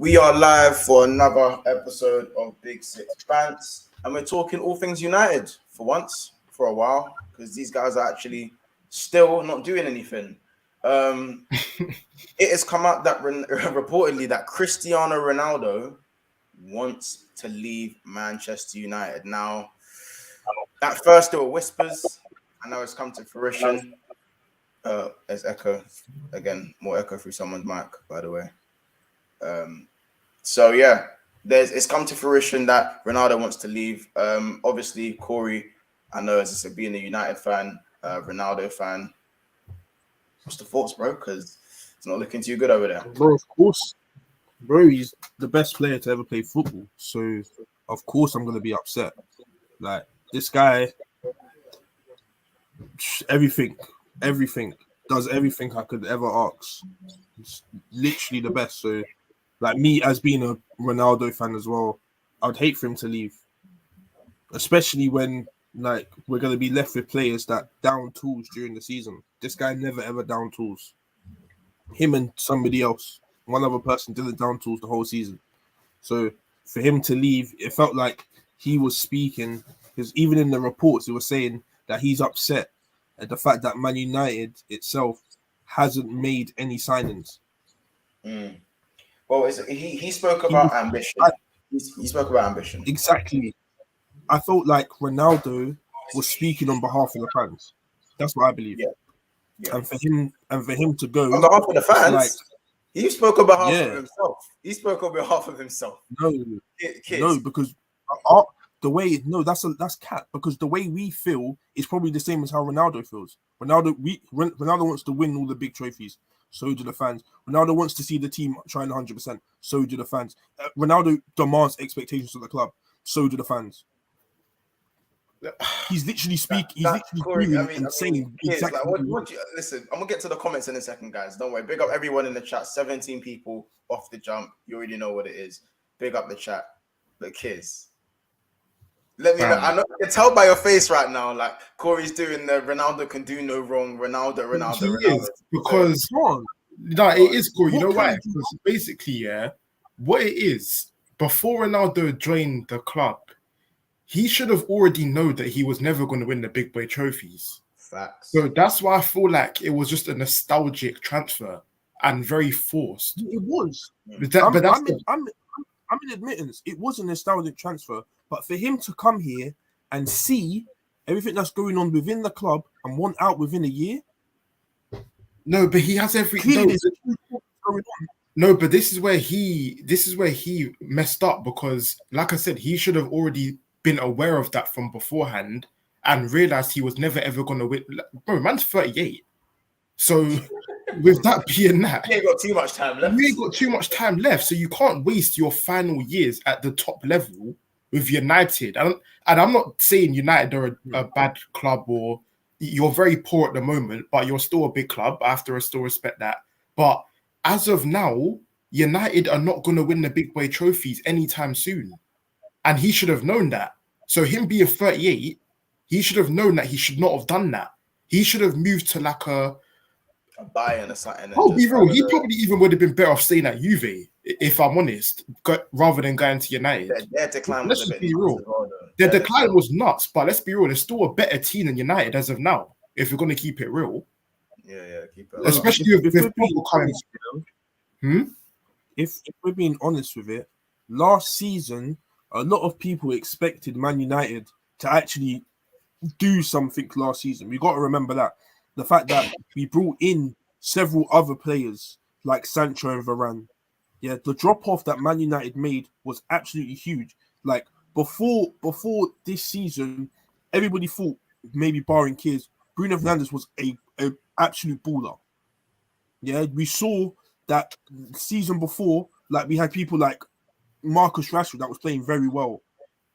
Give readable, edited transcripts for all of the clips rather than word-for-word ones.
We are live for another episode of Big Six Bants, and we're talking all things United for once, for a while, because these guys are actually still not doing anything. It has come out that reportedly that Cristiano Ronaldo wants to leave Manchester United. Now, at first there were whispers, and now it's come to fruition. There's echo again, more echo through someone's mic, by the way. So yeah, it's come to fruition that Ronaldo wants to leave. Obviously, Corey, I know as being a United fan, Ronaldo fan. What's the thoughts, bro? Because it's not looking too good over there. Bro, of course. Bro, he's the best player to ever play football. So, of course, I'm going to be upset. Like, this guy, everything, does everything I could ever ask. It's literally the best. So, like, me as being a Ronaldo fan as well, I'd hate for him to leave. Especially when, like, we're going to be left with players that down tools during the season. This guy never, ever down tools. Him and somebody else. One other person didn't down tools the whole season. So for him to leave, it felt like he was speaking, because even in the reports, it was saying that he's upset at the fact that Man United itself hasn't made any signings. Well, he spoke about ambition. He spoke about ambition. Exactly. I felt like Ronaldo was speaking on behalf of the fans. That's what I believe. Yeah. And for him to go on behalf of the fans, like, he spoke on behalf of himself. He spoke on behalf of himself. No, because that's cat. Because the way we feel is probably the same as how Ronaldo feels. Ronaldo wants to win all the big trophies. So do the fans. Ronaldo wants to see the team trying 100%. So do the fans. Ronaldo demands expectations of the club. So do the fans. He's literally speaking. Saying exactly. Like, listen, I'm gonna get to the comments in a second, guys. Don't worry. Big up everyone in the chat. 17 people off the jump. You already know what it is. Big up the chat. The kids. Let me know. I know. I can tell by your face right now. Like Corey's doing the Ronaldo can do no wrong. Ronaldo. Because it is Corey. You know why? Because basically, what it is before Ronaldo joined the club, he should have already known that he was never going to win the big boy trophies. Facts. So that's why I feel like it was just a nostalgic transfer and very forced. It was. I'm in admittance. It was a nostalgic transfer, but for him to come here and see everything that's going on within the club and want out within a year. No, but he has No, but this is where he messed up, because, like I said, he should have already been aware of that from beforehand and realized he was never ever going to win. Bro, man's 38. So with that being that, you ain't got too much time left. You ain't got too much time left. So you can't waste your final years at the top level with United. And I'm not saying United are a bad club, or you're very poor at the moment, but you're still a big club. I have to still respect that. But as of now, United are not going to win the big boy trophies anytime soon. And he should have known that. So him being 38, he should have known that he should not have done that. He should have moved to like a Bayern or something. I'll be real. He probably even would have been better off staying at Juve, if I'm honest, rather than going to United. Their decline was a bit nuts. Their decline was nuts, but let's be real. There's still a better team than United as of now, if you're going to keep it real. Yeah, keep it. Especially if people coming. If we're being honest with it, last season, a lot of people expected Man United to actually do something last season. We got to remember that. The fact that we brought in several other players like Sancho and Varane. Yeah, the drop-off that Man United made was absolutely huge. Like, before this season, everybody thought, maybe barring Kiers, Bruno Fernandes was a absolute baller. Yeah, we saw that season before, like, we had people like Marcus Rashford that was playing very well.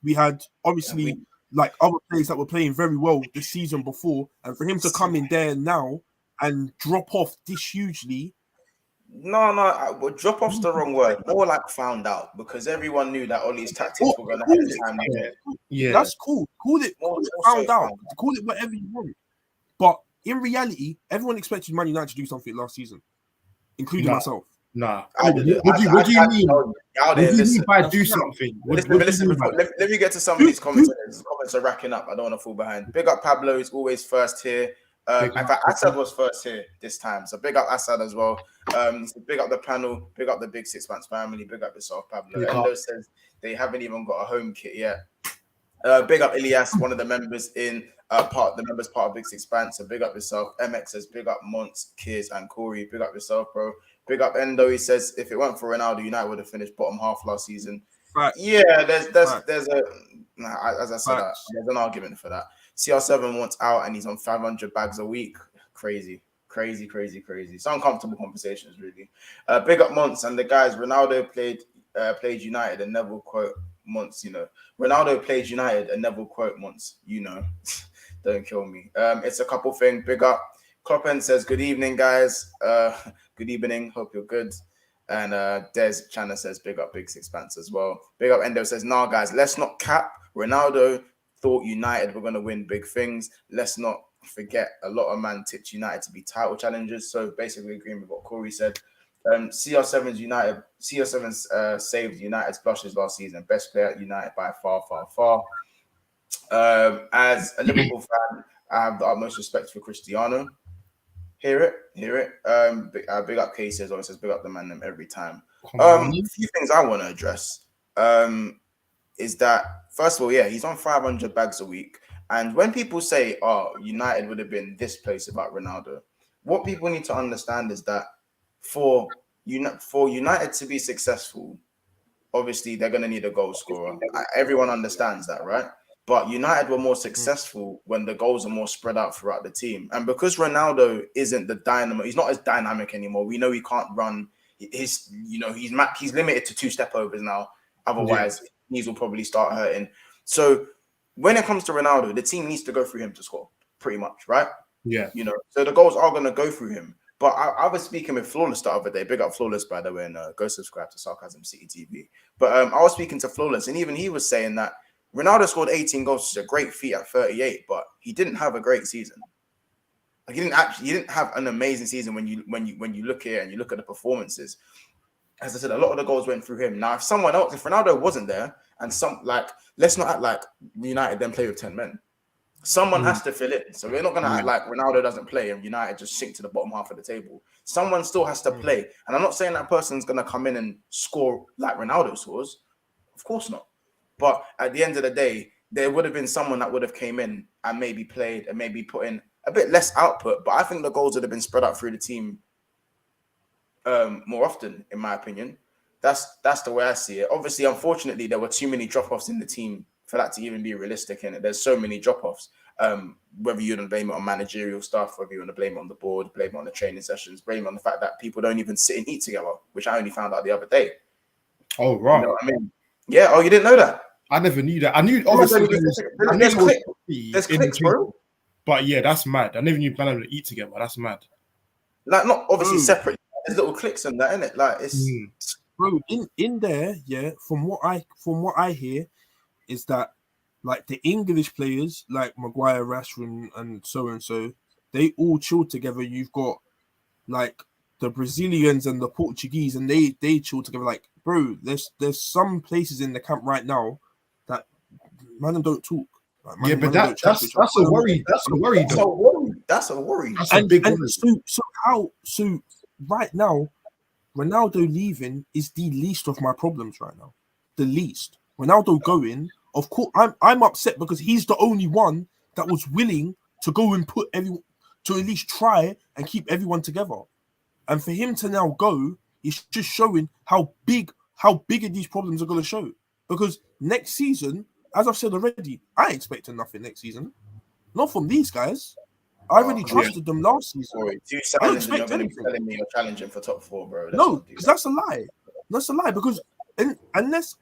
We had obviously like other players that were playing very well the season before, and for him to come in there now and drop off this hugely. No, drop off's the wrong word. More like found out, because everyone knew that Ollie's tactics were going to have the time there. Yeah, that's cool. Call it found out. Call it whatever you want. But in reality, everyone expected Man United to do something last season, including myself. Nah. I did it. What do you mean? Y'all What do didn't you listen. mean by do something? What do you Listen, mean by let me get to some of these comments. The comments are racking up. I don't want to fall behind. Big up Pablo is always first here. In fact, Assad was first here this time. So big up Assad as well. So big up the panel. Big up the Big Six Months family. Big up yourself, Pablo. Endo says they haven't even got a home kit yet. Big up Ilias, one of the members part of Big Six Band. So big up yourself. MX says big up Monts, Kiers, and Corey. Big up yourself, bro. Big up Endo. He says if it weren't for Ronaldo, United would have finished bottom half last season. Facts. Yeah, there's as I said, there's an argument for that. CR7 wants out and he's on 500 bags a week. Crazy. It's uncomfortable conversations, really. Big up Monts and the guys. Ronaldo played United and Neville quote Monts, Ronaldo played United and Neville quote Monts, don't kill me. It's a couple thing. Big up. Kloppen says, good evening, guys. Good evening. Hope you're good. And Des Chana says, big up Big Six Pants as well. Big up Endo says, nah, guys, let's not cap. Ronaldo thought United were going to win big things. Let's not forget a lot of tipped United to be title challengers. So basically agreeing with what Corey said. CR7's saved United's blushes last season. Best player at United by far. As a Liverpool fan, I have the utmost respect for Cristiano. Hear it. Big up cases. Always says big up the man them every time. A few things I want to address is that first of all, yeah, he's on 500 bags a week. And when people say, "Oh, United would have been this place without Ronaldo," what people need to understand is that for United to be successful, obviously they're going to need a goal scorer. Everyone understands that, right? But United were more successful when the goals are more spread out throughout the team. And because Ronaldo isn't the dynamo, he's not as dynamic anymore. We know he can't run. He's limited to 2 step overs now. Otherwise, knees will probably start hurting. So when it comes to Ronaldo, the team needs to go through him to score, pretty much, right? Yeah. So the goals are going to go through him. But I was speaking with Flawless the other day. Big up Flawless, by the way, and go subscribe to Sarcasm City TV. But I was speaking to Flawless, and even he was saying that Ronaldo scored 18 goals, which is a great feat at 38, but he didn't have a great season. Like he didn't have an amazing season when you look here and you look at the performances. As I said, a lot of the goals went through him. Now, if Ronaldo wasn't there, and let's not act like United then play with 10 men. Someone has to fill it. So we're not going to act like Ronaldo doesn't play and United just sink to the bottom half of the table. Someone still has to play. And I'm not saying that person's going to come in and score like Ronaldo scores. Of course not. But at the end of the day, there would have been someone that would have came in and maybe played and maybe put in a bit less output. But I think the goals would have been spread out through the team more often, in my opinion. That's the way I see it. Obviously, unfortunately, there were too many drop-offs in the team for that to even be realistic in it. There's so many drop-offs. Whether you want to blame it on managerial stuff, whether you want to blame it on the board, blame it on the training sessions, blame it on the fact that people don't even sit and eat together, which I only found out the other day. Oh, right. You know what I mean? Yeah. Oh, you didn't know that? I never knew that. I knew obviously there's clicks, bro. But yeah, that's mad. I never knew plan to eat together. That's mad. Like not obviously separate. There's little clicks in that, innit? Like it's bro in there. Yeah, from what I hear, is that like the English players like Maguire, Rashford, and so, they all chill together. You've got like the Brazilians and the Portuguese, and they chill together. Like, bro, there's some places in the camp right now that man don't talk. Like, yeah, but that's a worry. That's a worry. That's a worry. That's a big worry. So right now, Ronaldo leaving is the least of my problems right now. The least. Ronaldo going, of course, I'm upset because he's the only one that was willing to go and put everyone to at least try and keep everyone together. And for him to now go, it's just showing how big these problems are going to show. Because next season, as I've said already, I expected nothing next season. Not from these guys. I already trusted them last season. Sorry, 2 seconds and you're going to be telling me you're challenging for top 4, bro. No, because that's a lie. That's a lie. Because unless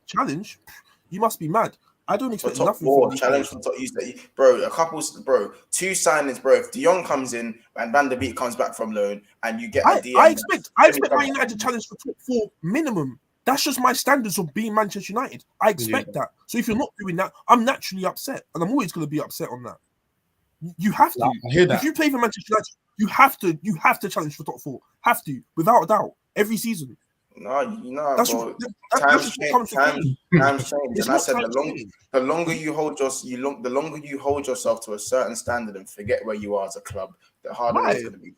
challenge, you must be mad. I don't expect nothing from challenge for top. Bro, 2 signings, bro. If Jong comes in and Van der Beek comes back from loan, and you get I expect Man United to challenge for top 4 minimum. That's just my standards of being Manchester United. I expect that. So if you're not doing that, I'm naturally upset, and I'm always going to be upset on that. You have to. I hear that. If you play for Manchester United, You have to challenge for top 4. Have to, without a doubt, every season. No, that's bro. times That's change. what comes Times change, It's and I not said times the longer you hold yourself to a certain standard and forget where you are as a club, the harder Why? it's going to be.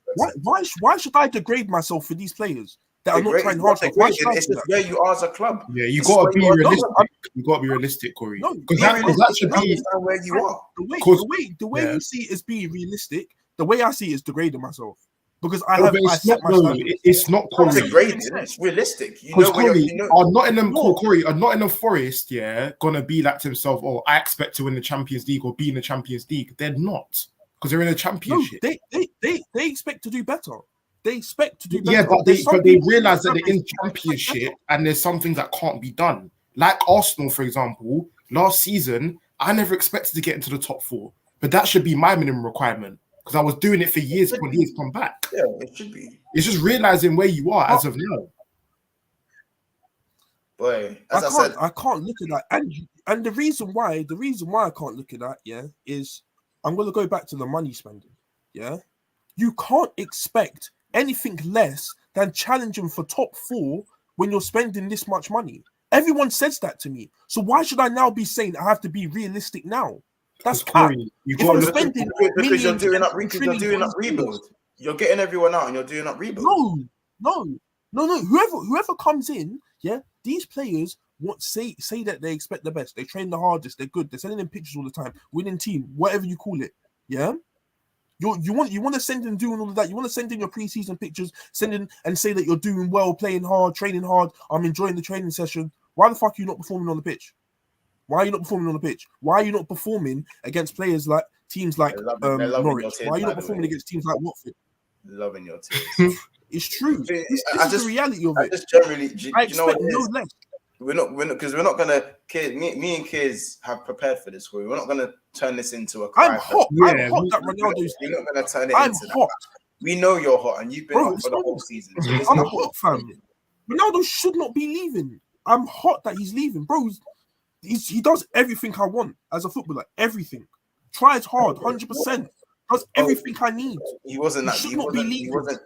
Why should I degrade myself for these players that are not trying hard enough? Why should I It's do just that? where you are as a club. Yeah, you got to be realistic. You got to be realistic, Corey. No, because that should be where you are. The way you see it as being realistic, the way I see it is degrading myself. Because I set my standards. It's not Corey. Degrading. It's realistic. You know Corey, are Nottingham Forest, gonna be like to himself, oh, I expect to win the Champions League or be in the Champions League. They're not, because they're in a championship. No, they expect to do better. They expect to do better. Yeah, but they realize that they're in championship and there's some things that can't be done. Like Arsenal, for example, last season, I never expected to get into the top 4, but that should be my minimum requirement. Because I was doing it for years when he's come back. Yeah, it should be. It's just realizing where you are as of now. Boy, I can't look at that. And the reason why I can't look at that, is I'm gonna go back to the money spending. Yeah. You can't expect anything less than challenging for top 4 when you're spending this much money. Everyone says that to me. So why should I now be saying I have to be realistic now? That's Corey. Because you're doing up rebuild. You're getting everyone out and you're doing up rebuild. No. Whoever comes in, these players say that they expect the best. They train the hardest. They're good. They're sending in pictures all the time. Winning team, whatever you call it. Yeah. You want to send in doing all of that. You want to send in your preseason pictures, send in and say that you're doing well, playing hard, training hard. I'm enjoying the training session. Why the fuck are you not performing on the pitch? Why are you not performing on the pitch? Why are you not performing against teams like Norwich? Why are you not performing against teams like Watford? Loving your tears. It's true. This is the reality of it. I expect no less. We're not gonna. Me and Kiz have prepared for this. We're not gonna turn this into a. I'm hot that Ronaldo's. We're not gonna turn it into hot. That. We know you're hot, and you've been hot for the whole season. So I'm hot, fam. Ronaldo should not be leaving. I'm hot that he's leaving, bro. He does everything I want as a footballer. Everything. Tries hard, 100%. Does everything I need. He wasn't that.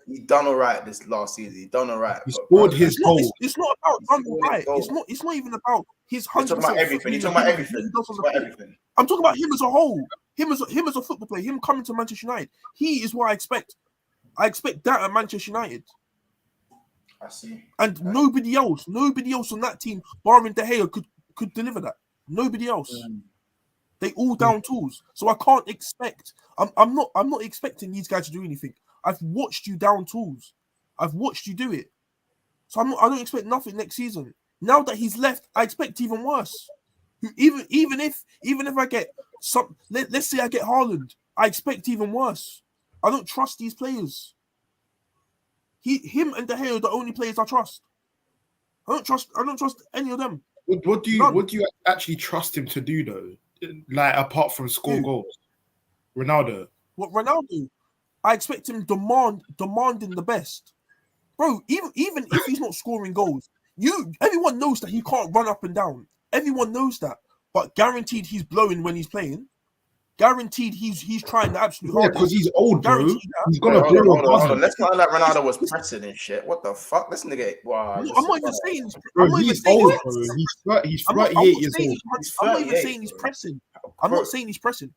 He done all right this last season. He done all right. He scored his goal. It's not about done all right. It's not even about his 100%. You're talking about everything. You're talking about everything. I'm talking about him as a whole. Him as a football player. Him coming to Manchester United. He is what I expect. I expect that at Manchester United. I see. And nobody else on that team, barring De Gea, could deliver that. Nobody else. They all down tools. So I can't expect. I'm not expecting these guys to do anything. I've watched you down tools. I've watched you do it. So I don't expect nothing next season. Now that he's left, I expect even worse. Even if I get some, let's say I get Haaland, I expect even worse. I don't trust these players. Him and De Gea are the only players I trust. I don't trust any of them. What do you actually trust him to do though? Like apart from score goals, Ronaldo. What Ronaldo? I expect him demanding the best, bro. Even if he's not scoring goals, everyone knows that he can't run up and down. Everyone knows that, but guaranteed he's blowing when he's playing. Guaranteed he's trying the absolute hardest. Because he's old, bro. He's gonna blow. Hold on. Let's not like Ronaldo was pressing and shit. What the fuck? This nigga. Wow. I'm not even saying. He's old, bro. He's 38 years old. I'm not even saying he's pressing. I'm not saying he's pressing,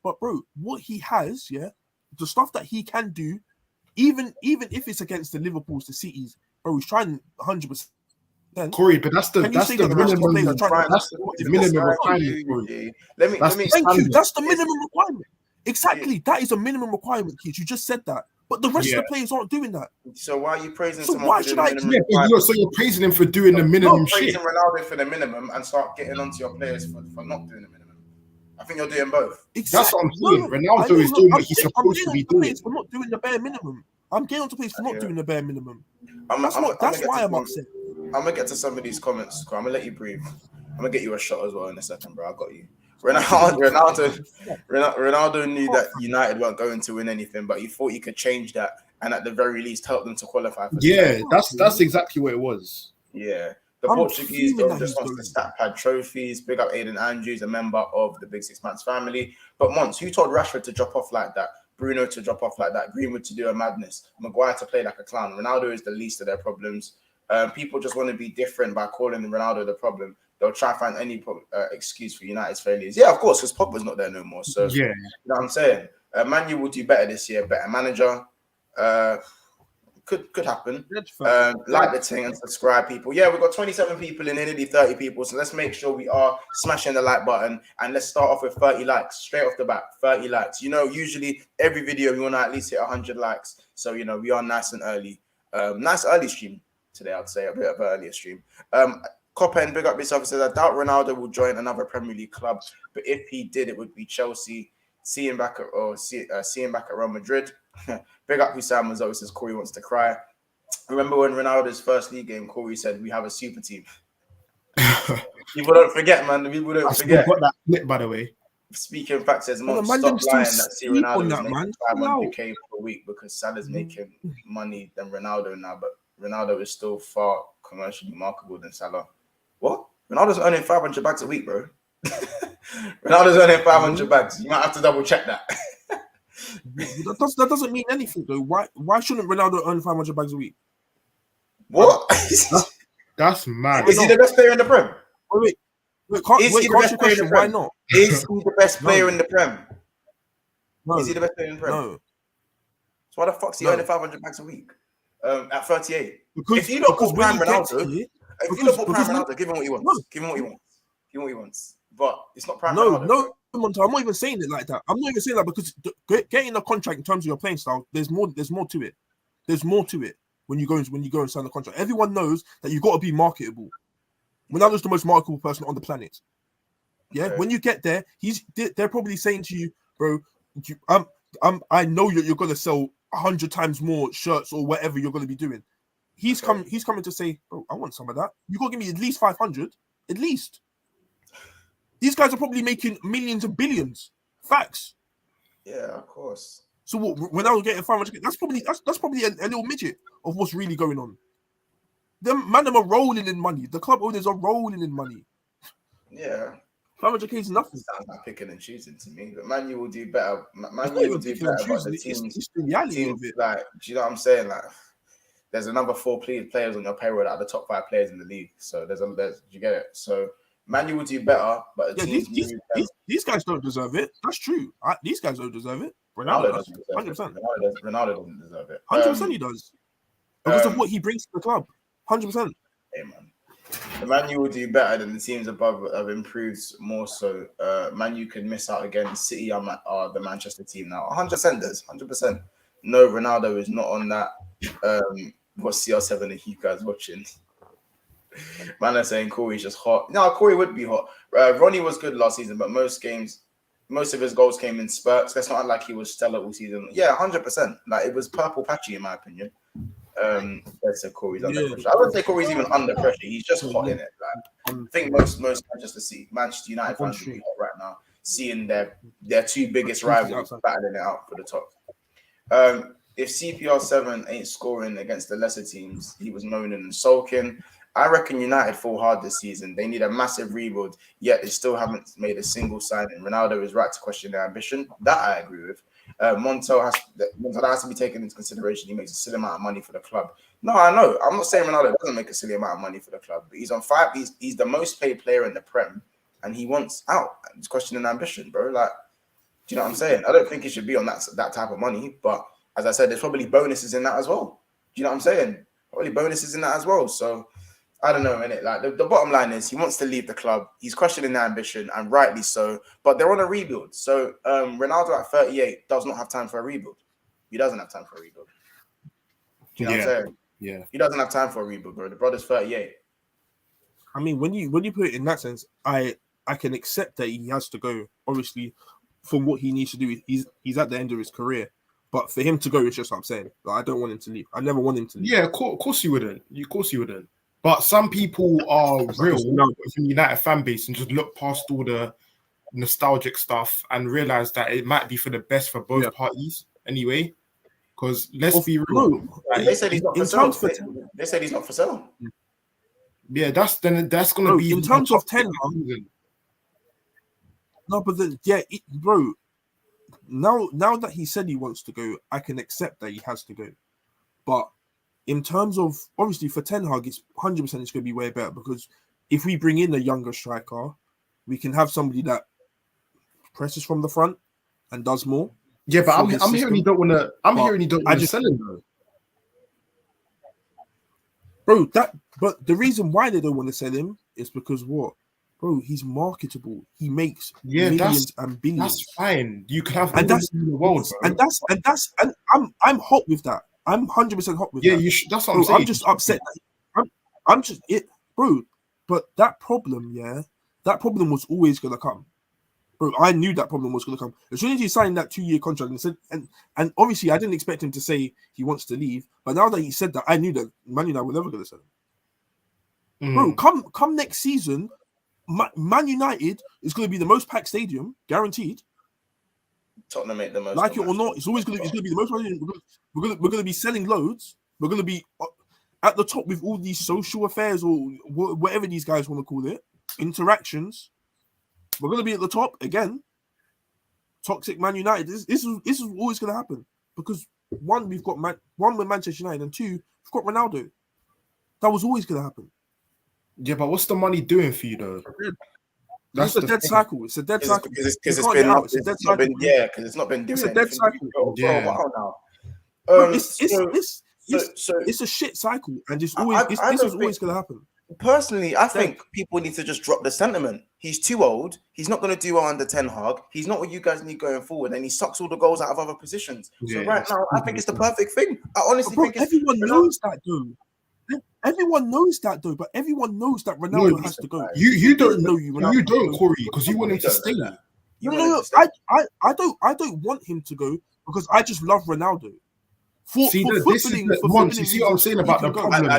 but bro, what he has, the stuff that he can do, even if it's against the Liverpools, the Cities, bro, he's trying 100%. Corey, but that's the minimum requirement. Thank you. That's the minimum requirement. Exactly. That is a minimum requirement, kids. You just said that. But the rest of the players aren't doing that. So why are you praising so someone why for should doing I? the minimum So you're praising him for doing the minimum shit. Praising Ronaldo for the minimum and start getting onto your players for not doing the minimum. I think you're doing both. Exactly. That's what I'm saying. Ronaldo is doing what he's supposed to be doing. For not doing the bare minimum. I'm getting onto players for not doing the bare minimum. That's why I'm upset. I'm gonna get to some of these comments. I'm gonna let you breathe. I'm gonna get you a shot as well in a second, bro. I got you. Ronaldo knew that United weren't going to win anything, but he thought he could change that and at the very least help them to qualify for that's exactly what it was. Yeah. The Portuguese just wants to stat pad trophies. Big up Aiden Andrews, a member of the Big Six Mans family. But Mons, who told Rashford to drop off like that? Bruno to drop off like that, Greenwood to do a madness, Maguire to play like a clown. Ronaldo is the least of their problems. People just want to be different by calling Ronaldo the problem. They'll try to find any excuse for United's failures. Yeah, of course, because Pogba's not there no more. So, Yeah. you know what I'm saying? Man U will do better this year, better manager. Could happen. Like the thing and subscribe, people. Yeah, we've got 27 people in nearly 30 people. So let's make sure we are smashing the like button. And let's start off with 30 likes straight off the bat. 30 likes. You know, usually every video we want to at least hit 100 likes. So, you know, we are nice and early. Nice early stream today, I'd say. A bit of an earlier stream. Coppen, big up yourself. Says, I doubt Ronaldo will join another Premier League club. But if he did, it would be Chelsea. See him back at Real Madrid. Big up Husam Mazo says Corey wants to cry. Remember when Ronaldo's first league game, Corey said we have a super team. People don't forget, man. People don't forget. Got that clip, by the way. Speaking facts, says Mom, man, stop lying still that see Ronaldo is that, making man. 500k per week because Salah's making money than Ronaldo now, but Ronaldo is still far commercially marketable than Salah. What? Ronaldo's earning 500 bags a week, bro. Ronaldo's earning 500 bags. You might have to double check that. That doesn't mean anything though. Why shouldn't Ronaldo earn 500 bags a week? What? That's mad. Is he the best player in the Prem? Wait, Is he the best player in the why Prem? not? Is he the best player in the Prem? No. Is he the best player in the Prem? No. So why the fuck's he earning 500 bags a week? At 38. Because, if you look because at when Prime you get Ronaldo, here, if you look at Prime because Ronaldo, give him what he wants. No. Give him what he wants. Give him what he wants. But it's not Prime no, Ronaldo. no, Monta, I'm not even saying it like that. I'm not even saying that because getting a contract in terms of your playing style, there's more to it. There's more to it when you go and sign the contract. Everyone knows that you've got to be marketable. Ronaldo's the most marketable person on the planet. Yeah, Okay. when you get there, they're probably saying to you, bro, I know you're gonna sell 100 times more shirts or whatever you're gonna be doing. He's coming to say, bro, I want some of that. You gotta give me at least 500, at least. These guys are probably making millions and billions. Facts. Yeah, of course. So when I was getting 500, that's probably a little midget of what's really going on. Them are rolling in money. The club owners are rolling in money. Yeah. 500k is nothing. Sounds like picking and choosing to me. But Man U will do better. Man Not U even will do picking and better. But the choosing, teams, it's the reality of it. like, do you know what I'm saying? Like, there's another 4 players on your payroll that are the top 5 players in the league. So there's you get it. So Man U will do better, but the teams these guys don't deserve it. That's true. These guys don't deserve it. Ronaldo does. doesn't deserve 100%. it. Ronaldo doesn't deserve it. 100% he does. Because of what he brings to the club. 100%. Hey, man. The Man U will do better than the teams above have improved more so. Man U could miss out again. City are the Manchester team now. 100% does. 100%. No, Ronaldo is not on that. What's CR7 that you guys watching? Man are saying Corey's just hot. No, Corey would be hot. Ronnie was good last season, but most of his goals came in spurts. That's not like he was stellar all season. Yeah, 100%. Like, it was purple patchy in my opinion. Let's say Corey's under pressure. I wouldn't say Corey's even under pressure. He's just hot in it. Like, I think most Manchester United fans would be hot right now, seeing their 2 biggest rivals battling it out for the top. If CPR7 ain't scoring against the lesser teams, he was moaning and sulking. I reckon United fall hard this season. They need a massive rebuild, yet they still haven't made a single signing. Ronaldo is right to question their ambition. That I agree with. Montel has to be taken into consideration. He makes a silly amount of money for the club. No, I know. I'm not saying Ronaldo doesn't make a silly amount of money for the club, but he's on 5. He's the most paid player in the Prem, and he wants out. He's questioning ambition, bro. Like, do you know what I'm saying? I don't think he should be on that type of money, but as I said, there's probably bonuses in that as well. Do you know what I'm saying? Probably bonuses in that as well. So I don't know, innit? Like, the bottom line is he wants to leave the club. He's questioning their ambition, and rightly so. But they're on a rebuild. So Ronaldo at 38 does not have time for a rebuild. He doesn't have time for a rebuild. Do you know what I'm saying? Yeah. He doesn't have time for a rebuild, bro. The brother's 38. I mean, when you put it in that sense, I can accept that he has to go. Obviously, from what he needs to do, he's at the end of his career. But for him to go, it's just what I'm saying. Like, I don't want him to leave. I never want him to leave. Yeah, of course you wouldn't. Of course you wouldn't. But some people are real within the United fan base and just look past all the nostalgic stuff and realize that it might be for the best for both parties anyway. Because let's be real. No. They said he's not for sale. They said he's not for sale. Yeah, that's going to be in terms of 10. No, but bro, now that he said he wants to go, I can accept that he has to go. But in terms of, obviously, for Ten Hag, it's 100% it's going to be way better, because if we bring in a younger striker, we can have somebody that presses from the front and does more. Yeah, but I'm hearing you don't want to. Hearing you don't want to sell him though. Bro, but the reason why they don't want to sell him is because what? Bro, he's marketable. He makes millions and billions. That's fine. You can have and that's in the world, bro. And I'm hot with that. I'm 100% hot with that. Yeah, you should. That's what I'm saying. I'm just upset. I'm just it, bro. But that problem was always gonna come. Bro, I knew that problem was gonna come. As soon as he signed that 2-year contract and said, and obviously I didn't expect him to say he wants to leave. But now that he said that, I knew that Man United were never gonna sell him. Bro, come next season, Man United is gonna be the most packed stadium, guaranteed. Tottenham make the most. Like it or not, it's always gonna be the most. We're gonna be selling loads. We're gonna be at the top with all these social affairs or whatever these guys want to call it, interactions. We're gonna be at the top again. Toxic Man United. This is always gonna happen, because one, we've got one with Manchester United, and two, we've got Ronaldo. That was always gonna happen. Yeah, but what's the money doing for you though? That's a dead cycle. It's a dead cycle. Because it's not been doing It's a dead cycle. It's a shit cycle, and this is always going to happen. Personally, I think people need to just drop the sentiment. He's too old. He's not going to do well under Ten Hag. He's not what you guys need going forward, and he sucks all the goals out of other positions. So right now, I think it's the perfect thing. I honestly think everyone knows that, though. Everyone knows that, though. But everyone knows that Ronaldo has to go. You don't know. You don't, Corey, because you want him to stay. No, I don't want him to go, because I just love Ronaldo. You see what I'm saying about the problem? I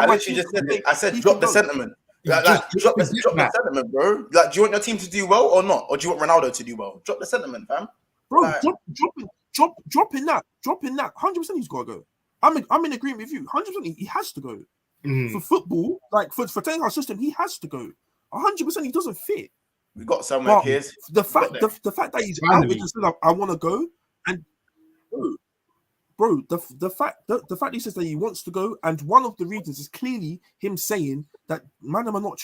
literally just said it. I said drop the sentiment. Drop the sentiment, bro. Like, do you want your team to do well or not? Or do you want Ronaldo to do well? Drop the sentiment, fam. Bro, dropping that. 100% he's got to go. I'm in agreement with you. 100% he has to go. For football, like for Ten Hag's system, he has to go. 100% he doesn't fit. We got somewhere, kids. The fact that he's out with the said, I want to go, and bro, the fact he says that he wants to go, and one of the reasons is clearly him saying that Man are not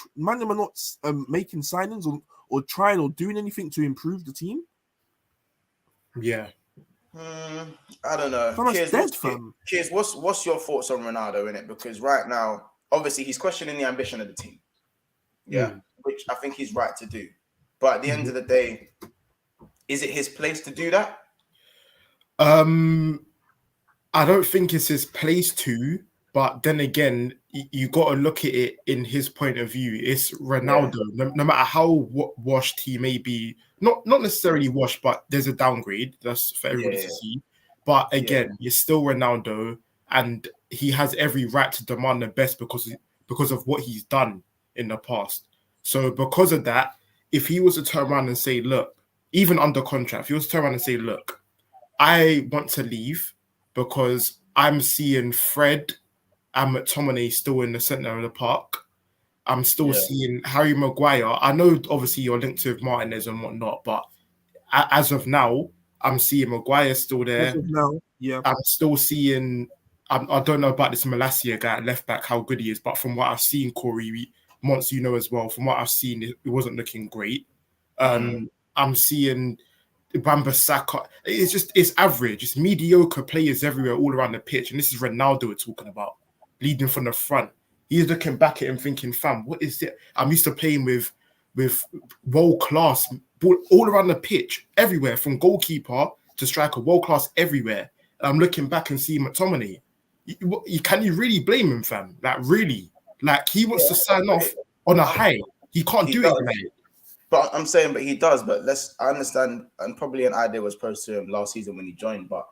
making signings or trying or doing anything to improve the team. Yeah. I don't know. Kiers, what's your thoughts on Ronaldo in it? Because right now, obviously, he's questioning the ambition of the team. Yeah, which I think he's right to do. But at the end of the day, is it his place to do that? I don't think it's his place to, but then again, you got to look at it in his point of view. It's Ronaldo. Yeah. No matter how washed he may be, not necessarily washed, but there's a downgrade. That's for everybody to see. But again, you're still Ronaldo, and he has every right to demand the best because of what he's done in the past. So because of that, if he was to turn around and say, look, even under contract, if he was to turn around and say, look, I want to leave because I'm seeing Fred and McTominay still in the centre of the park. I'm still seeing Harry Maguire. I know, obviously, you're linked with Martinez and whatnot, but as of now, I'm seeing Maguire still there. As of now, I'm still seeing... I don't know about this Malacia guy at left back, how good he is, but from what I've seen, Corey, Monts, you know as well, from what I've seen, it wasn't looking great. I'm seeing Wan-Bissaka. It's average. It's mediocre players everywhere, all around the pitch. And this is Ronaldo we're talking about, leading from the front. He's looking back at him thinking, fam, what is it? I'm used to playing with world-class all around the pitch, everywhere, from goalkeeper to striker, world-class everywhere. And I'm looking back and seeing McTominay. Can you really blame him, fam? Like, really? Like, he wants to sign off on a high. He can't do it, man. But I'm saying, but he does. But I understand, and probably an idea was posed to him last season when he joined. But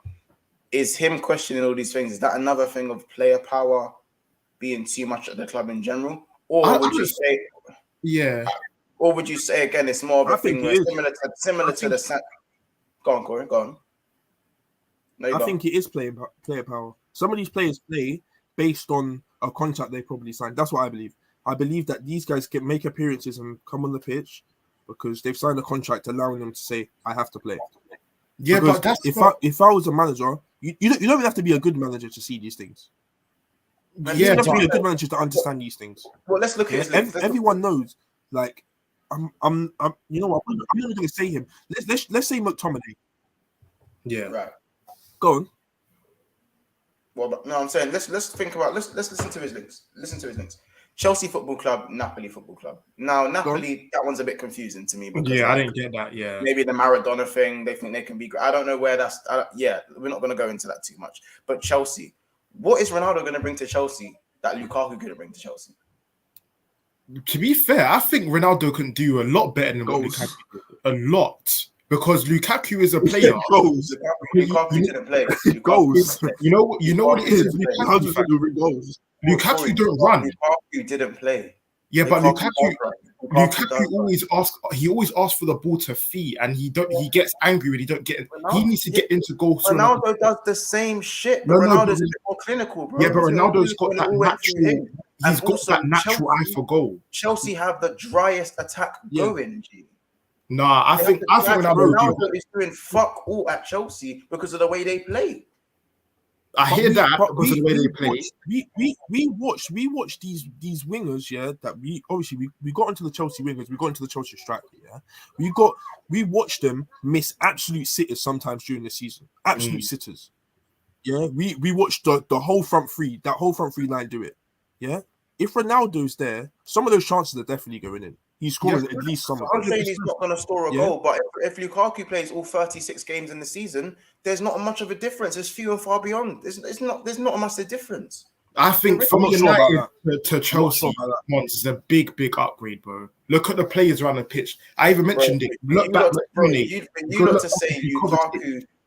is him questioning all these things? Is that another thing of player power being too much at the club in general, or would you say? Yeah. Or would you say again? It's more of a thing similar to the. Go on, Corey. Go on. No, I think it is player power. Some of these players play based on a contract they probably signed. That's what I believe. I believe that these guys can make appearances and come on the pitch because they've signed a contract allowing them to say, I have to play. Yeah, Because but that's if I was a manager, you don't even have to be a good manager to see these things. You don't have to be a good manager to understand these things. Well, let's look at his everyone knows. Like, I'm you know what? I'm not even going to say him. Let's say McTominay. Yeah. Right. Go on. Well, no, I'm saying let's think about let's listen to his links. Chelsea Football Club, Napoli Football Club. Now Napoli, that one's a bit confusing to me because I didn't get that. Yeah, maybe the Maradona thing. They think they can be great. I don't know where that's. We're not going to go into that too much. But Chelsea, what is Ronaldo going to bring to Chelsea that Lukaku couldn't bring to Chelsea? To be fair, I think Ronaldo can do a lot better than what Lukaku did. A lot. Because Lukaku is a player. Goals. Lukaku didn't play. Goals. You know what it is? Lukaku don't run. Lukaku didn't play. Yeah, but Lukaku always asks for the ball to feet, and he gets angry when he don't get it. He needs to get into goal. Ronaldo does the same shit, but Ronaldo's a bit more clinical, bro. Yeah, but Ronaldo's got that natural. He's got that natural eye for goal. Chelsea have the driest attack going, G. Nah, I think Ronaldo is doing fuck all at Chelsea because of the way they play. I hear that because of the way they play. We watched these wingers, yeah. That we got into the Chelsea wingers, we got into the Chelsea striker, yeah. We watched them miss absolute sitters sometimes during the season, absolute sitters. Yeah, we watched the whole front three, that whole front three line do it. Yeah, if Ronaldo's there, some of those chances are definitely going in. He's scoring at least some. I'm saying he's not going to score a goal, but if Lukaku plays all 36 games in the season, there's not much of a difference. It's few and far beyond. There's not a massive difference. I think from United to Chelsea, it's a big upgrade, bro. Look at the players around the pitch. I even mentioned it. Look back, you got to say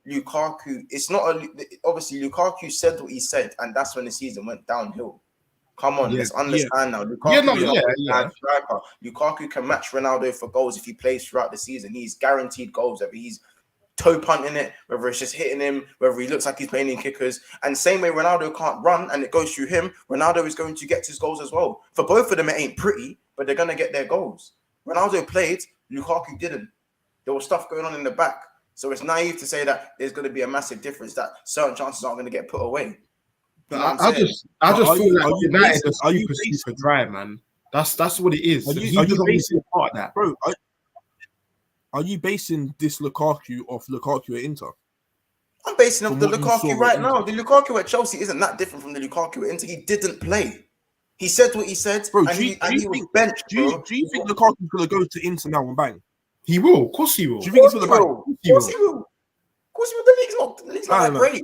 Lukaku. It's not obviously Lukaku said what he said, and that's when the season went downhill. Come on, let's understand now. Lukaku can match Ronaldo for goals if he plays throughout the season. He's guaranteed goals, whether he's toe punting it, whether it's just hitting him, whether he looks like he's playing in kickers. And same way Ronaldo can't run and it goes through him, Ronaldo is going to get his goals as well. For both of them, it ain't pretty, but they're going to get their goals. Ronaldo played, Lukaku didn't. There was stuff going on in the back. So it's naive to say that there's going to be a massive difference, that certain chances aren't going to get put away. You know I just feel like United are super dry, man. That's what it is. He doesn't basing part of that, bro. Are you basing this Lukaku off Lukaku at Inter? I'm basing off the Lukaku right now. The Lukaku at Chelsea isn't that different from the Lukaku at Inter. He didn't play. He said what he said, bro. And he was benched. Do you think Lukaku's gonna go to Inter now and bang? He will. Of course he will. Do you think he's gonna bang? Of course he will. Of course he will. The league's not that great.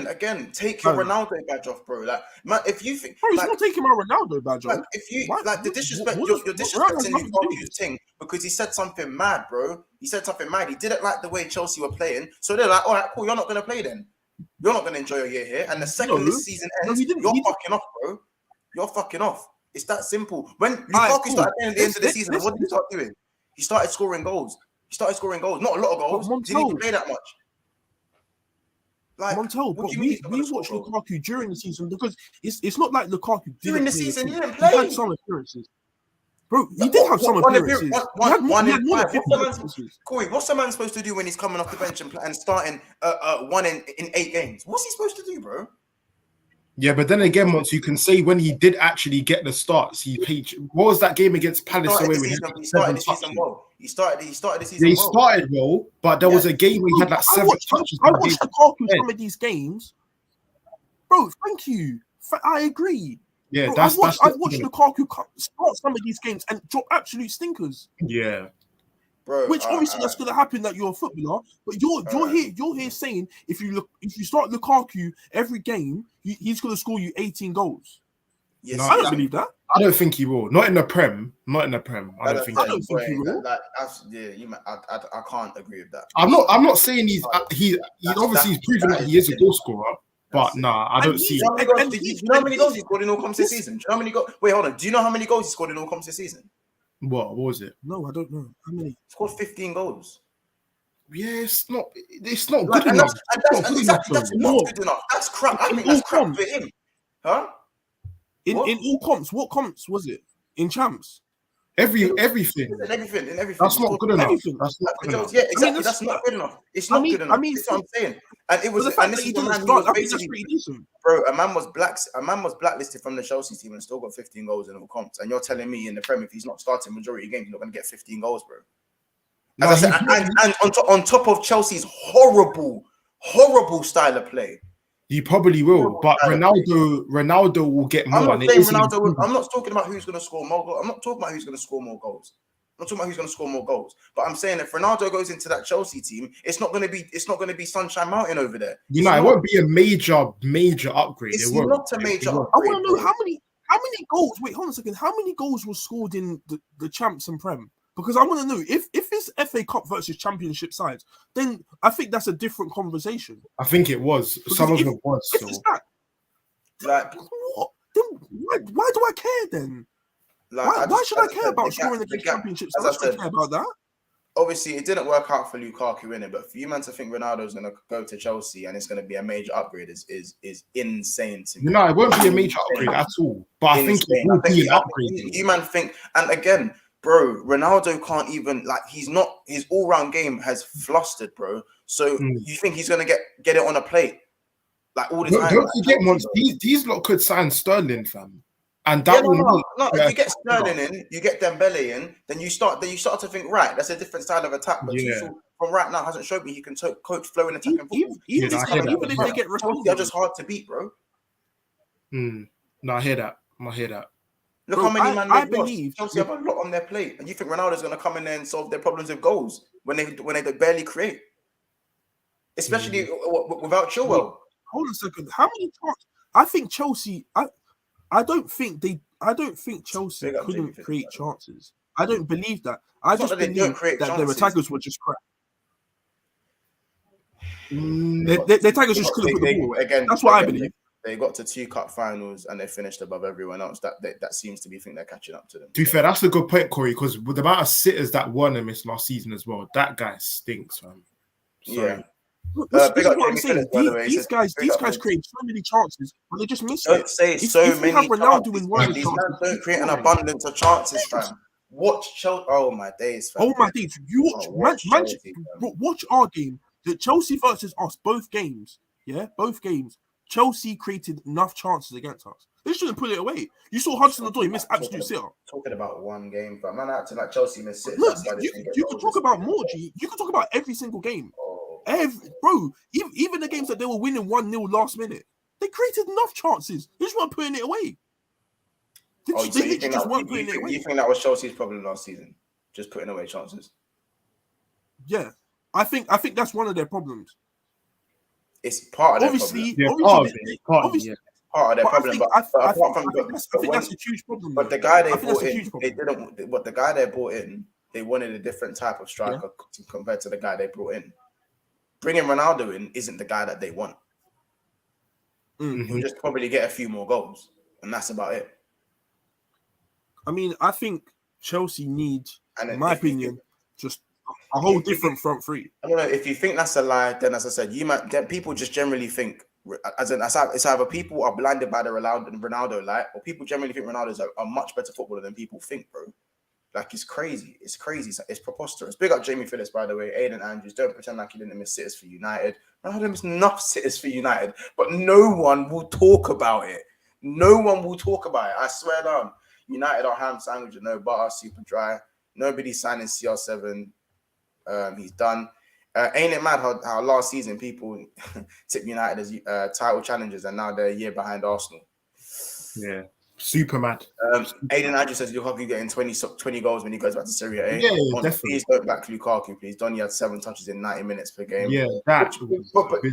Again, take your Ronaldo badge off, bro. Like, man, if you think, bro, he's not taking my Ronaldo badge off. If you the disrespect, you're disrespecting Lukaku's thing because he said something mad, bro. He said something mad. He didn't like the way Chelsea were playing, so they're like, all right, cool. You're not gonna play then. You're not gonna enjoy your year here. And the second this season ends, you're fucking off, bro. You're fucking off. It's that simple. When Lukaku started playing at the end of the season, what did he start doing? He started scoring goals. Not a lot of goals. Didn't even play that much. Like, Montel, but we watched Lukaku during the season because it's not like Lukaku during the season. He didn't play. He had some appearances, bro. He did have some appearances. Corey, what's a man supposed to do when he's coming off the bench and starting 1 in 8 games? What's he supposed to do, bro? Yeah, but then again, once you can say when he did actually get the starts, he played. What was that game against Palace away? He started the season well. He started the season well. He started well, but there was a game where he had like 7 touches. I watched Lukaku some of these games, bro. Thank you. I agree. Yeah, bro, I watched Lukaku start some of these games and drop absolute stinkers. Yeah. Bro, which obviously that's going to happen that you're a footballer, but you're here saying if you start Lukaku every game, he's going to score you 18 goals. Yes, no, I don't believe that. I don't think he will. Not in the Prem. I don't think he will. I can't agree with that. I'm not saying he's obviously proven that he is a goal scorer, but I don't see. Do you know how many goals he scored in all comps this season? Do you know how many goals? Wait, hold on. Do you know how many goals he scored in all comps this season? What was it? No, I don't know. How many? He scored 15 goals. Yeah, it's not good enough. That's not good enough. That's crap. I mean, that's crap for him. Huh? In all comps, what comps was it? In champs? Everything. In everything. That's not good enough. Everything. That's not good enough. Yeah, exactly. I mean, that's not good enough. It's not good enough. That's what I'm saying. And it but was, the fact and that this he is the didn't man who start, was I think that's basically, pretty decent. bro. A man was blacklisted from the Chelsea team and still got 15 goals in all comps. And you're telling me in the Premier, if he's not starting majority of games, he's not going to get 15 goals, bro. As I said, and on top of Chelsea's horrible style of play. You probably will, but Ronaldo will get more. I'm not saying Ronaldo. I'm not talking about who's going to score more goals. I'm not talking about who's going to score more goals. I'm not talking about who's going to score more goals. But I'm saying if Ronaldo goes into that Chelsea team, it's not going to be Sunshine Mountain over there. You know, it won't be a major upgrade. It's not a major upgrade. I want to know how many goals. Wait, hold on a second. How many goals were scored in the Champs and Prem? Because I want to know if it's FA Cup versus Championship sides, then I think that's a different conversation. I think it was. Because some of them was. If it's that, like, what? Then why do I care then? Like, why should I care about scoring against Championships? I don't care about that. Obviously, it didn't work out for Lukaku in it, but for you man to think Ronaldo's going to go to Chelsea and it's going to be a major upgrade is insane to me. No, it won't be a major upgrade at all. But I think it will be an upgrade. You man think, and again, bro, Ronaldo can't even, like, his all-round game has flustered, bro. So you think he's going to get it on a plate like all the time? Don't forget, once these lot could sign Sterling, fam. And that if you get Sterling in, you get Dembele in, then you start to think, right, that's a different style of attack. But Tuchel, from right now, hasn't showed me he can coach flow and attacking football. Even if they get Chelsea are just hard to beat, bro. No, I hear that. Look how many man they've lost. Chelsea have a lot on their plate, and you think Ronaldo's going to come in there and solve their problems with goals when they barely create, especially without Chilwell. Hold on a second. How many times? I think Chelsea. I don't think Chelsea couldn't create chances. I don't believe that. I just believe that their attackers were just crap. Their attackers just couldn't put the ball again. That's what I believe. They got to 2 cup finals and they finished above everyone else. That seems to be they're catching up to them. To be fair, that's a good point, Corey, because with the amount of sitters that Werner missed last season as well, that guy stinks, man. Yeah. This is what I'm saying. These guys create so many chances, but they just miss it. Don't say so many chances. These men don't create an abundance of chances, fam. Watch Chelsea. Oh my days, fam. Oh my days. You watch our game. The Chelsea versus us, both games. Yeah, both games. Chelsea created enough chances against us. They shouldn't put it away. You saw Hudson-Odoi miss absolute sitter. Talking about one game, but man, acting like Chelsea missed sitters. Look, you could talk about more, G. You could talk about every single game. Bro, even the games that they were winning 1-0 last minute, they created enough chances. They just weren't putting it away. You think that was Chelsea's problem last season? Just putting away chances? Yeah. I think that's one of their problems. It's part of obviously, their problem. Obviously, part of their problem. I think that's a huge problem. But the guy they brought in, they didn't. What the guy they brought in, they wanted a different type of striker compared to the guy they brought in. Bringing Ronaldo in isn't the guy that they want. He'll just probably get a few more goals, and that's about it. I mean, I think Chelsea need, in my opinion, just a whole different front three. I don't know if you think that's a lie. Then, as I said, people just generally think, it's either people are blinded by the Ronaldo light, or people generally think Ronaldo's a much better footballer than people think, bro. Like, it's crazy. It's preposterous. Big up Jamie Phillips, by the way. Aiden Andrews. Don't pretend like he didn't miss sitters for United. Ronaldo missed enough sitters for United, but no one will talk about it. No one will talk about it. I swear down. United are ham sandwich with no butter, super dry. Nobody's signing CR7. He's done. Ain't it mad how last season people tipped United as title challengers and now they're a year behind Arsenal? Yeah. Super mad. Aiden Andrew says Lukaku getting 20 goals when he goes back to Serie A. Yeah, definitely. Please don't back Lukaku, please. Donny had 7 touches in 90 minutes per game. Yeah, but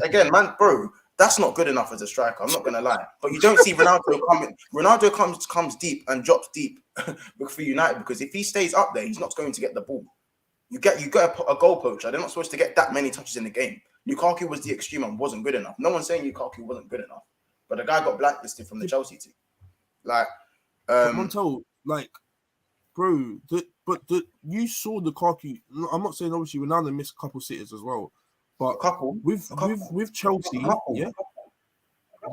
again, man, bro, that's not good enough as a striker. I'm not gonna lie. But you don't see Ronaldo coming. Ronaldo comes deep and drops deep for United, because if he stays up there, he's not going to get the ball. You got a goal poacher. They're not supposed to get that many touches in the game. Lukaku was the extreme and wasn't good enough. No one's saying Lukaku wasn't good enough, but the guy got blacklisted from the Chelsea team. Like, Montel, like, bro, you saw Lukaku. I'm not saying obviously Ronaldo missed a couple sitters as well, but with Chelsea,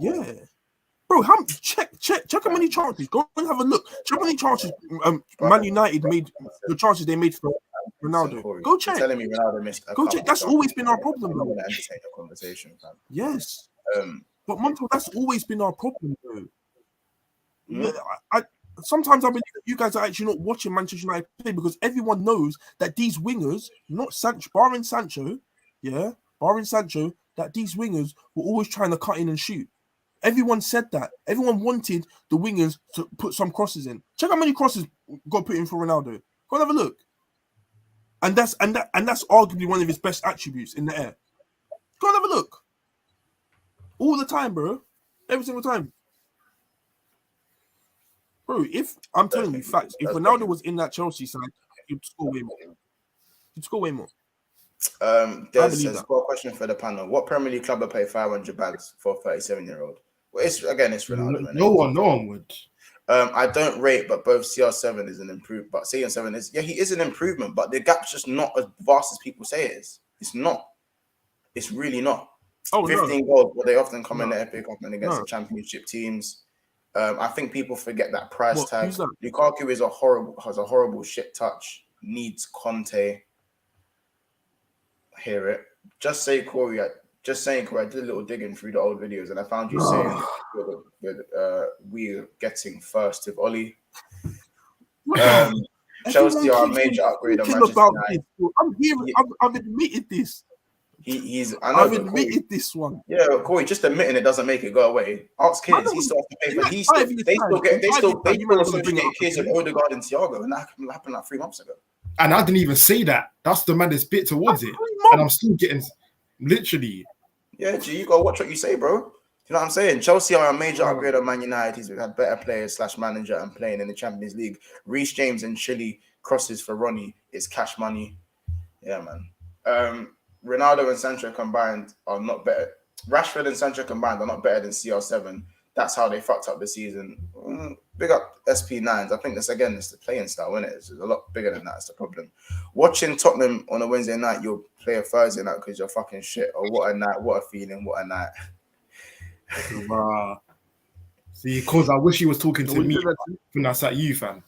yeah, Bro, check how many chances. Go and have a look. Check how many chances Man United made. The chances they made for Ronaldo. Go check. You're telling me Ronaldo missed a Go check. That's always been our problem, I'm bro. not gonna entertain the conversation, fam. Yes. But Monto, that's always been our problem, bro. Yeah, sometimes I believe that you guys are actually not watching Manchester United play because everyone knows that these wingers, not Sancho, barring Sancho, that these wingers were always trying to cut in and shoot. Everyone said that. Everyone wanted the wingers to put some crosses in. Check how many crosses got put in for Ronaldo. Go and have a look. And that's arguably one of his best attributes in the air. Go and have a look. All the time, bro. Every single time. Bro, if I'm telling you facts, if Ronaldo was in that Chelsea side, he'd score way more. Des says, got a question for the panel. What Premier League club would pay 500 bags for a 37-year-old? Well, it's Ronaldo. No one would. I don't rate, but both CR7 is an improvement. But CR7 is, he is an improvement, but the gap's just not as vast as people say it is. It's not. It's really not. 15 goals, but they often come in the FA Cup and against the championship teams. I think people forget that price tag. Lukaku has a horrible shit touch. Needs Conte. Hear it. Just saying, Corey. I did a little digging through the old videos, and I found you saying we're getting first with Oli. Chelsea are a major upgrade on Manchester United. I've admitted this. I've admitted this one. Yeah, Corey, just admitting it doesn't make it go away. Ask kids. He still has to pay for. They still associate kids with Odegaard and Thiago, and that happened like 3 months ago. And I didn't even say that. That's the maddest bit towards it, and I'm still getting literally. Yeah, G, you gotta watch what you say, bro. You know what I'm saying? Chelsea are a major upgrade on Man United. He's had better players / manager and playing in the Champions League. Reece James and Chile crosses for Ronnie is cash money. Yeah, man. Ronaldo and Sancho combined are not better. Rashford and Sancho combined are not better than CR7. That's how they fucked up the season. Big up SP9s. I think it's the playing style, isn't it? It's a lot bigger than that. It's the problem. Watching Tottenham on a Wednesday night, you'll play a Thursday night because you're fucking shit. Or what a night, what a feeling, what a night. See, because I wish he was talking to me when that's at you, fam.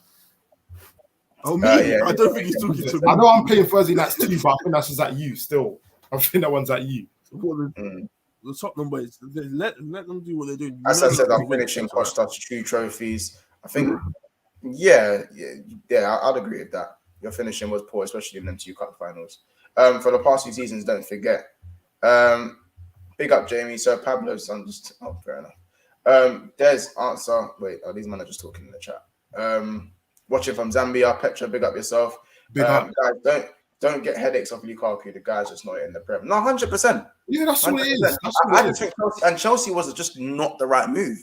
Oh, me? I don't think he's talking to me. I know I'm playing Thursday nights too, but I think that's just at you still. I think that one's at you. The Tottenham boys, let them do what they're doing. As I said, I'm finishing cost us 2 trophies. I think, yeah, I'd agree with that. Your finishing was poor, especially in them 2 cup finals. For the past few seasons, don't forget. Big up, Jamie. So Pablo's on just fair enough. Des answer. Wait, these men are just talking in the chat. Watching from Zambia, Petra, big up yourself. Big up. Guys, don't get headaches off Lukaku. The guy's just not in the Prem. No, 100%. Yeah, that's 100%. What it is. I just think Chelsea was just not the right move.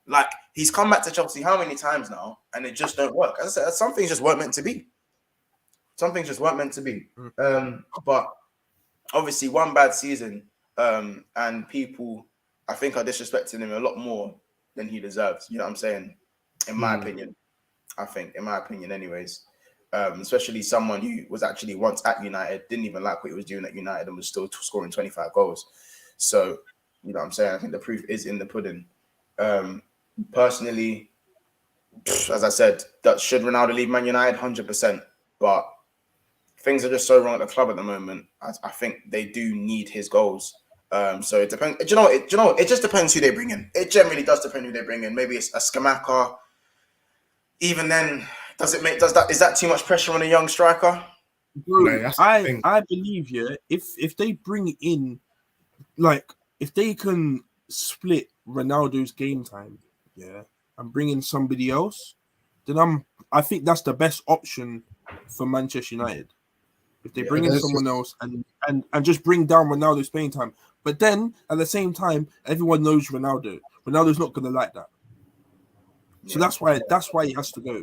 Like, he's come back to Chelsea how many times now, and it just don't work. As I said, some things just weren't meant to be. But obviously, one bad season, and people, I think, are disrespecting him a lot more than he deserves. You know what I'm saying? In my opinion. I think, in my opinion, anyways. Especially someone who was actually once at United, didn't even like what he was doing at United and was still scoring 25 goals. So, you know what I'm saying? I think the proof is in the pudding. Personally, as I said, that should Ronaldo leave Man United? 100%. But things are just so wrong at the club at the moment. I think they do need his goals. So it depends. Do you know? It just depends who they bring in. It generally does depend who they bring in. Maybe it's a Skamaka. Even then, is that too much pressure on a young striker? Bro, I believe, if they bring in, like, if they can split Ronaldo's game time, and bring in somebody else, then I think that's the best option for Manchester United. If they bring in someone else and just bring down Ronaldo's playing time. But then at the same time, everyone knows Ronaldo. Ronaldo's not gonna like that. So that's why he has to go.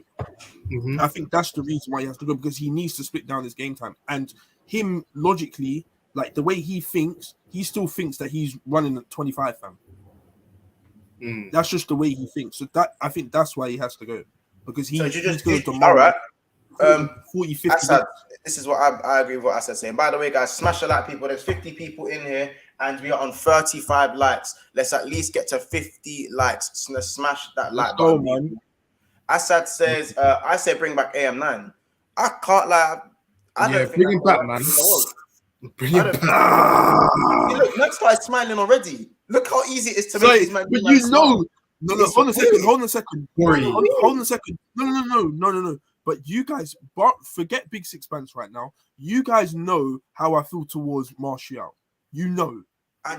Mm-hmm. I think that's the reason why he has to go, because he needs to split down his game time. And him logically, like the way he thinks, he still thinks that he's running at 25, fam. That's just the way he thinks. So I think that's why he has to go, because he's going to demand. All right. 40, 50 Assad, minutes. this is what I agree with what Assad saying. By the way, guys, smash a like, people. There's 50 people in here, and we are on 35 likes. Let's at least get to 50 likes. Let's smash that like go, button. man. Assad says, I say bring back AM9. I can't lie. I don't think bring him that's back, man. in the world. Bring him I don't- back. See, look, man started smiling already. Look how easy it is to make Sorry, these men. but you know, no, It's hold on a second, hold on a second, Worry. hold on a second. No. But you guys, forget Big Six Bands right now. You guys know how I feel towards Martial. You know,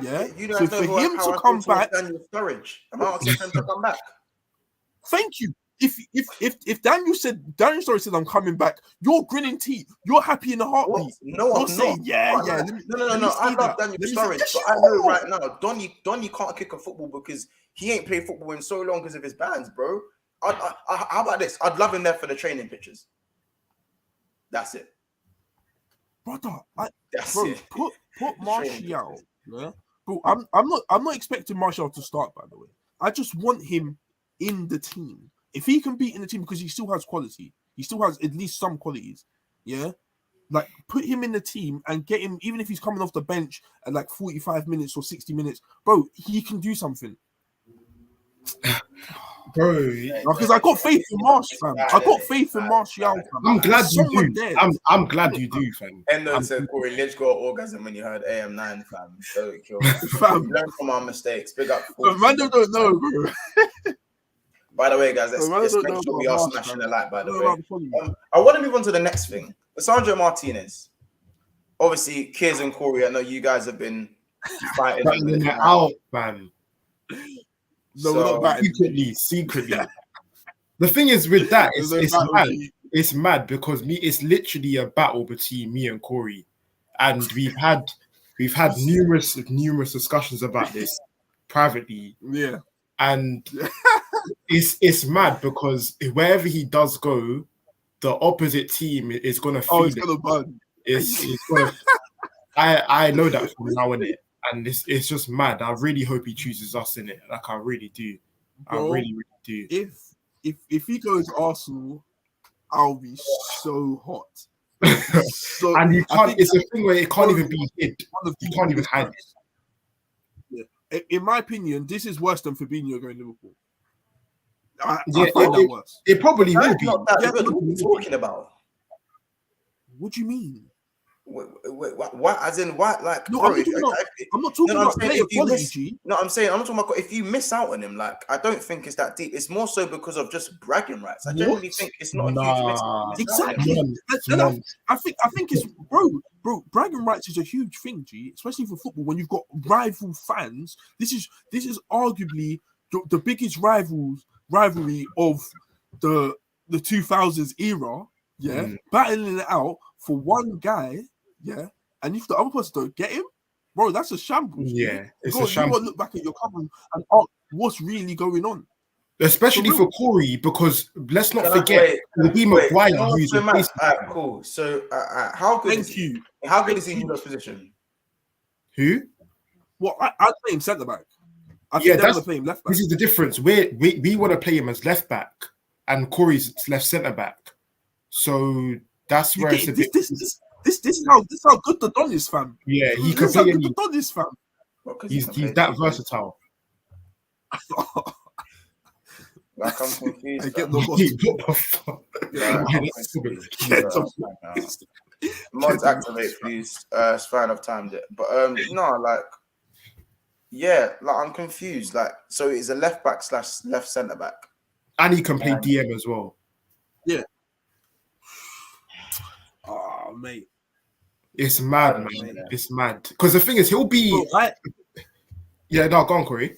yeah. You So don't for know him how to I come feel back, towards Daniel Sturridge. I'm asking him to come back. thank you. If Daniel Sturridge said I'm coming back, you're grinning teeth. You're happy in a heartbeat. What? No, you're I'm saying, not. yeah. No. Let me I see love that. Daniel Let me see- Sturridge, Yes, but you I know are. right now, Donny can't kick a football because he ain't played football in so long because of his bands, bro. How about this? I'd love him there for the training pictures. That's it. Brother, That's bro, it. put Training Martial. Yeah, bro. I'm not expecting Martial to start. By the way, I just want him in the team. If he can be in the team because he still has quality, he still has at least some qualities. Yeah, like put him in the team and get him. Even if he's coming off the bench at like 45 minutes or 60 minutes, bro, he can do something. Bro, Because I got faith in Martial, fam. I got faith in Martial, fam. I'm glad you Someone do. there. I'm glad you do, fam. Endo said Corey Lynch got orgasm when you heard AM9, fam. Don't kill me. Fam. Learn from our mistakes. Big up. Man don't know, bro. By the way, guys, let's Man make don't know sure we about are Martial, smashing fam. the like, by the Know way. about the quality. I want to move on to the next thing. Sandro Martinez. Obviously, Kiz and Corey, I know you guys have been fighting But over this they're man. out, man. No, we're not batting. Secretly. The thing is with that, There's it's no battle mad. for you. It's mad because it's literally a battle between me and Corey, and we've had numerous discussions about this privately, Yeah. and it's mad because wherever he does go, the opposite team is gonna feel It's gonna burn. It's gonna. I know that from now on it, and it's just mad. I really hope he chooses us in it. Like I really do. Bro, I really do. If he goes Arsenal, I'll be so hot. So And you can't. It's a thing where it can't even be hid. One of You can't even hide it. Yeah. In my opinion, this is worse than Fabinho going Liverpool. I Yeah, find that worse. It probably will That's be. not that Yeah, good. What are you talking about? What do you mean? What? As in what? Like, No, bro, I'm not talking about player quality, miss, G. No, I'm saying I'm not talking about if you miss out on him. Like, I don't think it's that deep. It's more so because of just bragging rights. I genuinely think it's not a huge miss. Exactly. And I think it's bro. Bragging rights is a huge thing, G. Especially for football when you've got rival fans. This is arguably the biggest rivalry of the 2000s era. Yeah, battling it out for one guy. Yeah, and if the other person don't get him, bro, that's a shambles. Yeah, it's you a shambles. got to look back at your cover and ask what's really going on. Especially for Corey, because let's not forget Lee Wait, Maguire, no, who's so a Matt, cool. So, how good is he? How good is he in your position? Who? Well, I'd play him centre back. I think they're going to play him left back. This is the difference. We want to play him as left back, and Corey's left centre back. So that's where it's a bit. This is how good the Don is, fam. Yeah, he can play. How good any. the Don is, fam. Well, he's that versatile. Like, I'm confused. I get the Mods activate, please. It's fine. I've timed it, but no, like, yeah, like I'm confused. Like, so it's a left back / left centre back, and he can play DM as well. Yeah. Oh, mate, it's mad, man. It's mad because the thing is, he'll be. Yeah, no, go on, Corey.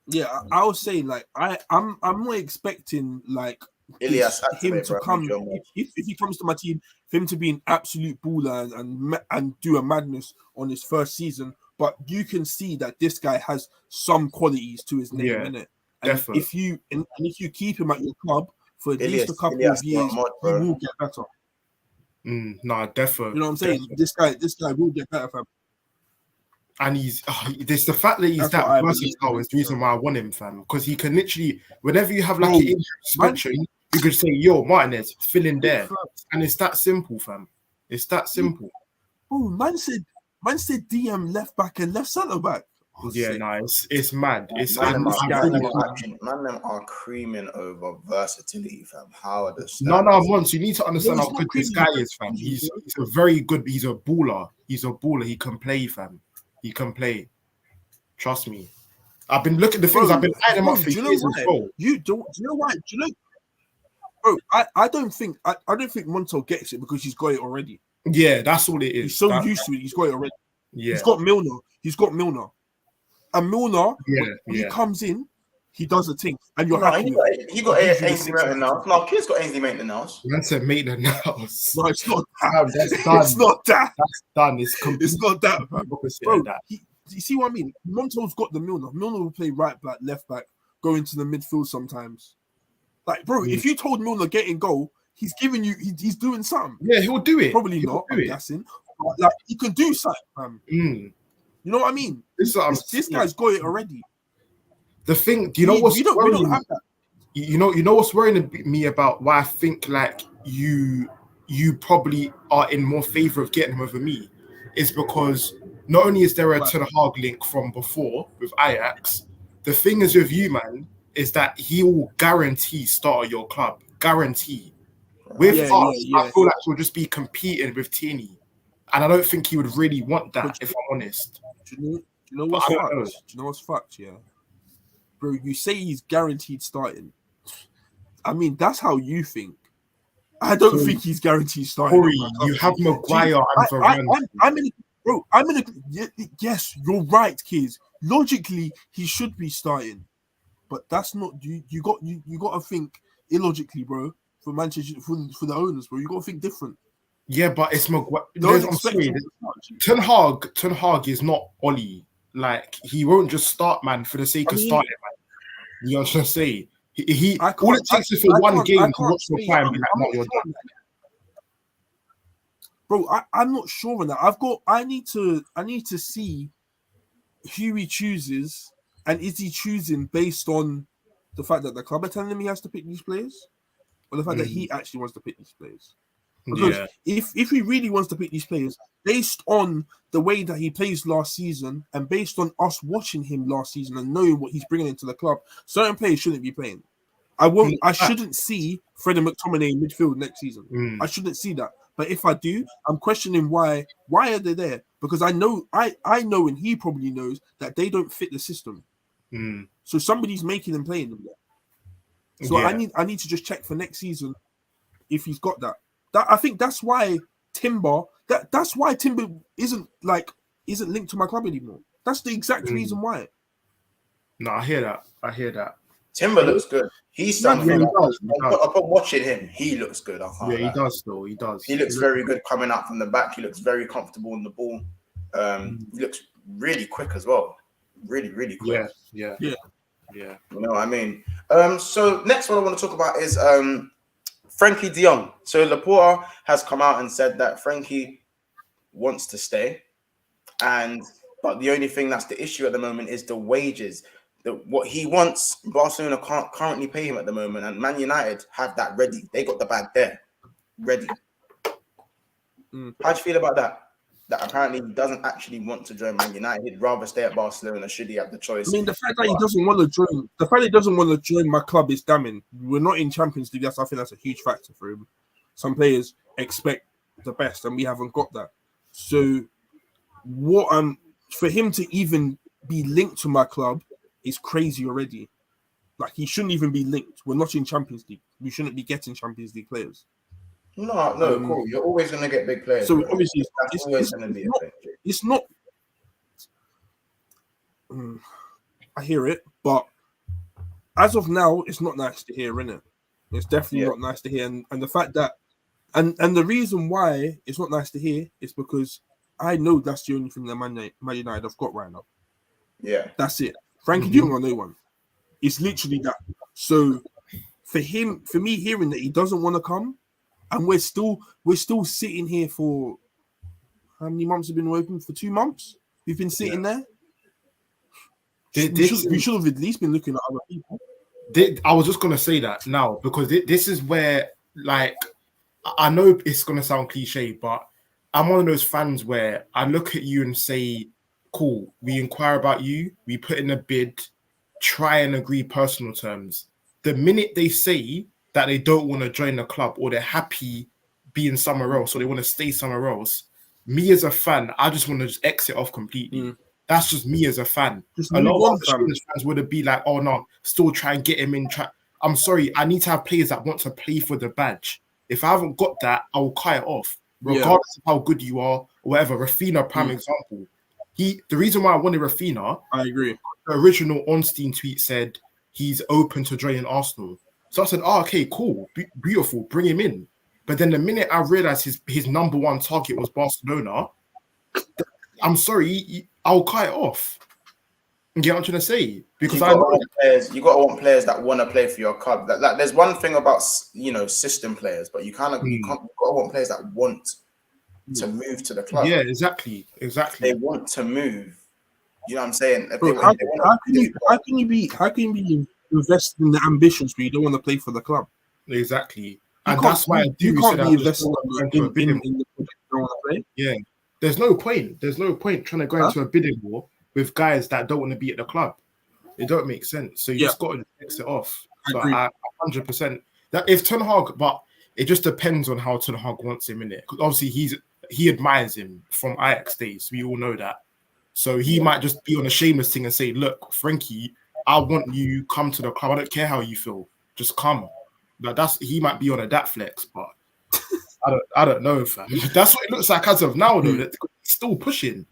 Yeah, I was saying like I'm not expecting like Ilias him to come if he comes to my team, for him to be an absolute baller and do a madness on his first season. But you can see that this guy has some qualities to his name, innit? And definitely. if you keep him at your club for at least a couple of years, he will get better. No, definitely. You know what I'm saying? Definitely. This guy will get better, fam. And there's the fact that he's that versatile is the reason why I want him, fam. Because he can literally, whenever you have like an injury suspension, You could say, yo, Martinez, fill in there. And it's that simple, fam. It's that simple. Oh, man said DM left back and left centre back. Oh, Yeah, sick. no, it's mad. It's Man, them are creaming over versatility, fam. How are the stats? No, once you need to understand how good this guy is, fam. He's a very good. He's a baller. He can play, fam. He can play. Trust me. I've been looking at the things. I've been eyeing him up for years as well. Do you know why? Do you know? Bro, I don't think Monto gets it because he's got it already. Yeah, that's all it is. He's so used to it. He's got it already. Yeah, he's got Milner. And Milner, when he comes in, he does a thing, and you're happy. He got Ainsley Maitland now. No, kid's got Ainsley Maitland now. Man said Maitland now. No, it's not that. That's done. It's not that. That's done. It's not that, bro. That. You see what I mean? Monto's got the Milner. Milner will play right back, left back, go into the midfield sometimes. Like, bro, if you told Milner get in goal, he's giving you. He's doing something. Yeah, he'll do it. Probably not. I'm guessing. But, like, he can do something, fam. You know what I mean? This guy's got it already. The thing, do you know what's we don't have that. You know what's worrying me about why I think like you probably are in more favor of getting him over me is because not only is there a Ten Hag link from before with Ajax, the thing is with you, man, is that he will guarantee start at your club. Guarantee. With us, I feel like we'll just be competing with Tierney. And I don't think he would really want that, if I'm honest. Do you know what's fucked? Do you know what's fucked? Yeah, bro. You say he's guaranteed starting. I mean, that's how you think. I don't think he's guaranteed starting. Corey, you have Maguire and Varane. I'm in a. Yes, you're right, kids. Logically, he should be starting, but that's not. You got to think illogically, bro. For Manchester, for the owners, bro, you got to think different. Yeah, but it's Maguire. Ten Hag is not Oli. Like, he won't just start, man, for the sake of starting, man. You know what I'm saying? All it takes is for one game to watch your play and be like, no, you're done. Bro, I'm not sure on that. I need to see who he chooses, and is he choosing based on the fact that the club are telling him he has to pick these players, or the fact that he actually wants to pick these players? Because if he really wants to pick these players based on the way that he plays last season and based on us watching him last season and knowing what he's bringing into the club, certain players shouldn't be playing. I shouldn't see Fred and McTominay in midfield next season. I shouldn't see that. But if I do, I'm questioning why are they there? Because I know and he probably knows that they don't fit the system. So somebody's making them playing them there. So I need to just check for next season if he's got that. I think that's why Timber. That's why Timber isn't linked to my club anymore. That's the exact reason why. No, I hear that. Timber looks good. He's something. Upon watching him, he looks good. He does though. He does. He looks very good coming out from the back. He looks very comfortable in the ball. He looks really quick as well. Really, really quick. Yeah. You know what I mean? So next one I want to talk about is Frankie de Jong. So Laporta has come out and said that Frankie wants to stay, but the only thing that's the issue at the moment is the wages. What he wants, Barcelona can't currently pay him at the moment, and Man United have that ready. They got the bag there, ready. How do you feel about that? That apparently he doesn't actually want to join Man United. He'd rather stay at Barcelona should he have the choice. I mean, the fact that he doesn't want to join my club is damning. We're not in Champions League. I think that's a huge factor for him. Some players expect the best, and we haven't got that. So, for him to even be linked to my club is crazy already. Like, he shouldn't even be linked. We're not in Champions League. We shouldn't be getting Champions League players. No, cool. You're always going to get big players. So obviously, that's always going to be a thing. It's not. I hear it, but as of now, it's not nice to hear, innit? It's definitely not nice to hear, and the fact that, and the reason why it's not nice to hear is because I know that's the only thing that Man United have got right now. Yeah, that's it. Frankie de Jong, no one. It's literally that. So for me hearing that he doesn't want to come. And we're still sitting here for how many months have been open? For 2 months? We've been sitting there. We should have at least been looking at other people. I was just gonna say that now because this is where, like, I know it's gonna sound cliche, but I'm one of those fans where I look at you and say, "Cool, we inquire about you, we put in a bid, try and agree personal terms." The minute they say that they don't want to join the club or they're happy being somewhere else or they want to stay somewhere else, me as a fan, I just want to just exit off completely. That's just me as a fan. Just A move lot on, of fam. other fans would be like, "Oh no, still try and get him in." I'm sorry, I need to have players that want to play for the badge. If I haven't got that, I will cut it off, regardless of how good you are or whatever. Rafinha, prime example. The reason why I wanted Rafinha, I agree. the original Ornstein tweet said he's open to joining Arsenal. So I said, "Oh, okay, cool, beautiful, bring him in." But then the minute I realized his number one target was Barcelona, I'm sorry, I'll cut it off. You get what I'm trying to say? Because you got to want players that want to play for your club. Like, there's one thing about system players, but you got to want players that want to move to the club. Yeah, exactly. They want to move. You know what I'm saying? Bro, how can you be invested in the ambitions but you don't want to play for the club? Exactly. And that's why you can't be invested in the project you don't want to play. Yeah. There's no point. There's no point trying to go into a bidding war with guys that don't want to be at the club. It don't make sense. So you just got to fix it off. So I 100% that if Ten Hag, but it just depends on how Ten Hag wants him in it. Because obviously he admires him from Ajax days. We all know that. So he might just be on a shameless thing and say, "Look, Frankie, I want you come to the club. I don't care how you feel. Just come." Like he might be on a dat flex, but I don't know, fam. That's what it looks like as of now, though. That he's still pushing.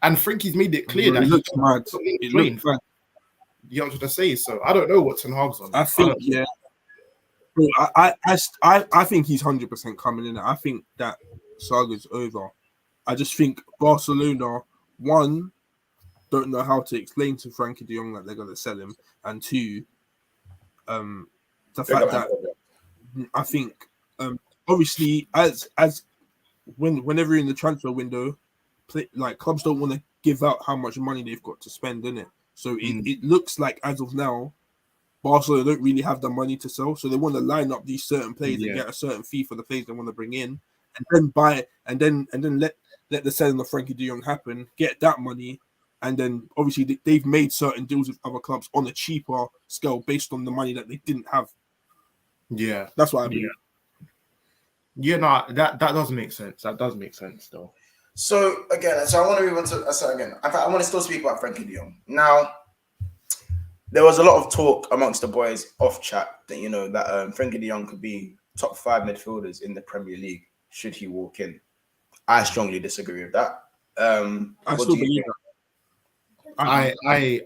And Frankie's made it clear that it looks mad. It looks mad. You know what I'm trying to say? So I don't know what Ten Hag's on. I think, Bro, I think he's 100% coming in. I think that saga's over. I just think Barcelona, one, don't know how to explain to Frankie de Jong that they're going to sell him, and two, the fact that I think, obviously, as whenever in the transfer window, clubs don't want to give out how much money they've got to spend, innit? So it looks like as of now, Barcelona don't really have the money to sell, so they want to line up these certain players and get a certain fee for the players they want to bring in, and then buy and then let the selling of Frankie de Jong happen, get that money, and then obviously they've made certain deals with other clubs on a cheaper scale based on the money that they didn't have. Yeah, that's what I mean. Yeah, no, that does make sense. That does make sense, though. So I want to move on to I want to still speak about Frankie de Jong. Now, there was a lot of talk amongst the boys off chat that that Frankie de Jong could be top 5 midfielders in the Premier League should he walk in. I strongly disagree with that. I still believe that.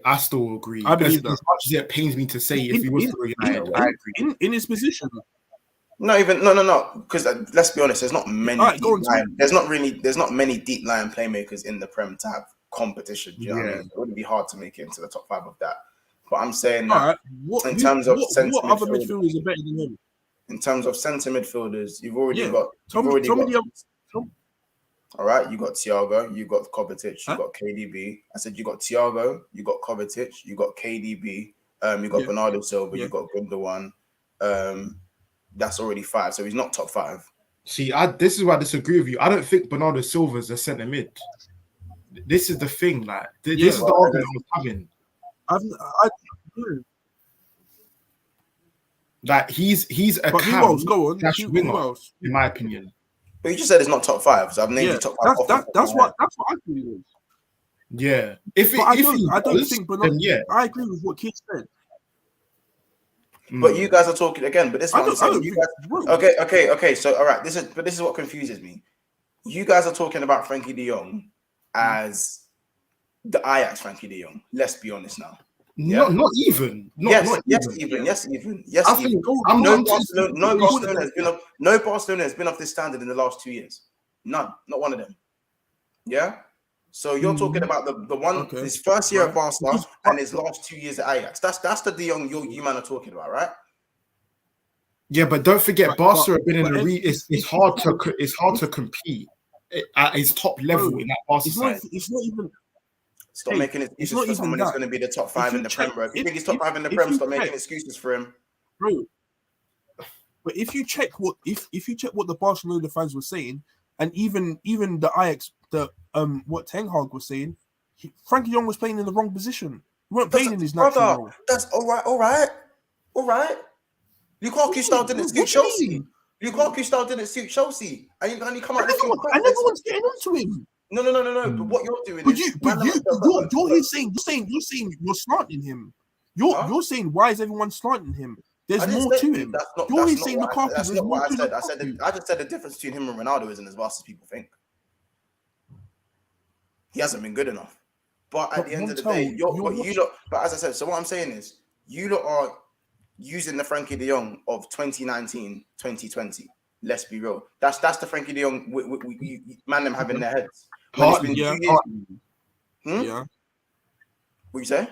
I still agree. I believe that. As much as it pains me to say, if he was United, I agree. In his position. No. Because let's be honest, there's not many. There's not many deep line playmakers in the Prem to have competition. Do you know what I mean? It would be hard to make it into the top 5 of that. But I'm saying that in terms of what other midfielders are better than him? In terms of centre midfielders, you've already got. All right, you got Thiago, you got Kovacic, you got KDB. I said you got Thiago, you got Kovacic, you got KDB, you got Bernardo Silva, you got Gundogan. That's already 5, so he's not top 5. See, this is why I disagree with you. I don't think Bernardo Silva is a centre mid. This is the thing, like this is the argument I was having. Like he's a cam winger, in my opinion. But you just said it's not top 5, so I've named the top 5. That's what I agree with. Yeah, I don't think Bernardo. I agree with what Keith said. But you guys are talking again. But this is what I'm saying. You guys, okay. So all right, this is what confuses me. You guys are talking about Frankie de Jong as the Ajax Frankie de Jong. Let's be honest now. Yeah? Not even. Yes, even. No Barcelona has been of this standard in the last 2 years. None. Not one of them. Yeah. So you're talking about the one his first year at Barcelona and his last 2 years at Ajax. That's the De Jong you man are talking about, right? Yeah, but don't forget, Barca have been in it's hard to compete at his top level in that Barca side. It's not even. Stop making excuses not for even someone who's that. going to be the top 5 in the Prem, bro. If you think he's top 5 in the if Prem, you stop making check- excuses for him. bro. But if you check what the Barcelona fans were saying, and even the Ajax, what Ten Hag was saying, Frankie Jong was playing in the wrong position. He weren't playing in his natural role. That's all right. Lukaku style didn't suit Chelsea. Lukaku style didn't suit Chelsea. And you come out And everyone's getting onto him. No. But what you're doing But is... you're saying you're slanting him. You're saying, why is everyone slanting him? There's more to him. You're saying Lukaku. That's not what I said. I just said the difference between him and Ronaldo isn't as vast as people think. He hasn't been good enough. But at the end of the day, but as I said, so what I'm saying is, you lot are using the Frankie de Jong of 2019, 2020. Let's be real. That's the Frankie de Jong man them have in their heads. Partly, Yeah. What you say?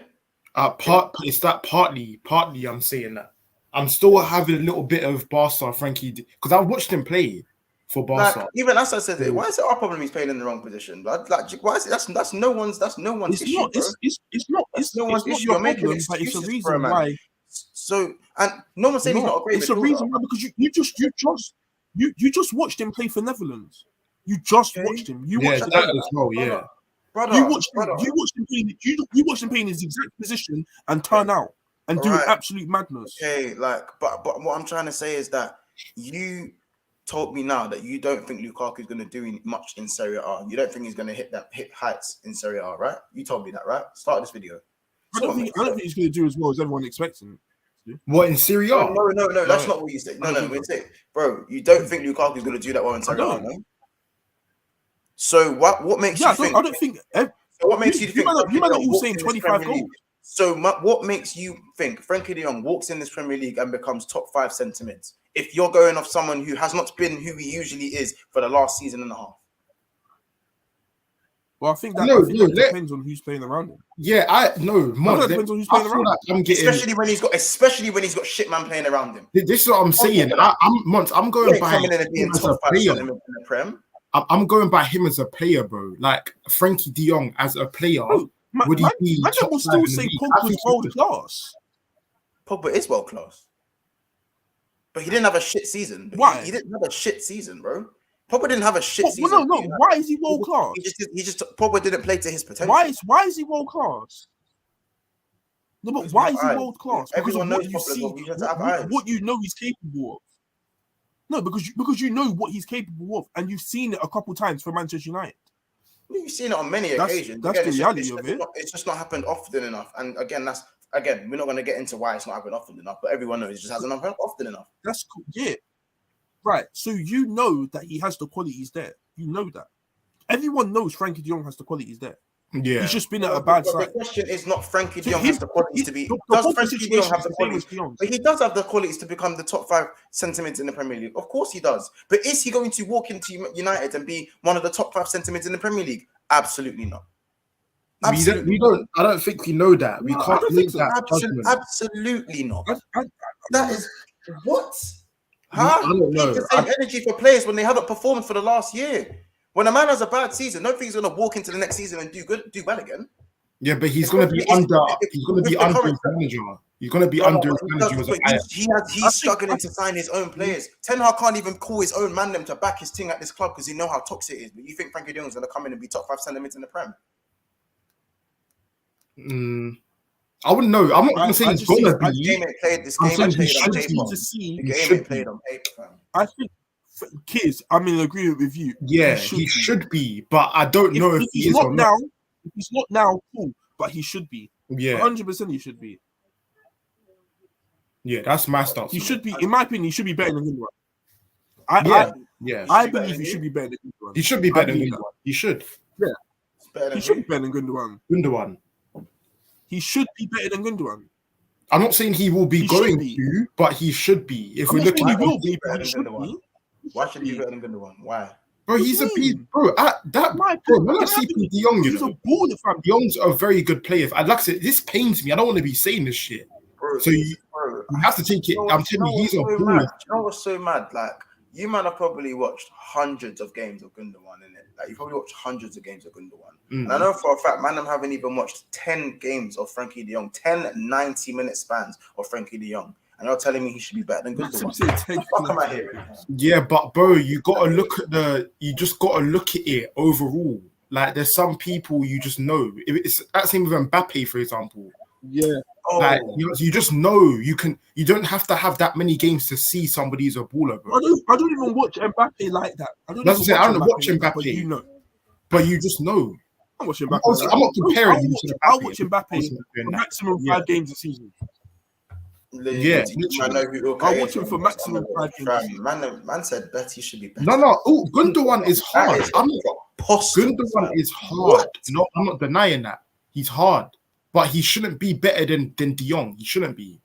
It's that partly I'm saying that. I'm still having a little bit of Barca Frankie because I watched him play for Barca. Like, even as I said, why is it our problem he's playing in the wrong position? Like, why is it? That's no one's issue. It's not your problem, but it's a reason why. So, and no one's saying he's not a great. It's a reason why, because you just watched him play for Netherlands. You just watched him. You watched that as well. Yeah, brother. You watched him play in his exact position and turn out and do absolute madness. Okay, but what I'm trying to say is that you told me now that you don't think Lukaku is going to do much in Serie A. You don't think he's going to hit heights in Serie A, right? You told me that, right? Start this video. I don't think he's going to do as well as everyone expects him. What, in Serie A? No, that's not what you said. No, we say, bro, you don't think Lukaku is going to do that well in Serie A, no? So what makes you think? I don't think. So what makes you think? You might not saying 25 goals. So what makes you think Frankie de Jong walks in this Premier League and becomes top 5 centre mids? If you're going off someone who has not been who he usually is for the last season and a half. Well, I think that depends on who's playing around him. Yeah, depends on who's playing around him. Especially when he's got shit man playing around him. This is what I'm saying. I'm going by him as a player. In the Prem. I'm going by him as a player, bro. Like Frankie de Jong as a player. Would he be? I will still say Pogba's world class. Pogba is world class, but he didn't have a shit season. Why? He didn't have a shit season, bro. Pogba didn't have a shit season. No. Why is he world class? He just Pogba didn't play to his potential. Why is he world class? No, but why is he world class? Because of what you see, what you know he's capable of. No, because you know what he's capable of, and you've seen it a couple times for Manchester United. You've seen it on many occasions. That's the reality of it. It's just not happened often enough. And again, we're not going to get into why it's not happened often enough, but everyone knows it just hasn't happened often enough. That's cool. Yeah. Right. So you know that he has the qualities there. You know that. Everyone knows Frankie de Jong has the qualities there. Yeah. He's just been at a bad side. The question is not Frankie de Jong has the qualities to be. Does Frankie de Jong have the qualities? But he does have the qualities to become the top 5 centre-mids in the Premier League. Of course he does. But is he going to walk into United and be one of the top 5 centre-mids in the Premier League? Absolutely not. We don't. I don't think we know that. We can't make that. Absolutely not. That is what? Huh? I don't know. The same energy for players when they haven't performed for the last year. When a man has a bad season, don't think he's going to walk into the next season and do well again. Yeah, but he's going to be under. He's going to be under his manager. He's going to be under his manager. He's struggling to sign his own players. Ten Hag can't even call his own man them to back his team at this club because he know how toxic it is. But you think Frankie de Jong is going to come in and be top 5 centre-mids in the Prem? I wouldn't know. I'm not going to say he's going to be. This game ain't played on paper, fam. I think, kids, I'm in agreement with you. Yeah, he should be, but I don't know if he is or not. If he's not now, cool, but he should be. Yeah, 100% he should be. Yeah, that's my stance. He should be, in my opinion, he should be better than Gundogan. I believe he should be better than Gundogan. He should be better than Gundogan. He should. Yeah, he should be better than Gundogan. He should be better than Gundogan. I'm not saying he will be going to, but he should be. If we're looking at why should he be better than Gundogan? Why? Bro, he's a piece, bro. When I see De Jong, he's a baller, fam. De Jong's a very good player. I'd like to say, this pains me. I don't want to be saying this shit. Bro, so you have to take it. I'm telling you, he's a baller. You know what's so mad? Like, You might have probably watched hundreds of games of Gundogan, innit? Like, you probably watched hundreds of games of Gundogan. And I know for a fact, man, I haven't even watched 10 games of Frankie de Jong, 10 90-minute spans of Frankie de Jong. And you're telling me he should be better than Gundogan. What am I hearing? Yeah, but bro, you gotta look at you just gotta look at it overall. Like, there's some people you just know. It's that same with Mbappe, for example. Yeah. Like, you just know you don't have to have that many games to see somebody's a baller, bro. I don't even watch Mbappe like that. I don't watch Mbappe. But you know. But you just know. I'm watching Mbappe. I'm not comparing him to Mbappe. I'll watch Mbappe for maximum 5 games a season. Yeah, I'll watch him for maximum 5 games. Man said Betty should be better. No. Oh, Gundogan is hard. Gundogan is hard. No, I'm not denying that. He's hard. But he shouldn't be better than De Jong. He shouldn't be.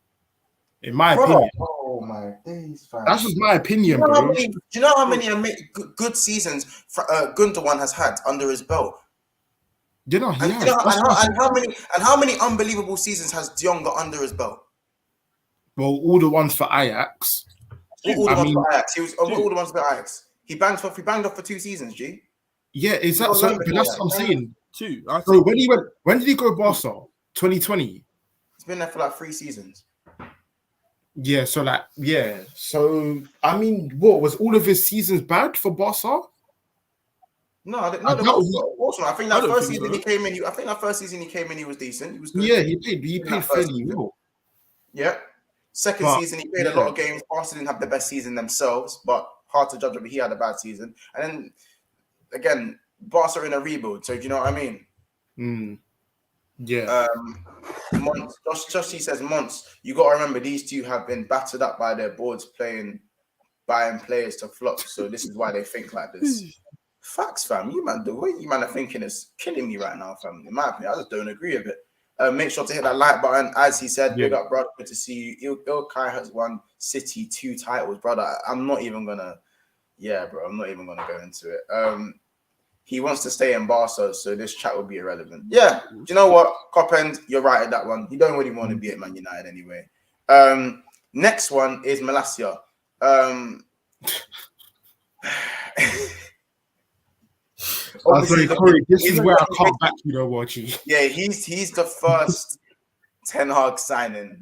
In my opinion. Oh my days, fam. That's just my opinion, bro. Do you know how many good seasons Gundogan has had under his belt? You know, and how many unbelievable seasons has De Jong got under his belt? Well, all the ones for Ajax. All the ones for Ajax. He was all the ones for Ajax. He banged off for 2 seasons, G. Yeah, is that so? But that's what I'm saying. 2. So when did he go Barca? 2020. He's been there for like 3 seasons. Yeah, so So I mean, what was all of his seasons bad for Barca? No, I think that first season he came in. I think that first season he came in, he was decent. He was good. Yeah, he played fairly well. Yeah. Second season he played a lot of games. Barca didn't have the best season themselves, but hard to judge. But he had a bad season. And then again, Barca are in a rebuild. So do you know what I mean? Yeah. Josh says, Monts, you got to remember these two have been battered up by their boards buying players to flop. So this is why they think like this. Facts, fam. The way you man are thinking is killing me right now, fam. In my opinion, I just don't agree with it. Make sure to hit that like button. As he said, big up, brother. Good to see you. Ilkay has won City 2 titles, brother. I'm not even gonna go into it. He wants to stay in Barca, so this chat will be irrelevant. Yeah, do you know what? Copend, you're right at that one. You don't really want to be at Man United anyway. Next one is Malacia. Corey, this is where I come back, you know what, G. Yeah, he's the first Ten Hag signing.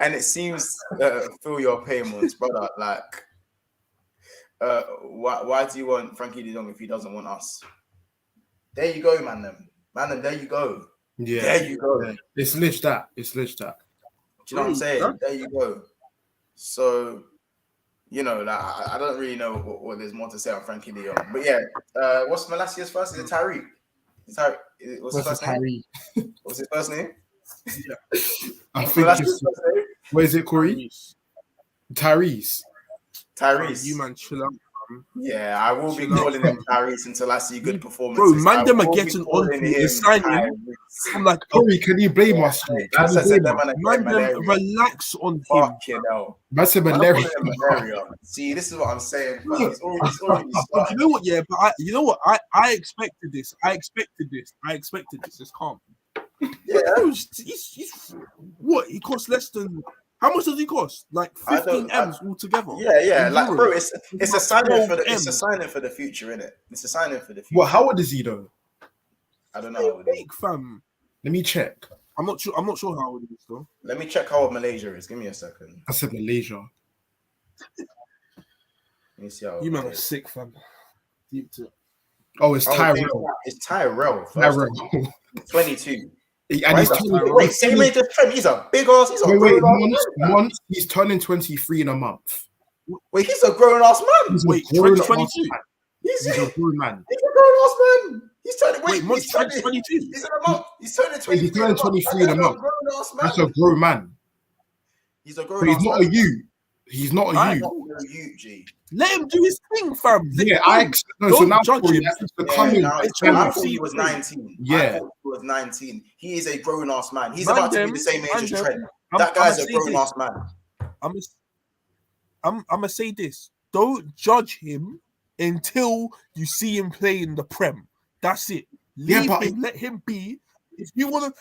And it seems, feel your pain, Mons, brother, like, why do you want Frankie de Jong if he doesn't want us? There you go, man. There you go. Yeah, there you go. Yeah. It's lit that. Do you know what I'm saying? There you go. So, you know, like, I don't really know what there's more to say on Frankie de Jong. But yeah, what's Malacia's first? Is it Tariq? What's his first name? What's his first name? Yeah. I think where is it, Corey? Tyrese. You man, chill out. Yeah, I will be calling him Tyrese until I see good performances. Bro, man, them are getting on the signing. I'm like, Corey, can you blame us? Man, them relax on him. Fuck you know. That's a malaria. See, this is what I'm saying. It's already started. You know what? Yeah, but you know what? I expected this. It's calm. Yeah, he's what? He costs less than. How much does he cost? Like 15 M's altogether. Yeah. Like, bro, it's a signing for the future, innit? It's a signing for the future. Well, how old is he though? I don't know. Big fam. Let me check. I'm not sure how old he is though. Let me check how old Malaysia is. Give me a second. I said Malaysia. Let me see how old you man are sick, fam. Oh, it's Tyrell. It's Tyrell. 22. And he's same age as Trent. He's a big ass. Month. He's turning 23 in a month. Wait, he's a grown ass man. Wait, 22. He's a grown man. He's a grown ass man. He's turning. He's turning 22. He's in a month. He's turning 23. He's turning 23 in a month. That's a grown man. He's a grown. He's not a you. He's not a you. G. Let him do his thing, fam. Yeah, so now judge him. I thought he was 19. Yeah, I thought he was 19. He is a grown ass man. He's about to be the same age as Trent. That guy's a grown ass man. I'm gonna say this: don't judge him until you see him play in the Prem. That's it. Let him be. If you wanna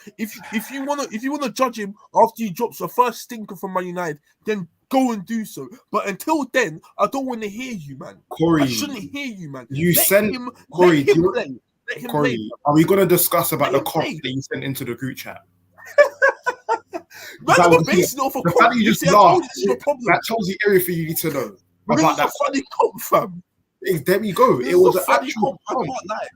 judge him after he drops the first stinker from Man United, then go and do so. But until then, I don't want to hear you, man. Corey, I shouldn't hear you, man. you let sent him, Corey. Let him play. Let him Corey, play. are we going to discuss about Let the him comp play. that you sent into the group chat? Man, I'm basing off a The comp. fact that you You just see, I told you laughed, this is the problem. that tells you everything you need to know Because about it's that. a funny comp, fam. There we go. This It is was a an funny actual comp. I comp. can't lie.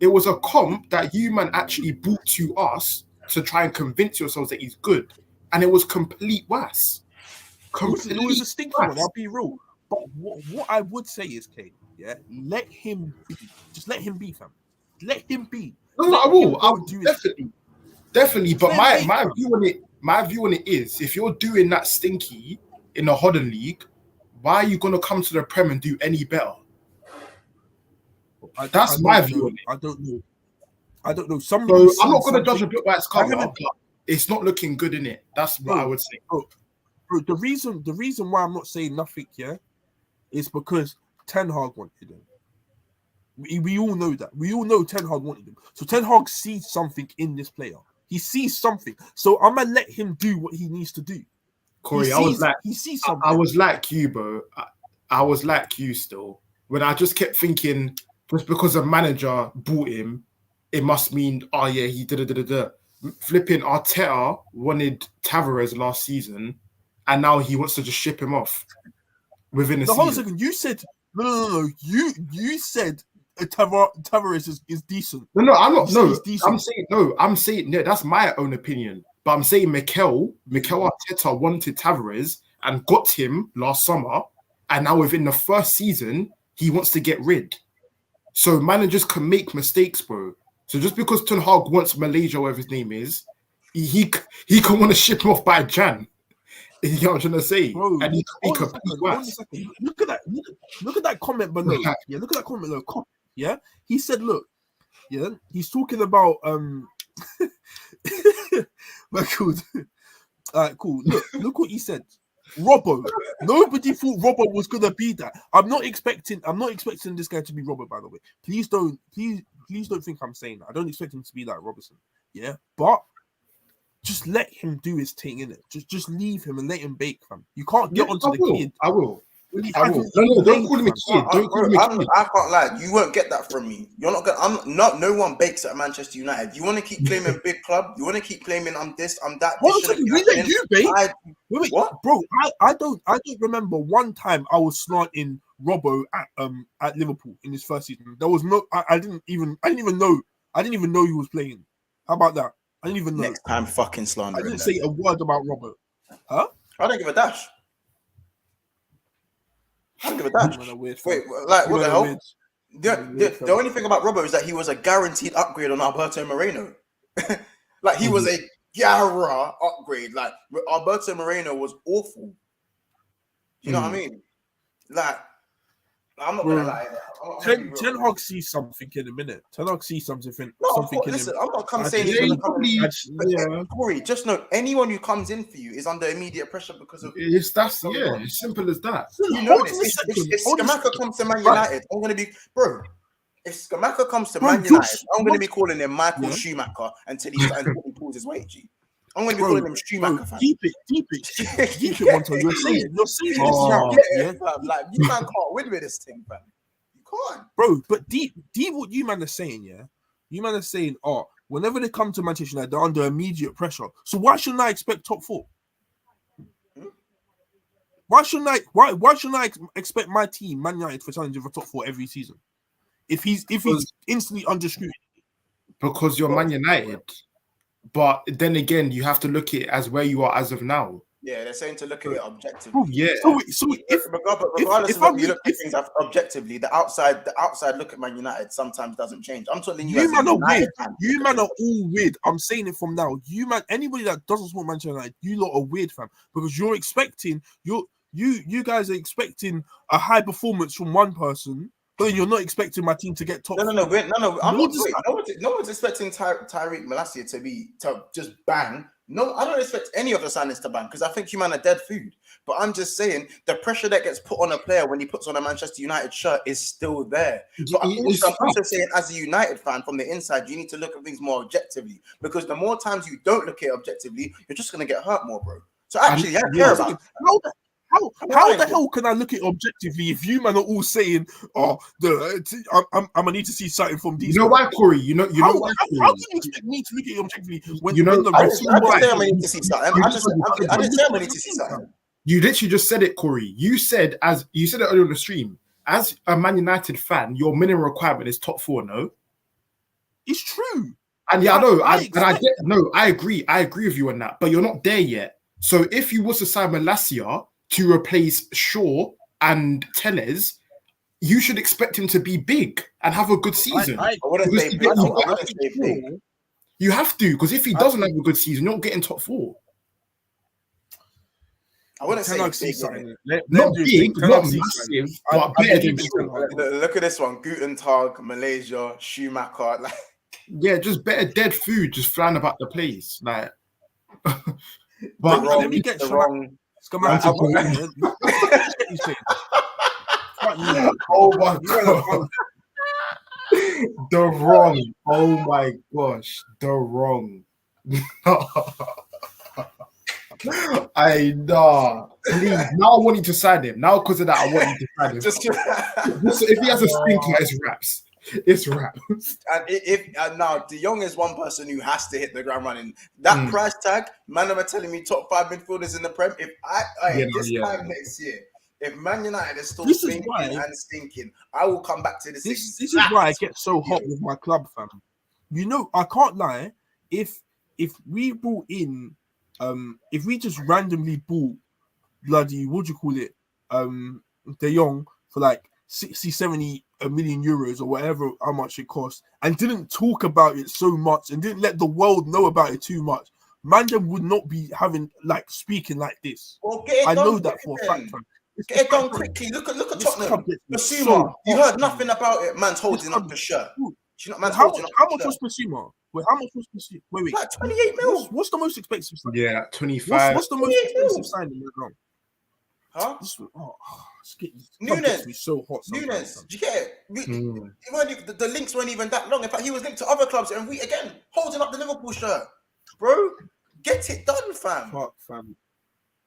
It was a comp that you man actually brought to us to try and convince yourselves that he's good, and it was complete was. It was a stinky one. I'll be real. But what I would say is, Kane, yeah, let him be. Just let him be, fam. Let him be. No, I will do definitely. But let him my be, view on it is, if you're doing that stinky in the Holland League, why are you gonna come to the Prem and do any better? That's my view on it. I don't know. I'm not gonna judge a book by its cover, but it's not looking good in it. That's what I would say. Bro, the reason why I'm not saying nothing, yeah, is because Ten Hag wanted him. We all know that. We all know Ten Hag wanted him. So Ten Hag sees something in this player. He sees something. So I'm gonna let him do what he needs to do. Corey, he sees something. I was like you, bro. I was like you still. When I just kept thinking, just because a manager bought him, it must mean, oh yeah, he did. Flipping Arteta wanted Tavares last season, and now he wants to just ship him off within a season. Hold on a second. You said no. You said Tavares is decent. No, I'm not. No, I'm saying no. That's my own opinion. But I'm saying Mikel Arteta wanted Tavares and got him last summer, and now within the first season, he wants to get rid. So managers can make mistakes, bro. So just because Ten Hag wants Malacia, whatever his name is, he can want to ship him off by Jan. You know what I'm trying to say? Bro, and he can be Look at that comment below. Yeah, look at that comment below. Yeah, he said, look, yeah, he's talking about cool. All right, cool. Look what he said. Robbo. Nobody thought Robbo was gonna be that. I'm not expecting this guy to be Robbo, by the way. Please don't think I'm saying that. I don't expect him to be like Robertson. Yeah, but just let him do his thing, innit? Just leave him and let him bake, fam. You can't get onto the kid. I will. No, don't call him a kid. Don't call him a kid. I can't lie. You won't get that from me. You're not gonna. No one bakes at Manchester United. You want to keep claiming big club. You want to keep claiming I'm this, I'm that. Hold on a second. We let you bake. Wait, what, bro? I don't remember one time I was slanting Robbo at Liverpool in his first season. There was no. I didn't even know he was playing. How about that? I didn't even know. Next time, fucking slander. I didn't say a word about Robbo. Huh? I don't give a dash. I don't give a dash. Wait, like what the hell? The only thing about Robbo is that he was a guaranteed upgrade on Alberto Moreno. Like he was a Gara upgrade. Like Alberto Moreno was awful. You know what I mean? Like I'm not gonna lie. Ten Hag sees something in a minute. Ten Hag sees something. Listen, I'm not saying he's gonna come in. Corey, just know anyone who comes in for you is under immediate pressure because of. It's simple as that. You know this. If Scamacca comes to Man United, I'm gonna be If Scamacca comes to Man United, I'm gonna be calling him Michael Schumacher until he pulls his weight. G. I'm gonna be calling him Schumacher. Keep it, Monto. You're saying this now. Like you man can't win with this thing, man. You can't, bro. But deep, what you man are saying, yeah. You man are saying, whenever they come to Manchester United, they're under immediate pressure. So why shouldn't I expect top 4? Why shouldn't I expect my team, Man United, for challenging for top 4 every season? If he's instantly under scrutiny? Because you're Man United. But then again, you have to look at it as where you are as of now. Yeah, they're saying to look at it objectively. Yeah. So regardless of what you look at things objectively, the outside look at Man United sometimes doesn't change. I'm telling you, man are weird. You man are all weird. I'm saying it from now. You man, anybody that doesn't support Manchester United, you lot are weird, fam. Because you're expecting you guys are expecting a high performance from one person. But you're not expecting my team to get top. No. No one's expecting Tyreek Malacia to just bang. No, I don't expect any of the signings to bang because I think you man are dead food. But I'm just saying the pressure that gets put on a player when he puts on a Manchester United shirt is still there. But I'm also saying, as a United fan from the inside, you need to look at things more objectively because the more times you don't look at it objectively, you're just gonna get hurt more, bro. So actually, I care about. How the hell can I look at it objectively if you man are all saying, "Oh, I'm gonna need to see something from these"? You know why, Corey? You know why, How Corey? can you expect me to look at it objectively when You know, when the I rest didn't of say my I need to see something. I didn't say I need to see something. You literally just said it, Corey. You said it earlier on the stream. As a Man United fan, your minimum requirement is top 4. No, it's true. and yeah, I know. I agree. I agree with you on that. But you're not there yet. So if you was to sign Malacia to replace Shaw and Tellez, you should expect him to be big and have a good season. I wouldn't say big. You have to, because if he doesn't have a good season, you're not getting top 4. I wouldn't say big. Not big, not massive, but better than Look at this one: Guten Tag, Malaysia, Schumacher. Like, yeah, just better dead food, just flying about the place, like. But let me get wrong. Oh my god. The wrong. Oh my gosh. The wrong. I know. Please. Now I want you to sign him. Now because of that, I want you to sign him. Just if he has a stinker, it's raps. It's raps. And if now De Jong is one person who has to hit the ground running. That price tag, man, are telling me top 5 midfielders in the Prem. If time next year, if Man United is still stinking, I will come back to this. This is why I get so hot with my club, fam. You know, I can't lie. If we brought in, if we just randomly bought bloody, what do you call it, De Jong for like 60, 70 million euros or whatever, how much it costs, and didn't talk about it so much and didn't let the world know about it too much, Mandem would not be having speaking like this. Well, I know that for a fact, fam. Get it done quickly. Look at Tottenham. Basuma, you heard nothing about it. Man's holding up the shirt. How much was Basuma? Wait, how much was Basuma? Wait. Like 28 mil. What's the most expensive signing? Yeah, 25. What's the most expensive signing? Huh? Nunes. So hot. Nunes. Did you get it? The links weren't even that long. In fact, he was linked to other clubs, and we again holding up the Liverpool shirt, bro. Get it done, fam. Fuck, fam.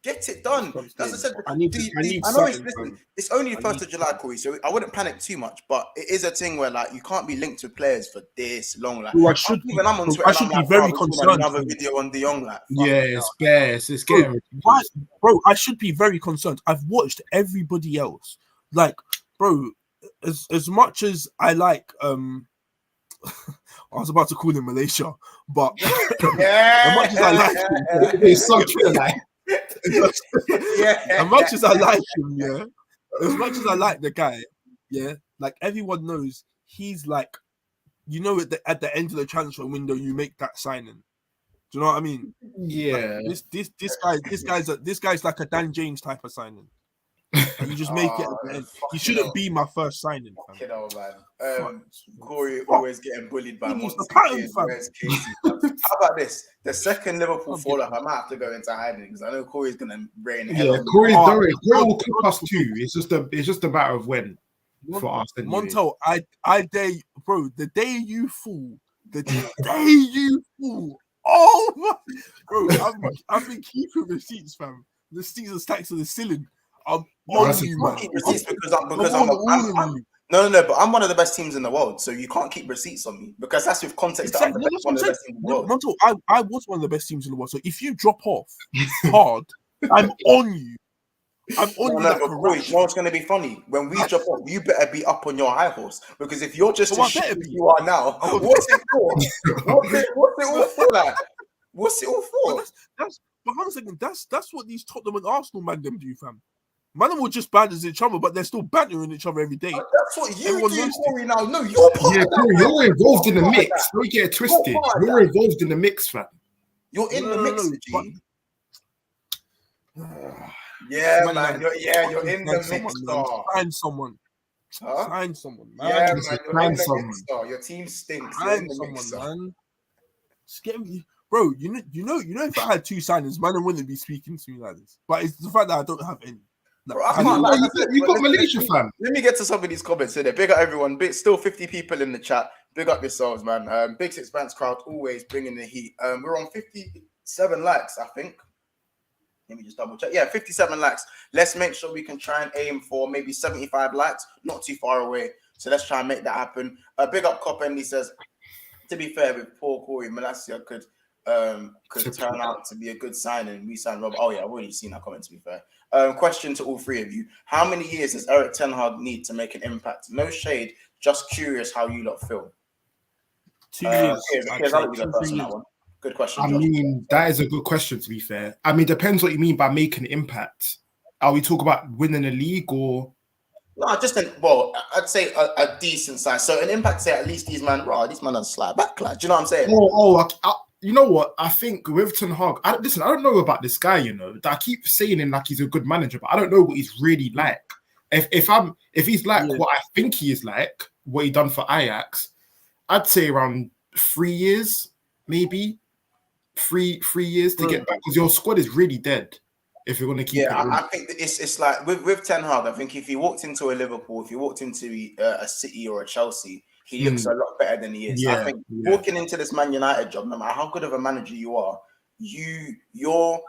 Get it done. As I said, I know it's only the 1st of July, Corey, so I wouldn't panic too much. But it is a thing where you can't be linked to players for this long. Like, I should be very concerned. Another video on De Jong, it's bare. It's scary, bro. I should be very concerned. I've watched everybody else. Like, bro, as much as I like, I was about to call him Malacia, but as much as I like him, it's so true, like. As much as I like him, as much as I like the guy, like everyone knows he's like, at the end of the transfer window, you make that signing. Do you know what I mean? Yeah. Like, this guy's like a Dan James type of signing. And you just make it at the end. He shouldn't be my first signing. Man. Corey always getting bullied by Monty. How about this? The second Liverpool fall off, I might have to go into hiding because I know Corey's gonna rain hell. Yeah, Corey will cook us too. It's just a matter of when for us. Anyway. Monto, I dare you, bro. The day you fall, oh my, bro! I've been keeping receipts, fam. The receipts are stacked to the ceiling. I'm on you, man. Keep receipts because I'm no, but I'm one of the best teams in the world, so you can't keep receipts on me because that's with context. Exactly. That I'm one of the best teams in the world. Monto, I was one of the best teams in the world. So if you drop off hard, I'm on you. I'm on you. But Corey, you know what's going to be funny? When we drop off, you better be up on your high horse because if you're just as shit as you are now, what's it for? What's it all for? Like, what's it all for? But hold on a second. That's what these Tottenham and Arsenal man them do, fam. Man will just ban each other, but they're still bantering each other every day. That's what you do, Corey. Now, no, you're part of that. Corey, you're involved in the mix. Don't get it twisted. You're involved in the mix, fam. You're in the mix, G. Yeah, man. You're in the mix, star. Find someone. Huh? Find someone, man. Yeah, man. You're in the mix, star. Your team stinks. Find someone, man. Just get me. Bro, you know, if I had 2 signings, man, wouldn't be speaking to me like this. But it's the fact that I don't have any. Bro, you got Malacia, fam. Let me get to some of these comments in there. Big up everyone. Still 50 people in the chat. Big up yourselves, man. Big Six Bands crowd always bringing the heat. We're on 57 likes, I think. Let me just double check. Yeah, 57 likes. Let's make sure we can try and aim for maybe 75 likes, not too far away. So let's try and make that happen. Big up Cop, and he says, to be fair, with Paul Corey, Malacia could turn out to be a good signing. We signed Rob. Oh yeah, I've already seen that comment, to be fair. Question to all three of you. How many years does Erik Ten Hag need to make an impact? No shade, just curious how you lot feel. 2 years. I'll let you go first on that one. Good question, Josh. I mean, that is a good question, to be fair. I mean, depends what you mean by making an impact. Are we talking about winning a league or? No, I'd say a decent size. So an impact, say at least these man are slide back, like, do you know what I'm saying? You know what? I think with Ten Hag, I don't know about this guy, you know, that I keep saying him like he's a good manager, but I don't know what he's really like. If he's like what I think he is like, what he done for Ajax, I'd say around 3 years, maybe. 3 years to get back, because your squad is really dead if you're going to keep it. I think that it's like with Ten Hag, I think if he walked into a Liverpool, if he walked into a City or a Chelsea, he looks a lot better than he is. I think walking into this Man United job, no matter how good of a manager you are, your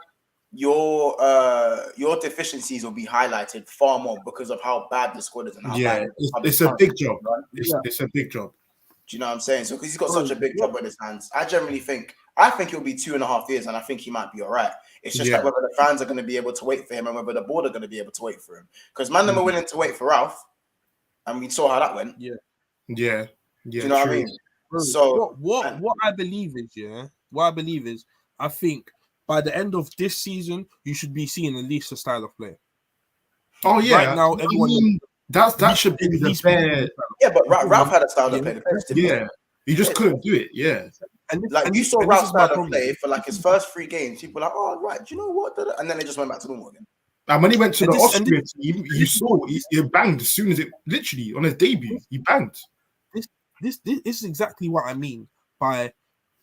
deficiencies will be highlighted far more because of how bad the squad is and how bad it's a big job. It's a big job. Do you know what I'm saying? So because he's got such a big job in his hands, I think it'll be 2.5 years, and I think he might be all right. It's just like whether the fans are going to be able to wait for him and whether the board are going to be able to wait for him. Because man, them are willing to wait for Ralph, and we saw how that went. Yeah. Do you know what I mean? Bro, so what I believe is, I think by the end of this season, you should be seeing at least a style of play. Oh yeah. Right now, everyone. That should be the fair. Yeah, but Ralph had a style of play. Yeah, he just couldn't do it. Yeah. And you saw Ralph's style of play for like his first 3 games. People were like, oh, right, do you know what? And then they just went back to normal again. And when he went to the Austria team, you saw he banged as soon as it literally on his debut. He banged. This is exactly what I mean by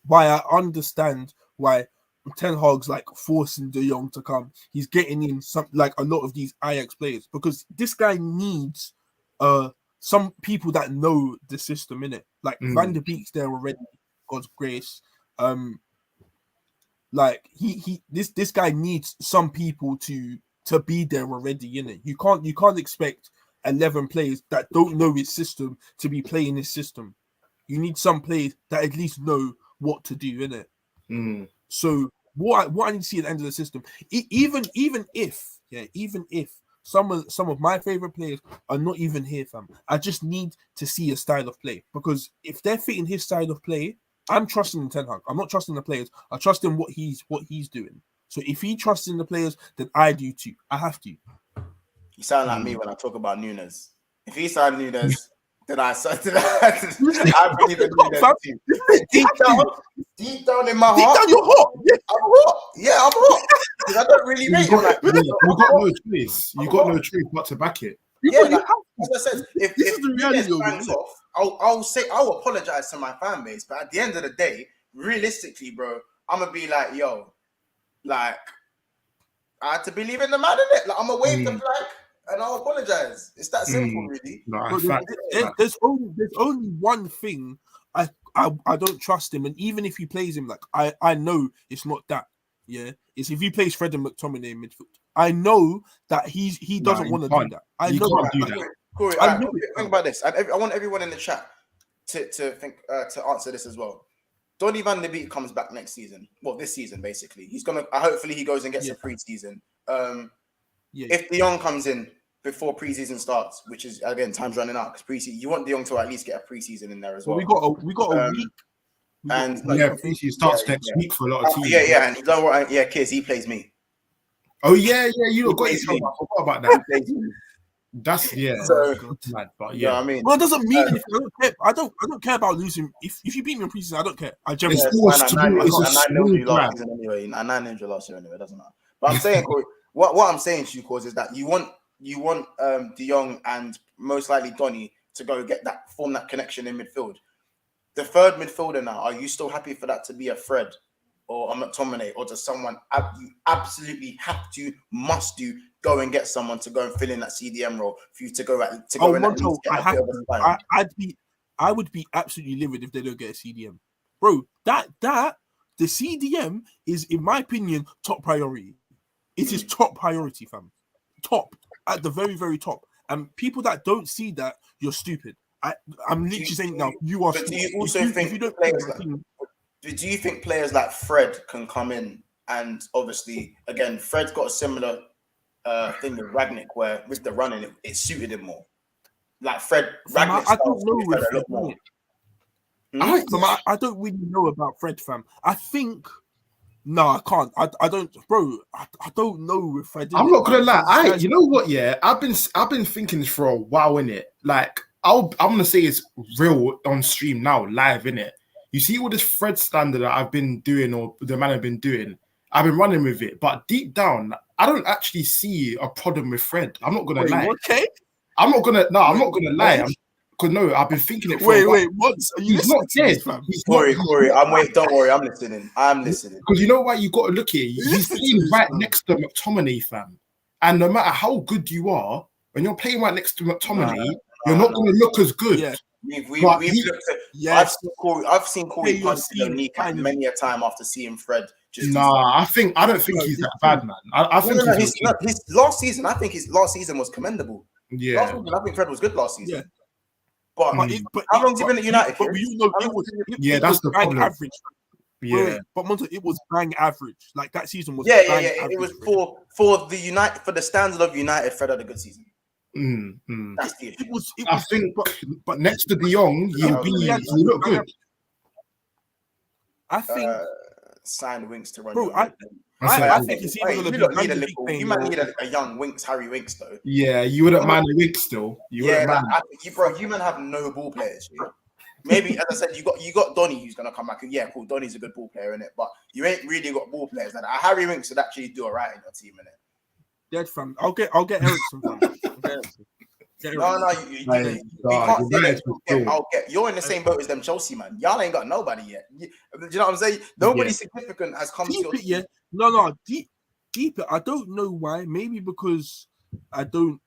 why I understand why Ten Hag's like forcing De Jong to come. He's getting in some like a lot of these Ajax players because this guy needs some people that know the system in it. Like Van der Beek's there already, God's grace. Like this guy needs some people to be there already in it. You can't expect 11 players that don't know his system to be playing his system. You need some players that at least know what to do in it. So what I need to see at the end of the system, even if some of my favorite players are not even here, fam, I just need to see a style of play, because if they're fitting his style of play, I'm trusting Ten Hag. I'm not trusting the players. I trust in what he's doing. So if he trusts in the players, then I do too. I have to. You sound like me when I talk about Nunes. If he signed Nunes, then I believe in Nunes too. Deep down in my heart. Deep down, you're hot. I'm hot. Yeah, I'm hot. Because I don't really rate him. You got no choice. You got no choice but to back it. Yeah, like, as I said, if Nunes bangs off, I'll apologize to my fan base. But at the end of the day, realistically, bro, I'm gonna be like, yo, like, I had to believe in the man, innit? Like, I'm gonna wave the flag and I'll apologize. It's that simple, really. No, there's only one thing I don't trust him, and even if he plays him, like I know it's not that. Yeah, it's if he plays Fred and McTominay in midfield. I know that he doesn't want to do that. I know can't do that. Corey, think about this. I want everyone in the chat to think to answer this as well. Donny van der Beek comes back next season. Well, this season basically. He's gonna. Hopefully, he goes and gets a pre-season. If De Jong comes in before pre-season starts, which is again time's running out because pre-season, you want De Jong to at least get a pre-season in there as well. We got a week. And pre-season starts next week for a lot of teams. And you know what? Kids, he plays me. Oh yeah, you look got yourself. I forgot about that. That's So, but yeah, I mean, well, it doesn't mean anything. I don't care about losing. If you beat me in preseason, I don't care. I generally. I nailed you last season anyway. And I nailed you last year anyway. It doesn't matter. But I'm saying, Corey, what I'm saying to you, cause is that you want De Jong and most likely Donny to go form that connection in midfield. The third midfielder now. Are you still happy for that to be a Fred or a McTominay, or does someone you absolutely must do? Go and get someone to go and fill in that CDM role for you to go in. I would be absolutely livid if they don't get a CDM, bro. That the CDM is, in my opinion, top priority. It is top priority, fam. Top at the very, very top. And people that don't see that, you're stupid. I'm literally saying now, you are. But stupid. do you also think do you think players like Fred can come in and obviously again Fred's got a similar thing with Ragnick where with the running it suited him more. Like Fred Ragnick I don't know with a lot more. I don't really know about Fred, fam. I think no, I can't. I don't, bro. I don't know with Fred. I'm not gonna lie. You know what? Yeah, I've been thinking this for a while, innit? Like, I'm gonna say it's real on stream now, live, innit? You see all this Fred slander that I've been doing, or the man I've been doing. I've been running with it, but deep down, I don't actually see a problem with Fred. I'm not gonna lie. Okay. I'm not gonna lie. Because no, I've been thinking it for a while. Wait, what? He's not dead. Corey, don't worry, I'm listening. Because you know why you got to look at it? He's playing right next to McTominay, fam. And no matter how good you are, when you're playing right next to McTominay, you're not going to look as good. Yeah. We've looked at. Yes. I've seen Corey punch the kneecap many a time after seeing Fred. I don't think he's that bad, man. I think his last season. I think his last season was commendable. Yeah, I think Fred was good last season. Yeah. But how long has he been at United? But you know, that's the problem. Average. Yeah, but Monta, it was bang average. Like that season was. Yeah. It was for the United, for the standard of United. Fred had a good season. That's the issue. I think, but next to De Jong, he'll look good. I think sign Winks to run. Bro, I think it's either going to be. You might need a young Winks, Harry Winks, though. Yeah, you wouldn't mind a Winks still. You man have no ball players. Maybe, as I said, you got Donny who's gonna come back. Yeah, cool. Donny's a good ball player in it, but you ain't really got ball players. And Harry Winks would actually do alright in your team, in it. Dead fam. I'll get Ericsson. Fam. No, you can't say that. You're in the same boat as them Chelsea, man. Y'all ain't got nobody yet. Do you know what I'm saying? Nobody significant has come deep to it, yeah. No, deep it. I don't know why. Maybe because I don't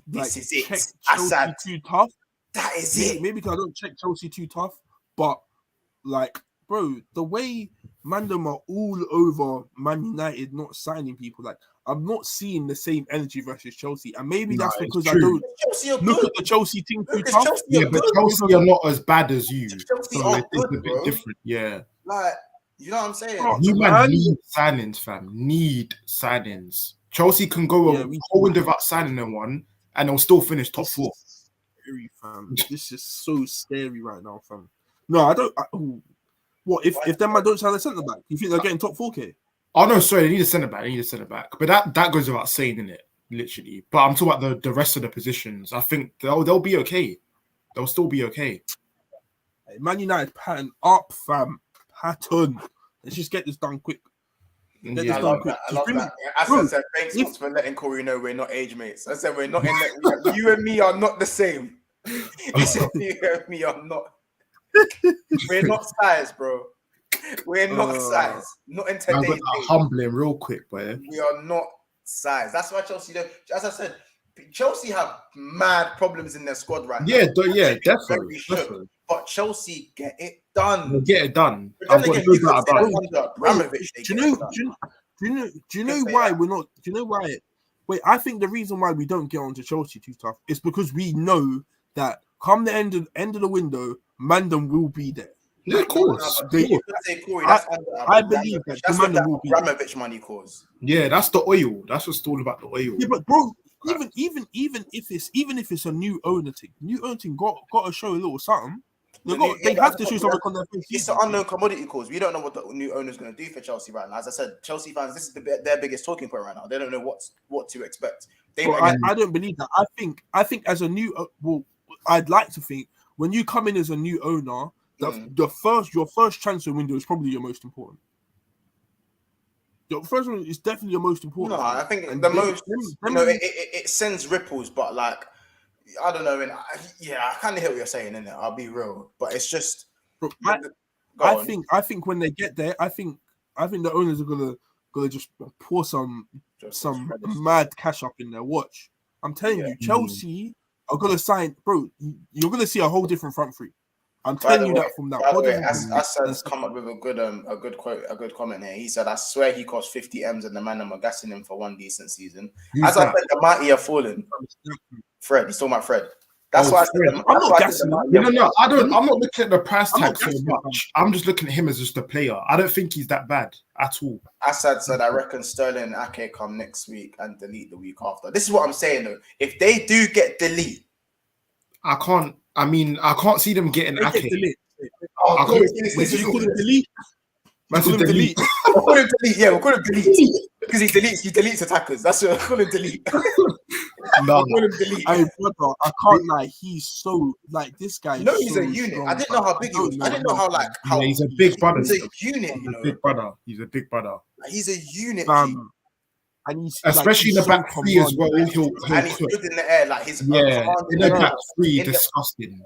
this is check it. Chelsea too tough. That is it. Maybe because I don't check Chelsea too tough. But bro, the way Mandem are all over Man United not signing people, I'm not seeing the same energy versus Chelsea, and maybe that's because I don't look at the Chelsea team too tough. Yeah, but Chelsea are not as bad as you. Chelsea so are it's good, a bit different. Yeah, you know what I'm saying? You need signings, fam. Need signings. Chelsea can go a whole window without signing them one, and they'll still finish top 4. Scary, fam. This is so scary right now, fam. No, I don't. What if them man don't sign a centre back? You think they're getting top 4K? Oh no, sorry, they need a centre back. But that goes without saying, innit? Literally. But I'm talking about the rest of the positions. I think they'll be okay. They'll still be okay. Hey, Man United pattern up, fam. Pattern. Let's just get this done quick. I love that. As I said, thanks for letting Corey know we're not age mates. I said we're not in that. You and me are not the same. You and me are not. We're not size, bro. We're not size. Not in today's day. Humbling real quick, boy. We are not size. That's why Chelsea, as I said, Chelsea have mad problems in their squad right now. Yeah, definitely. But Chelsea get it done. We'll get it done. I've got no doubt about it. Do you know why we're not? Do you know why? Wait, I think the reason why we don't get onto Chelsea too tough is because we know that come the end of the window, Mandem will be there. Yeah, of course. I believe that the Mandem will be there. Abramovich money cause. Yeah, that's the oil. That's what's all about the oil. Yeah, but bro, even if it's a new owner thing, got to show a little something. They have to show something on their face. It's an unknown commodity cause. We don't know what the new owner is going to do for Chelsea right now. As I said, Chelsea fans, this is their biggest talking point right now. They don't know what to expect. I don't believe that. I think as a new, I'd like to think when you come in as a new owner, your first transfer window is probably your most important. Your first one is definitely your most important. No, I think it sends ripples, but I don't know, and I kind of hear what you're saying, innit? I'll be real, but it's just. Bro, I think when they get there, I think the owners are gonna just pour some mad cash up in their watch. I'm telling you, Chelsea are gonna sign, bro. You're gonna see a whole different front three. I'm By the telling you way, that from now. by the Hold way, on. Asad's come up with a good quote, a good comment here. He said, "I swear he cost 50 M's and the man are gassing him for one decent season." Who's As I that? said, the mighty are falling. Fred, he's talking about Fred. That's Oh, why I said, Fred. that's I'm not why I said gassing the him. mighty are No, I don't. I'm I'm not looking at the price I'm tag not so gassing him, much. I'm just looking at him as just a player. I don't think he's that bad at all. Assad said, "I reckon Sterling and Ake come next week and delete the week after." This is what I'm saying though. If they do get delete, I can't. I mean, I can't see them getting They get Ake. delete. I can't. Wait, so you call him delete? Man You call said him delete? we'll call him delete. Yeah, we'll call him delete because he deletes attackers. That's what we'll call him delete. No, We'll call him delete. Hey, brother, I can't lie. He's so like this guy. You know, is he's so a unit. strong, I didn't know how big he was. I didn't know how yeah, he's a big brother. he's He's a unit. You a know, big brother. He's a big brother. he's a unit. And he's Especially like, in the back three as well. and He'll he's cook. good in the air. Like his Yeah, in the back three, in the- disgusting.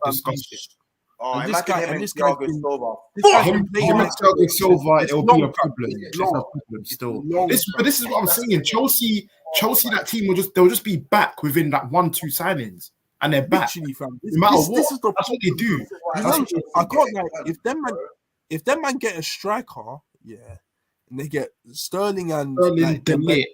Oh, And imagine him and this guy's Thiago been- Silva. This guy's Him been playing and like Thiago Silva, it's it'll be a long, problem. it's It's a long. problem still. Long, But this is what I'm saying. Chelsea, that team they'll just be back within like 1-2 signings, and they're back. Literally, fam. No matter what, This is the that's what they do. You know, I can't like if them man get a striker, yeah, and they get Sterling and like Dembele,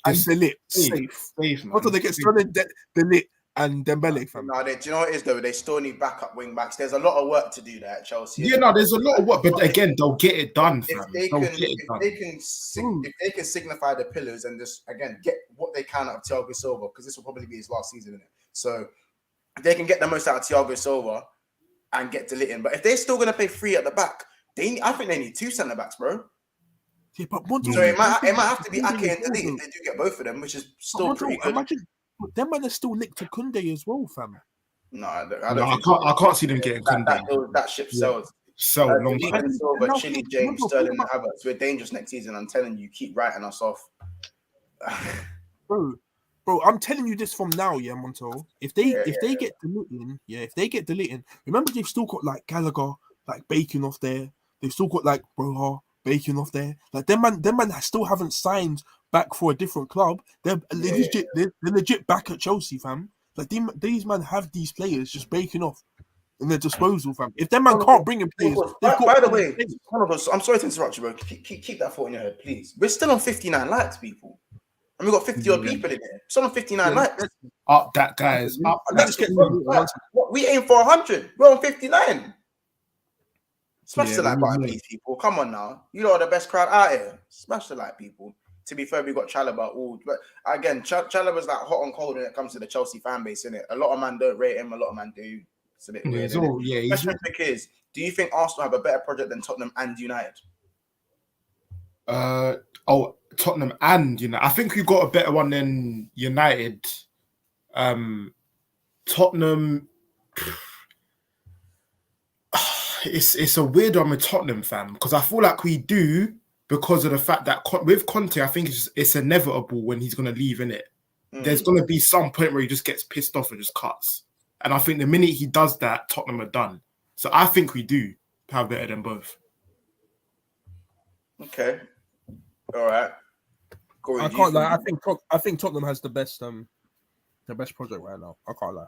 Dembele safe. What do they get? Sterling, Dembele, and Dembele, fam. No, do you know what it is though? They still need backup wing backs. There's a lot of work to do there at Chelsea. Yeah, no, there's a lot of work, but again, they'll get it done, fam. If they can signify the pillars and just again get what they can out of Thiago Silva, because this will probably be his last season in it. So if they can get the most out of Thiago Silva and get Delite in. But if they're still going to play 3 at the back, I think they need 2 centre backs, bro. Yeah, but So it might have to be Ake and Delite if they do get both of them, which is still pretty good. Imagine them man are still linked to Kunde as well, fam. No, I can't see them getting Kunde. That ship sells. So long time. Silva, Chile, James, Sterling, and Havertz. We're dangerous next season. I'm telling you, keep writing us off. Bro, I'm telling you this from now, yeah, Monto. If they get deleting, remember they've still got like Gallagher, like Bacon off there. They've still got like Broha, Bacon off there. Like them man still haven't signed back for a different club. They're legit back at Chelsea, fam. Like these man have these players just baking off in their disposal, fam. If them man can't bring in players, by the way, I'm sorry to interrupt you, bro. Keep that thought in your head, please. We're still on 59 likes, people. And we've got 50 odd people in here. Still on 59 likes. Up that, guys. Up. We aim for 100. We're on 59. Smash the like button, please, people. Come on now. You know the best crowd out here. Smash the like, people. To be fair, we got Chalobah. But again, Chalobah's like hot and cold when it comes to the Chelsea fan base, innit? A lot of man don't rate him. A lot of man do. It's a bit weird. Question is, do you think Arsenal have a better project than Tottenham and United? Tottenham and United. I think we've got a better one than United. Tottenham. It's a weird one with Tottenham, fam, because I feel like we do because of the fact that with Conte, I think it's inevitable when he's going to leave, innit? There's going to be some point where he just gets pissed off and just cuts. And I think the minute he does that, Tottenham are done. So I think we do have better than both. Okay. All right. Corey, I can't lie. I think Tottenham has the best project right now. I can't lie.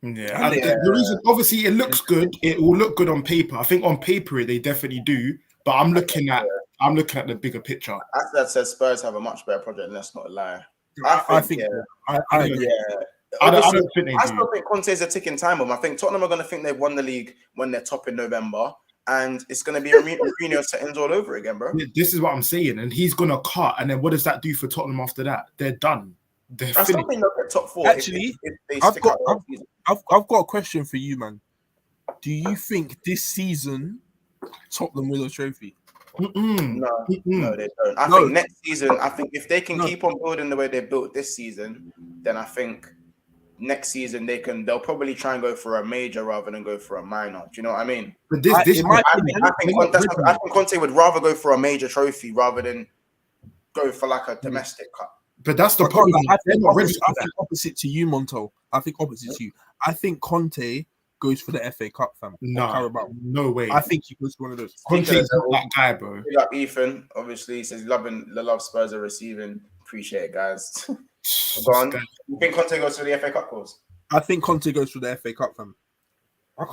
Yeah. The reason, obviously, it looks good. It will look good on paper. I think on paper they definitely do. But I'm looking at the bigger picture. That says Spurs have a much better project, and that's not a lie. I think I agree. I don't think they do. I still think Conte is a ticking time bomb. I think Tottenham are going to think they've won the league when they're top in November, and it's going to be Mourinho settings all over again, bro. This is what I'm saying, and he's going to cut, and then what does that do for Tottenham after that? They're done. I still think they'll get top 4. Actually, I've got a question for you, man. Do you think this season Tottenham win a trophy? No, they don't. I think next season, if they can keep on building the way they built this season, then I think next season they'll probably try and go for a major rather than go for a minor. Do you know what I mean? But I think Conte would rather go for a major trophy rather than go for like a domestic cup. But that's the problem. I think opposite to you, Monto. I think opposite to you. I think Conte goes for the FA Cup, fam. No way. I think he goes for one of those. Conte's not that guy, bro. Big up Ethan, obviously, he says love Spurs are receiving. Appreciate it, guys. Go on. You think Conte goes for the FA Cup course? I think Conte goes for the FA Cup, fam.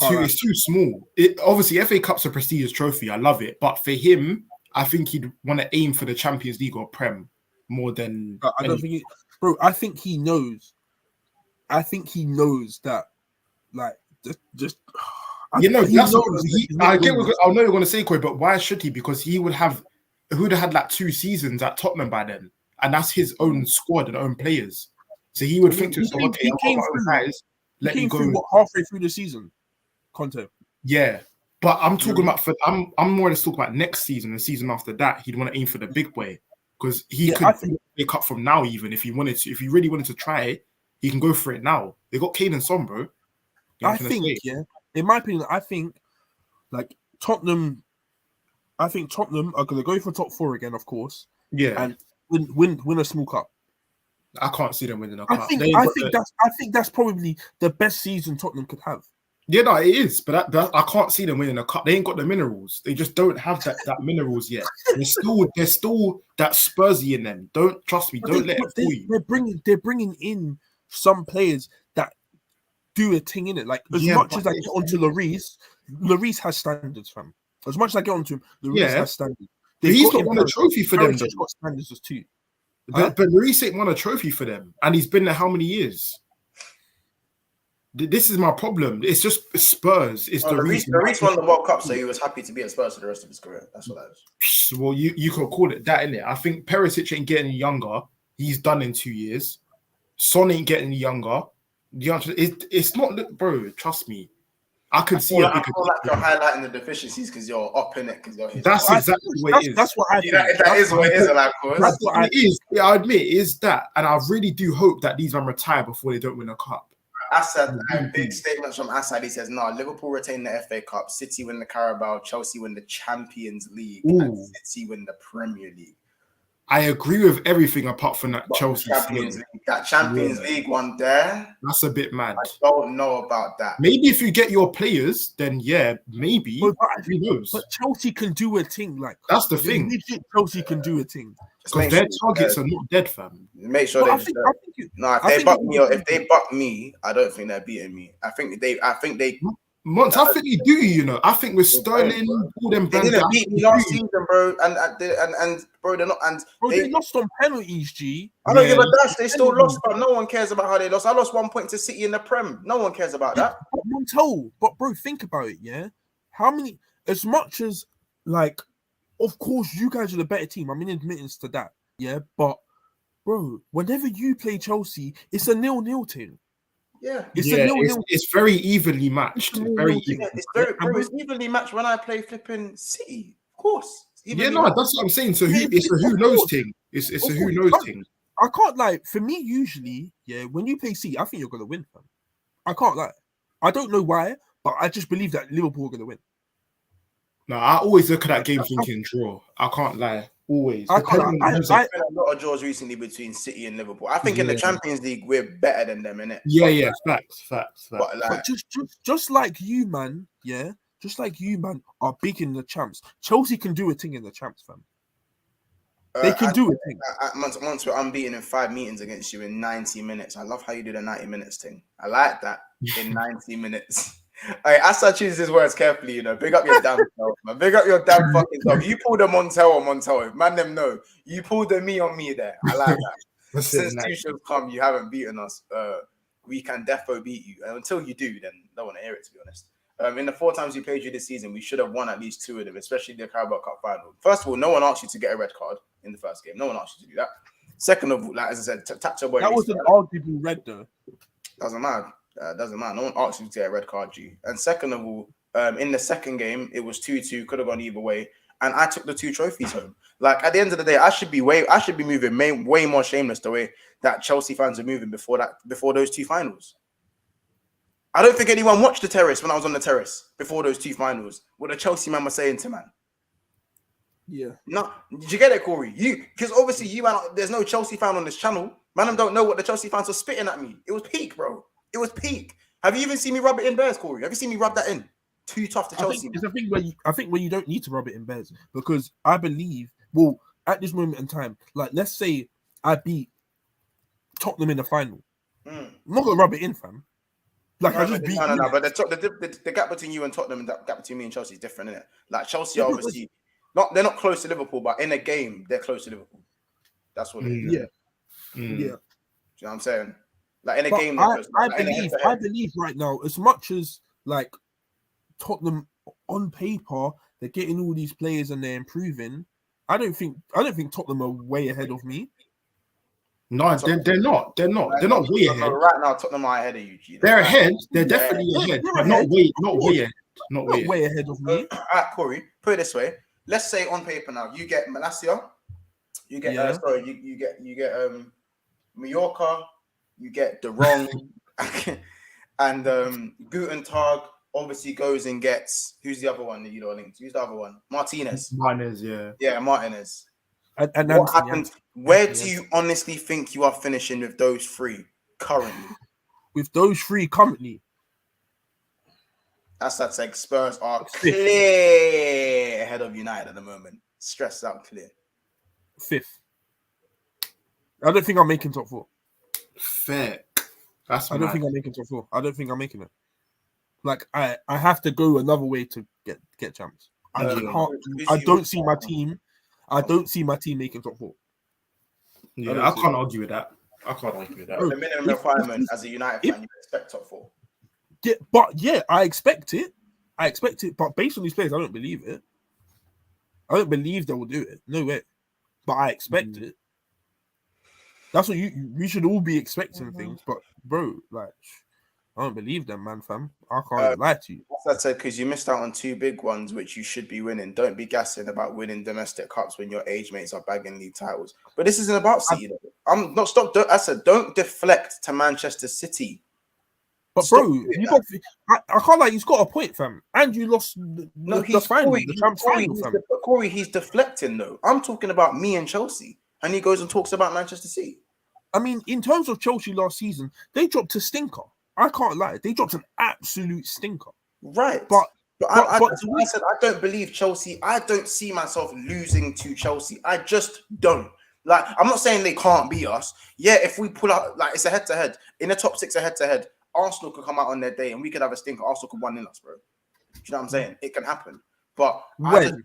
It's too small. Obviously, FA Cup's a prestigious trophy. I love it, but for him, I think he'd want to aim for the Champions League or Prem more than. I don't think, bro. I think he knows. I think he knows that, like, just. I get. I know you're going to say, Koi, but why should he? Because he would have had like 2 seasons at Tottenham by then, and that's his own squad and own players. So he would think to himself, okay, I've got my own guys. Let me go halfway through the season. Conte. Yeah, but I'm talking about I'm more or less talking about next season, the season after that. He'd want to aim for the big boy because he could pick up from now. Even if he wanted to, if he really wanted to try it, he can go for it now. They got Kane and Son, bro. I think, in my opinion, I think like Tottenham. I think Tottenham are going to go for top 4 again, of course. Yeah, and win a small cup. I can't see them winning a cup. I think that's probably the best season Tottenham could have. Yeah, no, it is, but I can't see them winning a cup. They ain't got the minerals. They just don't have that minerals yet. There's still that Spursy in them. Don't trust me. Don't let it fool you. They're bringing in some players that do a thing in it. Like as much as I get onto Lloris has standards, fam. As much as I get onto him, Lloris has standards. He's not won a trophy for them. He's got standards as too. But Lloris ain't won a trophy for them, and he's been there how many years? This is my problem. It's just Spurs. It's the reason. Lloris won the World Cup, so he was happy to be at Spurs for the rest of his career. That's what that is. Well, you could call it that, innit? I think Perisic ain't getting younger. He's done in 2 years. Son ain't getting younger. It's not, bro. Trust me. I could see. I feel like you're highlighting the deficiencies because you're up in it. That's exactly what it is. That's what I think. That is what it is. That's what it is. Yeah, I admit it is that, and I really do hope that these men retire before they don't win a cup. Assad, big statements from Assad. He says, "No, Liverpool retain the FA Cup, City win the Carabao, Chelsea win the Champions League, and City win the Premier League." I agree with everything apart from that Chelsea Champions League. That Champions League one there. That's a bit mad. I don't know about that. Maybe if you get your players, then yeah, maybe. Who knows? But Chelsea can do a thing. Like that's the thing. Chelsea can do a thing because their targets are not dead, fam. Make sure if they buck me, I don't think they're beating me. I think they. Months, I think you do. You know, I think with Sterling, all them. They didn't beat me last season, bro. And bro, they're not. And they lost on penalties. G. I don't give a dash. They still lost, but no one cares about how they lost. I lost 1 point to City in the Prem. No one cares about that. But bro, think about it. Yeah, how many? As much as like, of course, you guys are the better team. I'm in admittance to that. Yeah, but bro, whenever you play Chelsea, it's a 0-0 team. Yeah, it's very evenly matched. It's evenly matched when I play flipping City, of course. That's what I'm saying. So it's a who knows thing. It's a who knows thing. I can't lie. For me, usually, when you play City, I think you're gonna win. Fam. I can't lie. I don't know why, but I just believe that Liverpool are gonna win. No, I always look at that game thinking draw. I can't lie. Always. There's been a lot of draws recently between City and Liverpool. I think in the Champions League we're better than them, innit? Yeah, facts. But just like you, man, just like you, man, are big in the champs. Chelsea can do a thing in the champs, fam. They can do a thing. Once we're unbeaten in 5 meetings against you in 90 minutes. I love how you do the 90 minutes thing. I like that in 90 minutes. Hey, Asa chooses his words carefully, you know. Big up your damn self, man. Big up your damn fucking self. You pulled a Montel. Man, them know. You pulled a me on me there. I like that. Since two shows come, you haven't beaten us. We can defo beat you. And until you do, then I don't want to hear it, to be honest. In the 4 times we played you this season, we should have won at least 2 of them, especially the Carabao Cup final. First of all, no one asked you to get a red card in the first game. No one asked you to do that. Second of all, like as I said, tap your boy. That was an arguable red, though. Doesn't matter. Doesn't matter. No one asked you to get a red card, G. And second of all, in the second game, it was 2-2, could have gone either way. And I took the 2 trophies home. Like at the end of the day, I should be moving way more shameless the way that Chelsea fans are moving before those 2 finals. I don't think anyone watched the terrace when I was on the terrace before those 2 finals. What the Chelsea man was saying to man. Yeah. No, did you get it, Corey? Because obviously there's no Chelsea fan on this channel. Man, I don't know what the Chelsea fans were spitting at me. It was peak, bro. It was peak. Have you even seen me rub it in bears, Corey? Have you seen me rub that in? Too tough to Chelsea. It's a thing where you don't need to rub it in bears because I believe, at this moment in time, like let's say I beat Tottenham in the final. I'm not gonna rub it in, fam. Like No, I just beat you. no. But the gap between you and Tottenham and that gap between me and Chelsea is different, isn't it? Like Chelsea are obviously they're not close to Liverpool, but in a game they're close to Liverpool. That's what it is. Yeah. Mm. Yeah. Do you know what I'm saying? Like in a But game, they're close. I Like, believe right now, as much as like Tottenham on paper, they're getting all these players and they're improving. I don't think Tottenham are way ahead of me. No, they're not. They're not way ahead. Right now, Tottenham are ahead of you, G. They're ahead. They're definitely ahead, they're but ahead. not way ahead. Not way ahead of me. All right, Corey, put it this way. Let's say on paper now, you get Malacia, you get you get Mallorca, you get De Jong, and Guten Tag obviously goes and gets who's the other one that you don't link to? Who's the other one? Martinez. Yeah, Martinez. And what happened? Where do you honestly think you are finishing with those three currently? With those three currently, that's like Spurs are clear ahead of United at the moment. Stressed out, clear. 5th. I don't think I'm making top 4. Fair. I don't think I'm making top 4. I don't think I'm making it. Like I have to go another way to get champs. I don't see my team. I don't see my team making top 4. Yeah, I can't argue with that. The minimum requirement as a United fan, you expect top 4. Yeah, but I expect it. But based on these players, I don't believe it. I don't believe they will do it. No way. But I expect it. That's what we should all be expecting things. But bro, like, I don't believe them, man, fam. I can't lie to you. That's said because you missed out on 2 big ones, which you should be winning. Don't be gassing about winning domestic cups when your age mates are bagging league titles. But this isn't about City. I'm not stop. I said don't deflect to Manchester City. But bro, I can't lie. He's got a point, fam. And you lost the champs final, fam. Corey, he's deflecting though. I'm talking about me and Chelsea, and he goes and talks about Manchester City. I mean, in terms of Chelsea last season, they dropped a stinker. I can't lie. They dropped an absolute stinker. Right. But I said I don't believe Chelsea. I don't see myself losing to Chelsea. I just don't. Like, I'm not saying they can't beat us. Yeah, if we pull out, like, it's a head-to-head. In the top 6, a head-to-head. Arsenal could come out on their day and we could have a stinker. Arsenal could 1-0 us, bro. Do you know what I'm saying? It can happen. But when?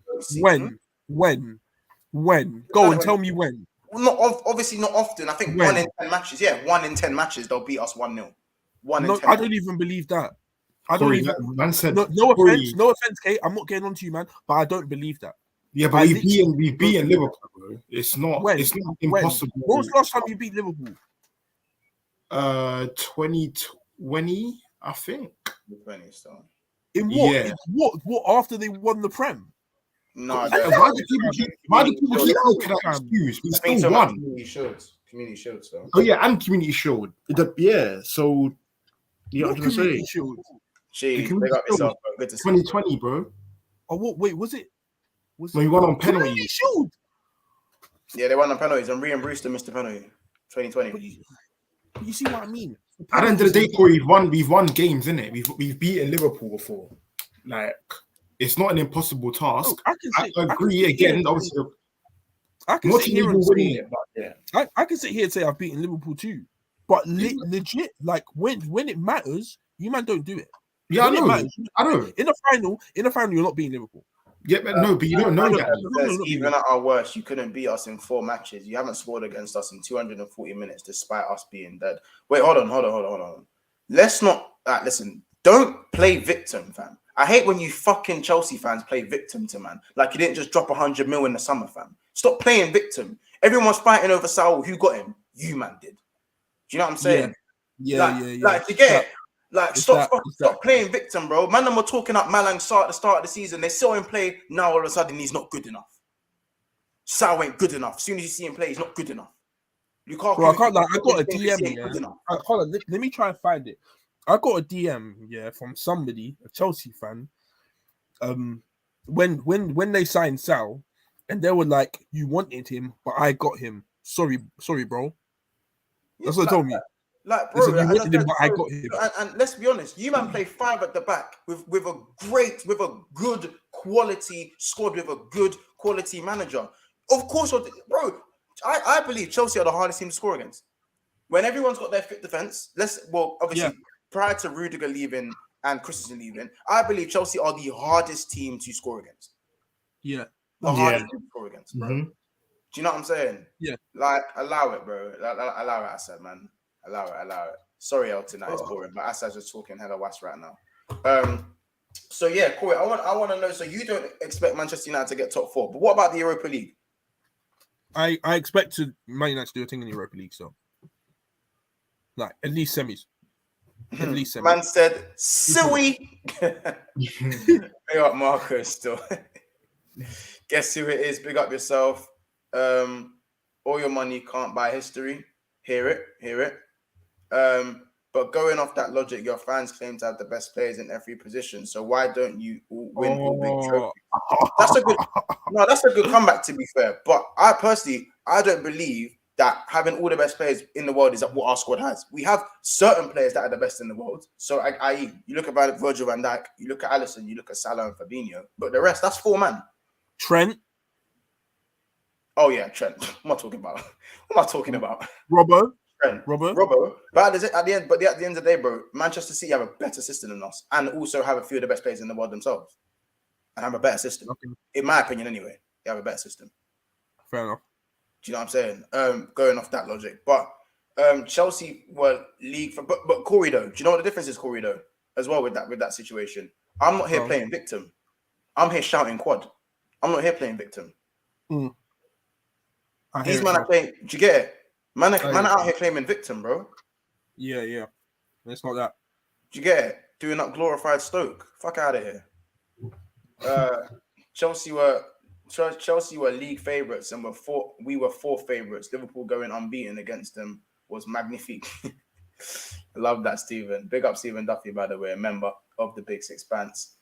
Go and tell me when. Obviously not often. I think 1 in 10 matches. Yeah, 1 in 10 matches they'll beat us 1-0. I don't even believe that. Corey, no offense, Kate. I'm not getting on to you, man, but I don't believe that. Yeah, but we've beaten Liverpool, bro. It's not impossible. When was the last time you beat Liverpool? 2020, I think. 20 still. In what? Yeah. What after they won the Prem? No. Why do people keep making that excuse? We still won. Community Shield still. Oh yeah, and Community Shield. Yeah, so you know what I'm saying? Gee, they got yourself, bro. Good to see 2020, bro. Oh, what? Wait, was it? When we won on penalties. Yeah, they won on penalties, and Ryan Brewster missed the penalty. 2020. But you see what I mean? At the end of the day, Corey, we've won games, innit? We've beaten Liverpool before. Like, it's not an impossible task. I agree again. Obviously, I can sit here and say it, but yeah. I can sit here and say I've beaten Liverpool too. But legit, like when it matters, you man don't do it. Yeah, I know. In the final, you're not beating Liverpool. Yeah, but you don't know that. Even at our worst, you couldn't beat us in 4 matches. You haven't scored against us in 240 minutes, despite us being dead. Wait, hold on. Let's not listen. Don't play victim, fam. I hate when you fucking Chelsea fans play victim to man. Like you didn't just drop 100 mil in the summer, fam. Stop playing victim. Everyone's fighting over Saul. Who got him? You man did. Do you know what I'm saying? Yeah. Like you get it. Like, stop playing victim, bro. Man, them were talking up Malang at the start of the season. They saw him play. Now, all of a sudden, he's not good enough. Sal ain't good enough. As soon as you see him play, he's not good enough. Lukaku, bro, I can't lie. I got a DM. Hold on. Let me try and find it. I got a DM, from somebody, a Chelsea fan. When they signed Sal, and they were like, "You wanted him, but I got him. Sorry, bro." That's what they told me. Like, bro, you wanted him, but I got him. And let's be honest, you man play 5 at the back with a good quality squad, with a good quality manager. Of course, bro. I believe Chelsea are the hardest team to score against. When everyone's got their fit defense, obviously prior to Rudiger leaving and Christensen leaving, I believe Chelsea are the hardest team to score against. Yeah. The hardest team to score against, bro. Mm-hmm. Do you know what I'm saying? Yeah. Like, allow it, bro. Allow it, I said, man. Allow it. Sorry, Elton, that is boring, but Asad's just talking hella was right now. So yeah, Corey, I want to know. So you don't expect Manchester United to get top 4, but what about the Europa League? I expect Man United to do a thing in the Europa League, so like at least semis. At least semis. Man said, "Suey." Big up Marcus still. Guess who it is? Big up yourself. All your money can't buy history. Hear it. But going off that logic, your fans claim to have the best players in every position. So why don't you win all big trophies? That's a good comeback, to be fair. But I personally, I don't believe that having all the best players in the world is what our squad has. We have certain players that are the best in the world. So, i.e., you look at Virgil van Dijk, you look at Alisson, you look at Salah and Fabinho. But the rest, that's 4 man. Trent. Oh yeah, Trent. What am I talking about? Robbo. Robbo. But at the end of the day, bro, Manchester City have a better system than us, and also have a few of the best players in the world themselves, and have a better system. Okay. In my opinion, anyway, they have a better system. Fair enough. Do you know what I'm saying? Going off that logic, but Chelsea were league for, but Corey though, do you know what the difference is, Corey though, as well with that situation? I'm not here playing victim. I'm here shouting quad. I'm not here playing victim. These men are playing. Do you get it? Man are out here claiming victim, bro. Yeah. It's not that. Do you get it? Doing up glorified Stoke. Fuck out of here. Chelsea were league favourites, and we were 4th favourites. Liverpool going unbeaten against them was magnifique. I love that, Stephen. Big up Stephen Duffy, by the way, a member of the Big Six Pants.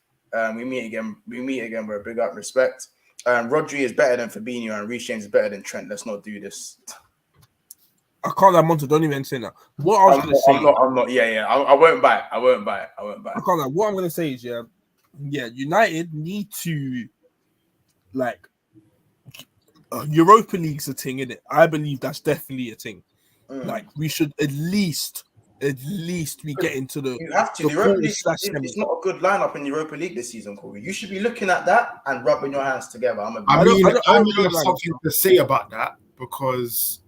We meet again with a big up respect. Rodri is better than Fabinho, and Reece James is better than Trent. Let's not do this. I can't lie, Monta. Don't even say that. What I was going to say. I'm not. Yeah. I won't buy it. I can't lie. What I'm going to say is, United need to, like, Europa League's a thing, isn't it? I believe that's definitely a thing. Like, we should at least we get into the. You have to. The Europa League, it's not a good lineup in Europa League this season, Corey. You should be looking at that and rubbing your hands together. I have something to say about that, because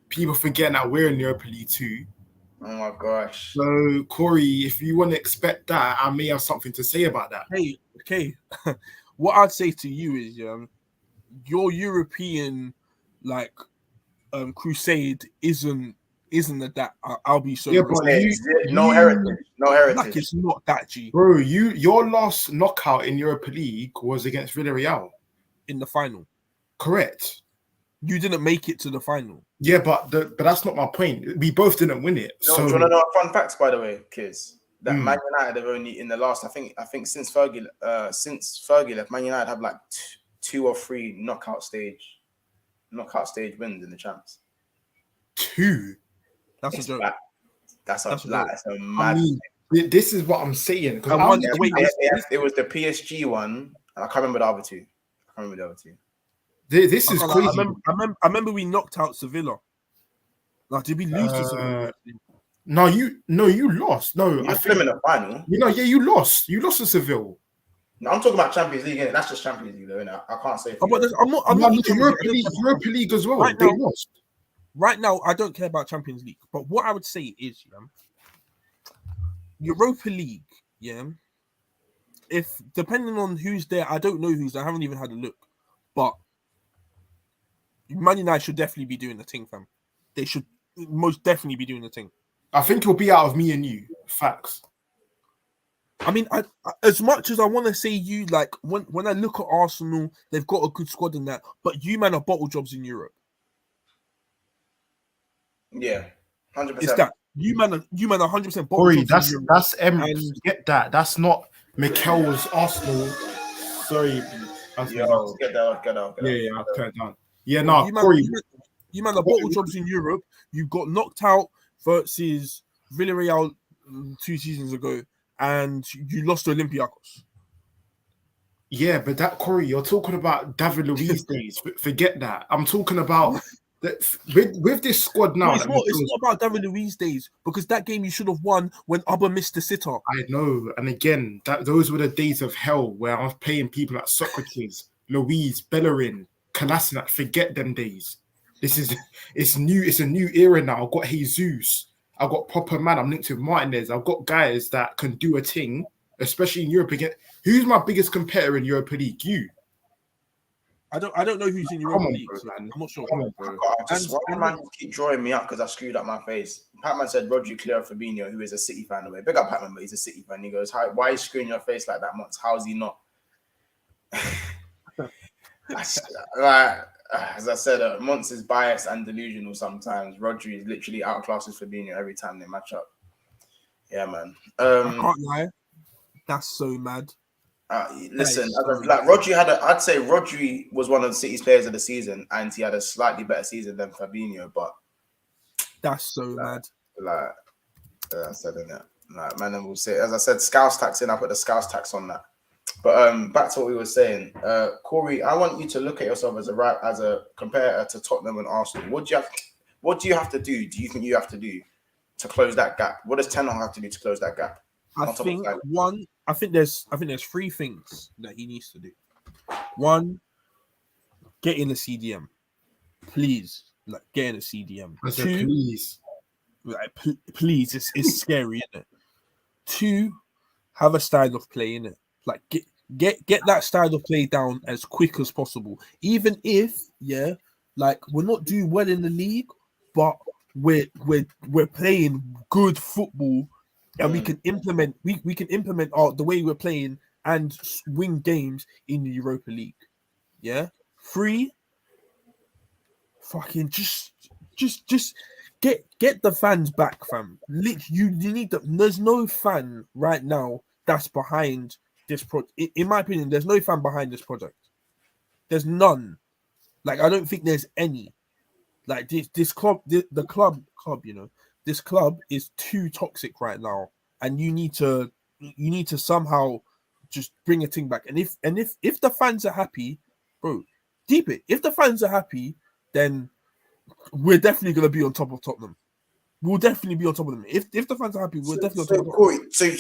people forget that we're in Europa League too. Oh my gosh. So, Corey, if you want to expect that, I may have something to say about that. Hey, okay. What I'd say to you is, your European crusade isn't that. I'll be so. Yeah, but no heritage. Like, it's not that, G. Bro, your last knockout in Europa League was against Villarreal in the final. Correct. You didn't make it to the final. Yeah, but that's not my point. We both didn't win it. Do you want to know fun facts, by the way, kids? That Man United have only in the last, I think since Fergie left, Man United have like 2 or 3 knockout stage wins in the champs. 2. That's a joke. That's a mad. This is what I'm saying. It was the PSG one, and I can't remember the other two. This is crazy. I remember we knocked out Sevilla. Like, did we lose to Sevilla? No, you lost. No, I think in the final. You lost. You lost to Seville. No, I'm talking about Champions League, innit? That's just Champions League, though, innit? I can't say. I'm not Europa League as well. Right they lost. Right now, I don't care about Champions League. But what I would say is, Europa League, if depending on who's there, I don't know who's there. I haven't even had a look, but Man United should definitely be doing the thing, fam. They should most definitely be doing the thing. I think it'll be out of me and you. Facts. I mean, I as much as I want to say you, like, when I look at Arsenal, they've got a good squad in that, but you man are bottle jobs in Europe. Yeah, 100%. It's that you man are 100% bottle Corey, jobs. That's Get that. That's not Mikel's Arsenal. Sorry. Yo, get that. Yeah, I'll turn it down. Yeah, no, Corey. You man are bottle jobs in Europe. You got knocked out versus Villarreal 2 seasons ago, and you lost to Olympiacos. Yeah, but that, Corey, you're talking about David Luiz days. Forget that. I'm talking about With this squad now, It's not about David Luiz days, because that game you should have won when Abba missed the sitter. I know, and again, those were the days of hell where I was playing people like Socrates, Luiz, Bellerin, Kolasinac. Forget them days. It's new. It's a new era now. I've got Jesus. I've got proper man. I'm linked with Martinez. I've got guys that can do a thing, especially in Europe. Again, who's my biggest competitor in Europa League? You. I don't know who's in Europa League. So I'm not sure. Come on, bro. Why man keep drawing me up because I screwed up my face? Patman said Rodri, Clear, Fabinho, who is a City fan away. Big up Patman, but he's a City fan. He goes, why are you screwing your face like that, Monts? How's he not? As I said, Monts is biased and delusional sometimes. Rodri is literally outclasses Fabinho every time they match up. Yeah, man. I can't lie. That's so mad. Listen, Rodri I'd say Rodri was one of the City's players of the season, and he had a slightly better season than Fabinho. But that's so mad. I said in it. Man, will say, as I said, Scouse tax in. I put the Scouse tax on that. But back to what we were saying, Corey. I want you to look at yourself as a comparator to Tottenham and Arsenal. What do you have to do? Do you think you have to do to close that gap? What does Ten Hag have to do to close that gap? I think there's three things that he needs to do. One, get in the CDM, please. Like, get in the CDM. Two, please, please. It's scary, isn't it? Two, have a style of play in it. Like, get that style of play down as quick as possible. Even if, like, we're not doing well in the league, but we're playing good football. And we can implement the way we're playing and win games in the Europa League. Yeah. 3, fucking just get the fans back, fam. You need them. There's no fan right now that's behind this project. In my opinion, there's no fan behind this project. There's none. Like, I don't think there's any. Like, this club, the club, you know. This club is too toxic right now, and you need to somehow just bring a thing back. And if the fans are happy, bro, deep it. If the fans are happy, then we're definitely gonna be on top of Tottenham. We'll definitely be on top of them. If the fans are happy, we're definitely on top of them.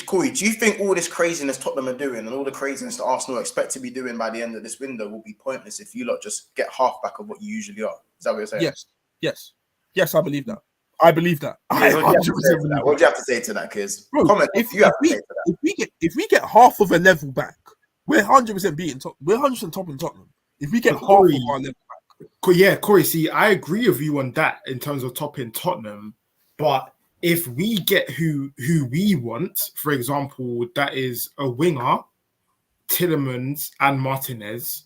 Corey, do you think all this craziness Tottenham are doing and all the craziness that Arsenal expect to be doing by the end of this window will be pointless if you lot just get half back of what you usually are? Is that what you're saying? Yes, I believe that. What do you have to say to that, kids? Comment if we get half of a level back, we're 100% beating top. We're 100% top in Tottenham. If we get half of our level back, yeah, Corey. See, I agree with you on that in terms of top in Tottenham. But if we get who we want, for example, that is a winger, Tielemans and Martinez,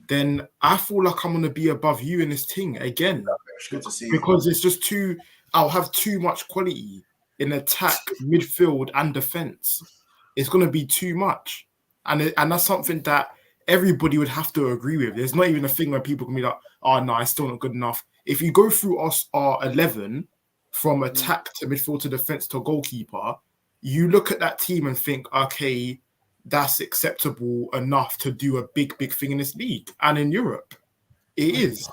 then I feel like I'm gonna be above you in this thing again. It's good to see, because it's just too. I'll have too much quality in attack, midfield, and defense. It's going to be too much, and that's something that everybody would have to agree with. There's not even a thing where people can be like, "Oh no, it's still not good enough." If you go through our 11 from attack to midfield to defense to goalkeeper, you look at that team and think, "Okay, that's acceptable enough to do a big thing in this league and in Europe." It is.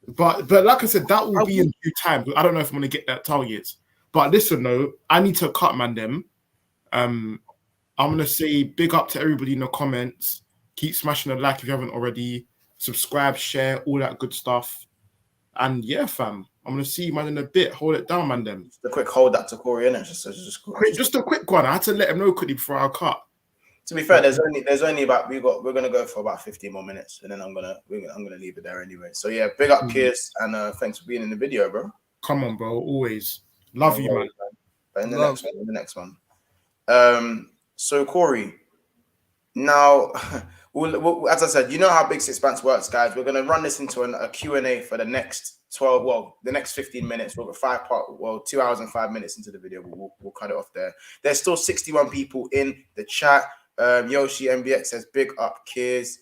But like I said, that will be in due time. I don't know if I'm going to get that target. But listen, though, I need to cut, man, them. I'm going to say big up to everybody in the comments. Keep smashing the like if you haven't already. Subscribe, share, all that good stuff. And yeah, fam, I'm going to see you, man, in a bit. Hold it down, man, them. The quick hold that to Corey, innit? Just a quick one. I had to let him know quickly before I cut. To be fair, there's only about we're gonna go for about 15 more minutes, and then I'm gonna leave it there anyway. So yeah, big up, Kiers, and thanks for being in the video, bro. Come on, bro, always love you, man. But in the next one. So Corey, now, as I said, you know how Big Six Bands works, guys. We're gonna run this into a Q&A for the next 15 minutes. We've got 2 hours and 5 minutes into the video. We'll cut it off there. There's still 61 people in the chat. Yoshi MBX says big up, Kiers.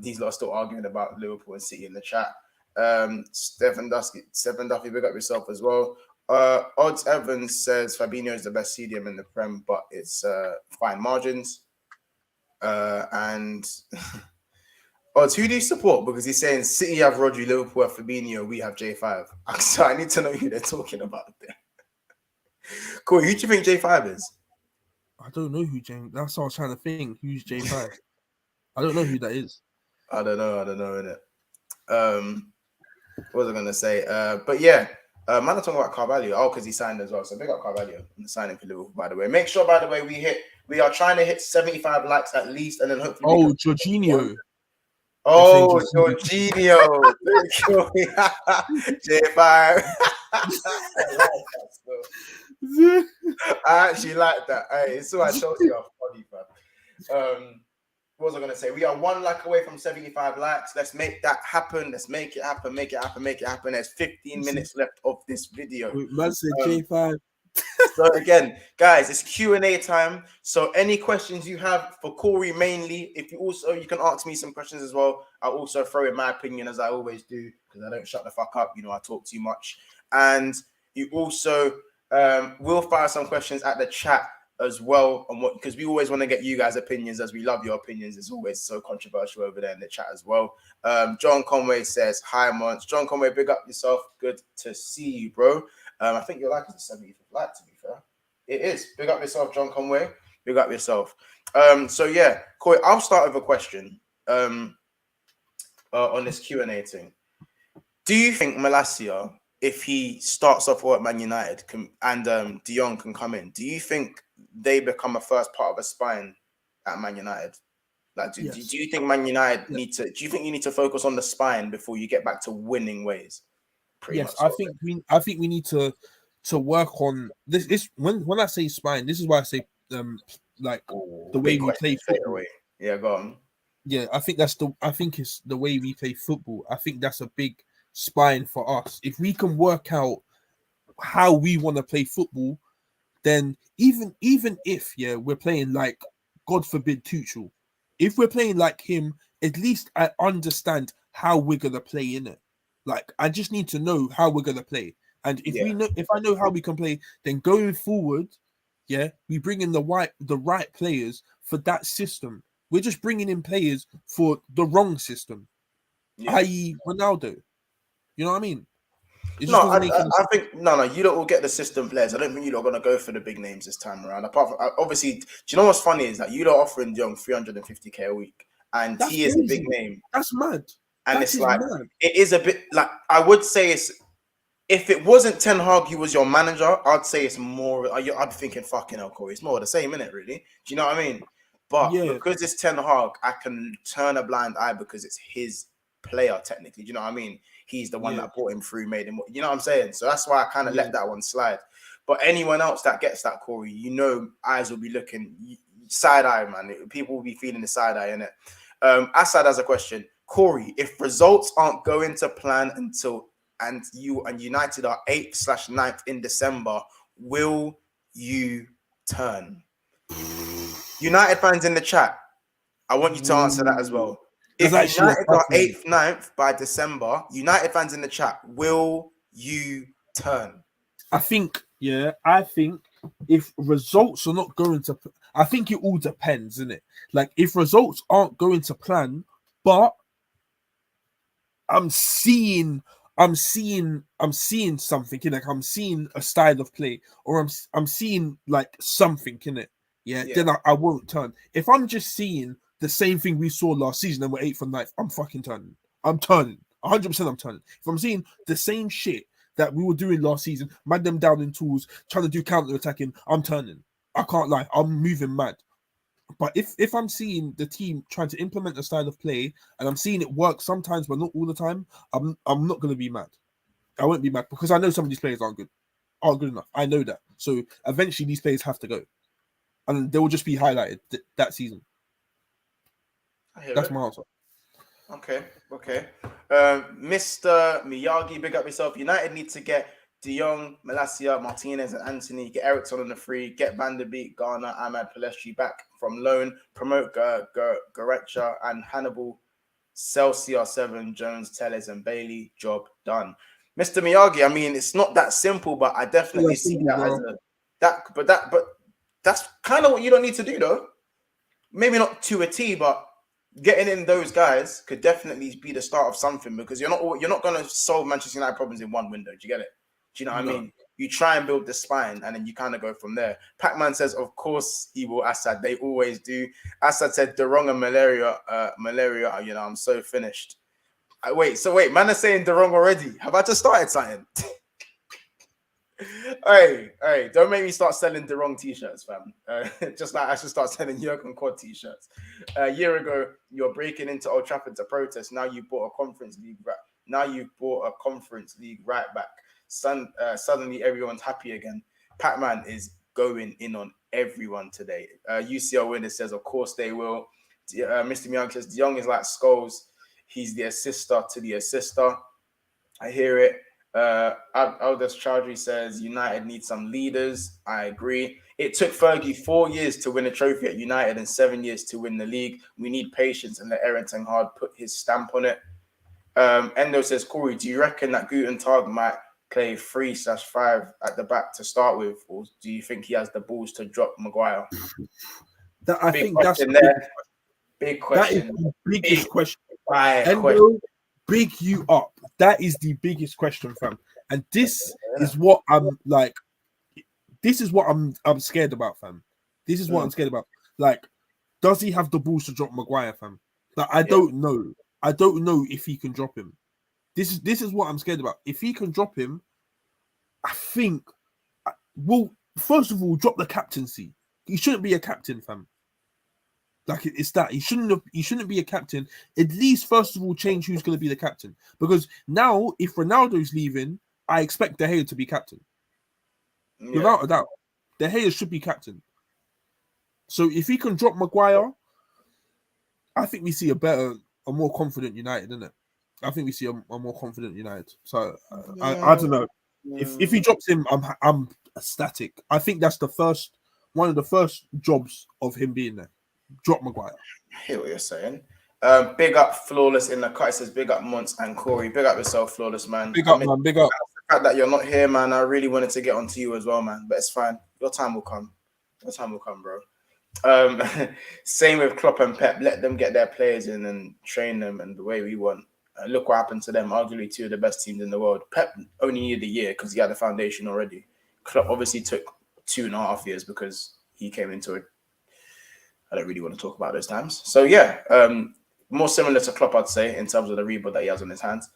These lot are still arguing about Liverpool and City in the chat. Stephen Duffy, big up yourself as well. Odds Evans says Fabinho is the best CDM in the Prem, but it's fine margins. And Oh, it's who do you support? Because he's saying City have Rodri, Liverpool have Fabinho, we have J5. So I need to know who they're talking about there. Cool. Who do you think J5 is? I don't know who James. That's what I was trying to think. Who's J5? I don't know who that is. I don't know, innit? What was I gonna say? But yeah, man, I'm talking about Carvalho. Oh, because he signed as well. So big up Carvalho on the signing for Liverpool, by the way. Make sure, by the way, we are trying to hit 75 likes at least, and then hopefully. Oh, Jorginho. Oh, Jorginho. J5. I actually like that. Hey, it's all right. Chelsea are funny, fam. What was I going to say? We are 1 like away from 75 likes. Let's make that happen. Let's make it happen. Make it happen. Make it happen. There's 15 minutes left of this video. Man said J5. So again, guys, it's Q&A time. So any questions you have for Corey mainly, if you also, you can ask me some questions as well. I'll also throw in my opinion as I always do, because I don't shut the fuck up. You know, I talk too much. And you also will fire some questions at the chat as well, on what, because we always want to get you guys' opinions, as we love your opinions. It's always so controversial over there in the chat as well. John Conway says, hi, Mons. John Conway, big up yourself. Good to see you, bro. I think your like is a 75th like, to be fair. It is. Big up yourself, John Conway. Big up yourself. So yeah, Corey, I'll start with a question on this Q&A thing. Do you think Malacia, if he starts off at Man United and De Jong can come in, do you think they become a first part of a spine at Man United? Like, do you think Man United need to? Do you think you need to focus on the spine before you get back to winning ways? Yes, I think we need to work on this. When I say spine, this is why I say the way we play football. Yeah, go on. Yeah, I think it's the way we play football. I think that's a big spine for us. If we can work out how we want to play football, then even if we're playing like, God forbid, Tuchel, if we're playing like him, at least I understand how we're gonna play in it. Like, I just need to know how we're gonna play, and if I know how we can play, then going forward, we bring in the right players for that system. We're just bringing in players for the wrong system, i.e., Ronaldo. You know what I mean? I think no. You lot will get the system players. I don't think you lot are gonna go for the big names this time around. Apart from obviously, do you know what's funny is that you lot offering Jong 350k a week, and he is a big name. That's mad. And it's like it is a bit like, I would say it's, if it wasn't Ten Hag, he was your manager, I'd say it's more. I'd be thinking fucking hell, Corey. It's more of the same, innit? Really? Do you know what I mean? But because it's Ten Hag, I can turn a blind eye because it's his player technically. Do you know what I mean? He's the one that brought him through, made him. You know what I'm saying? So that's why I kind of let that one slide. But anyone else that gets that, Corey, you know, eyes will be looking side eye, man. People will be feeling the side eye, innit? Assad has a question. Corey, if results aren't going to plan and you and United are 8th/9th in December, will you turn? United fans in the chat, I want you to answer that as well. If United are 8th/9th by December, United fans in the chat, will you turn? I think if results are not going to, I think it all depends, isn't it? Like, if results aren't going to plan, but I'm seeing something, like I'm seeing a style of play, or I'm seeing like something in it. Then I won't turn. If I'm just seeing the same thing we saw last season and we're 8th or 9th, I'm fucking turning. I'm turning. 100% I'm turning. If I'm seeing the same shit that we were doing last season, mad them down in tools, trying to do counter attacking, I'm turning. I can't lie. I'm moving mad. But if I'm seeing the team trying to implement a style of play and I'm seeing it work sometimes but not all the time, I'm not going to be mad. I won't be mad because I know some of these players aren't good enough. I know that. So eventually these players have to go. And they will just be highlighted that season. That's my answer. Okay. Mr. Miyagi, big up yourself. United need to get De Jong, Malacia, Martinez, and Anthony. Get Eriksson on the free. Get Van der Beek, Garner, Ahmad, Palestri back from loan. Promote Goretzka and Hannibal. Sell CR7, Jones, Telles, and Bailey. Job done. Mr. Miyagi, I mean, it's not that simple, but I definitely see that as but that's kind of what you don't need to do, though. Maybe not to a T, but getting in those guys could definitely be the start of something, because you're not going to solve Manchester United problems in one window. Do you get it? Do you know what I mean? You try and build the spine, and then you kind of go from there. Pac-Man says, of course he will, Assad. They always do. Assad said, De Jong and Malacia, I'm so finished. Wait, man are saying De Jong already. Have I just started something? Hey, don't make me start selling the wrong t-shirts, fam. Just like I should start selling Jurgen Quad t-shirts. A year ago, you're breaking into Old Trafford to protest. Now you bought a Conference League. Now you've bought a Conference League right back. Suddenly everyone's happy again. Pac-Man is going in on everyone today. UCL Winner says, of course they will. Mr. Myung says, De Jong is like Scholes. He's the assister to the assister. I hear it. Aldous Chowdhury says United needs some leaders. I agree. It took Fergie 4 years to win a trophy at United and 7 years to win the league. We need patience and let Erik Ten Hags put his stamp on it. Endo says, Corey, do you reckon that Guten Tag might play 3/5 at the back to start with, or do you think he has the balls to drop Maguire? I think that's big question. That is the biggest question. Question. Big you up. That is the biggest question, fam. And this is what I'm like. This is what I'm scared about, fam. This is what I'm scared about. Like, does he have the balls to drop Maguire, fam? Like, I don't know. I don't know if he can drop him. This is what I'm scared about. If he can drop him, I think. Well, first of all, drop the captaincy. He shouldn't be a captain, fam. Like, it's that he shouldn't be a captain. At least, first of all, change who's going to be the captain. Because now, if Ronaldo's leaving, I expect De Gea to be captain. Yeah. Without a doubt, De Gea should be captain. So if he can drop Maguire, I think we see a more confident United, isn't it? I think we see a more confident United. So I don't know. If he drops him, I'm ecstatic. I think that's one of the first jobs of him being there. Drop Maguire. I hear what you're saying. Big up Flawless in the cut. It says big up Monts and Corey. Big up yourself, Flawless, man. Big up, man. Big up. The fact that you're not here, man, I really wanted to get onto you as well, man. But it's fine. Your time will come. Your time will come, bro. Same with Klopp and Pep. Let them get their players in and train them and the way we want. Look what happened to them. Arguably two of the best teams in the world. Pep only needed a year because he had the foundation already. Klopp obviously took 2.5 years because he came into it. I don't really want to talk about those times. So yeah, more similar to Klopp, I'd say, in terms of the rebuild that he has on his hands.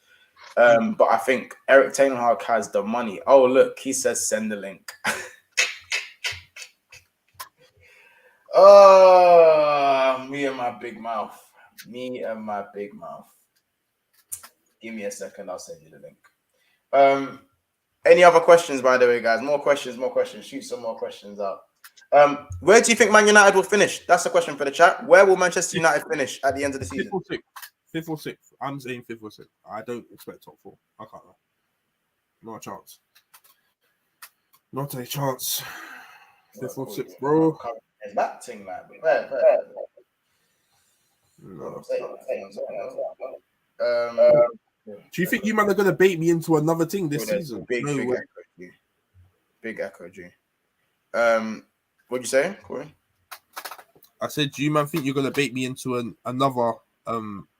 But I think Erik Ten Hag has the money. Oh, look, he says send the link. Oh, me and my big mouth. Give me a second, I'll send you the link. Any other questions, by the way, guys? More questions. Shoot some more questions out. Where do you think Man United will finish? That's the question for the chat. Where will Manchester United finish at the end of the season? Fifth or sixth. I'm saying 5th or 6th. I don't expect top 4. I can't lie. Not a chance. Not a chance. 5th or 6th, bro. Is that thing, man? No. Do you think you man are gonna bait me into another thing this season? Big echo, G. What'd you say, Corey? I said, do you man think you're gonna bait me into another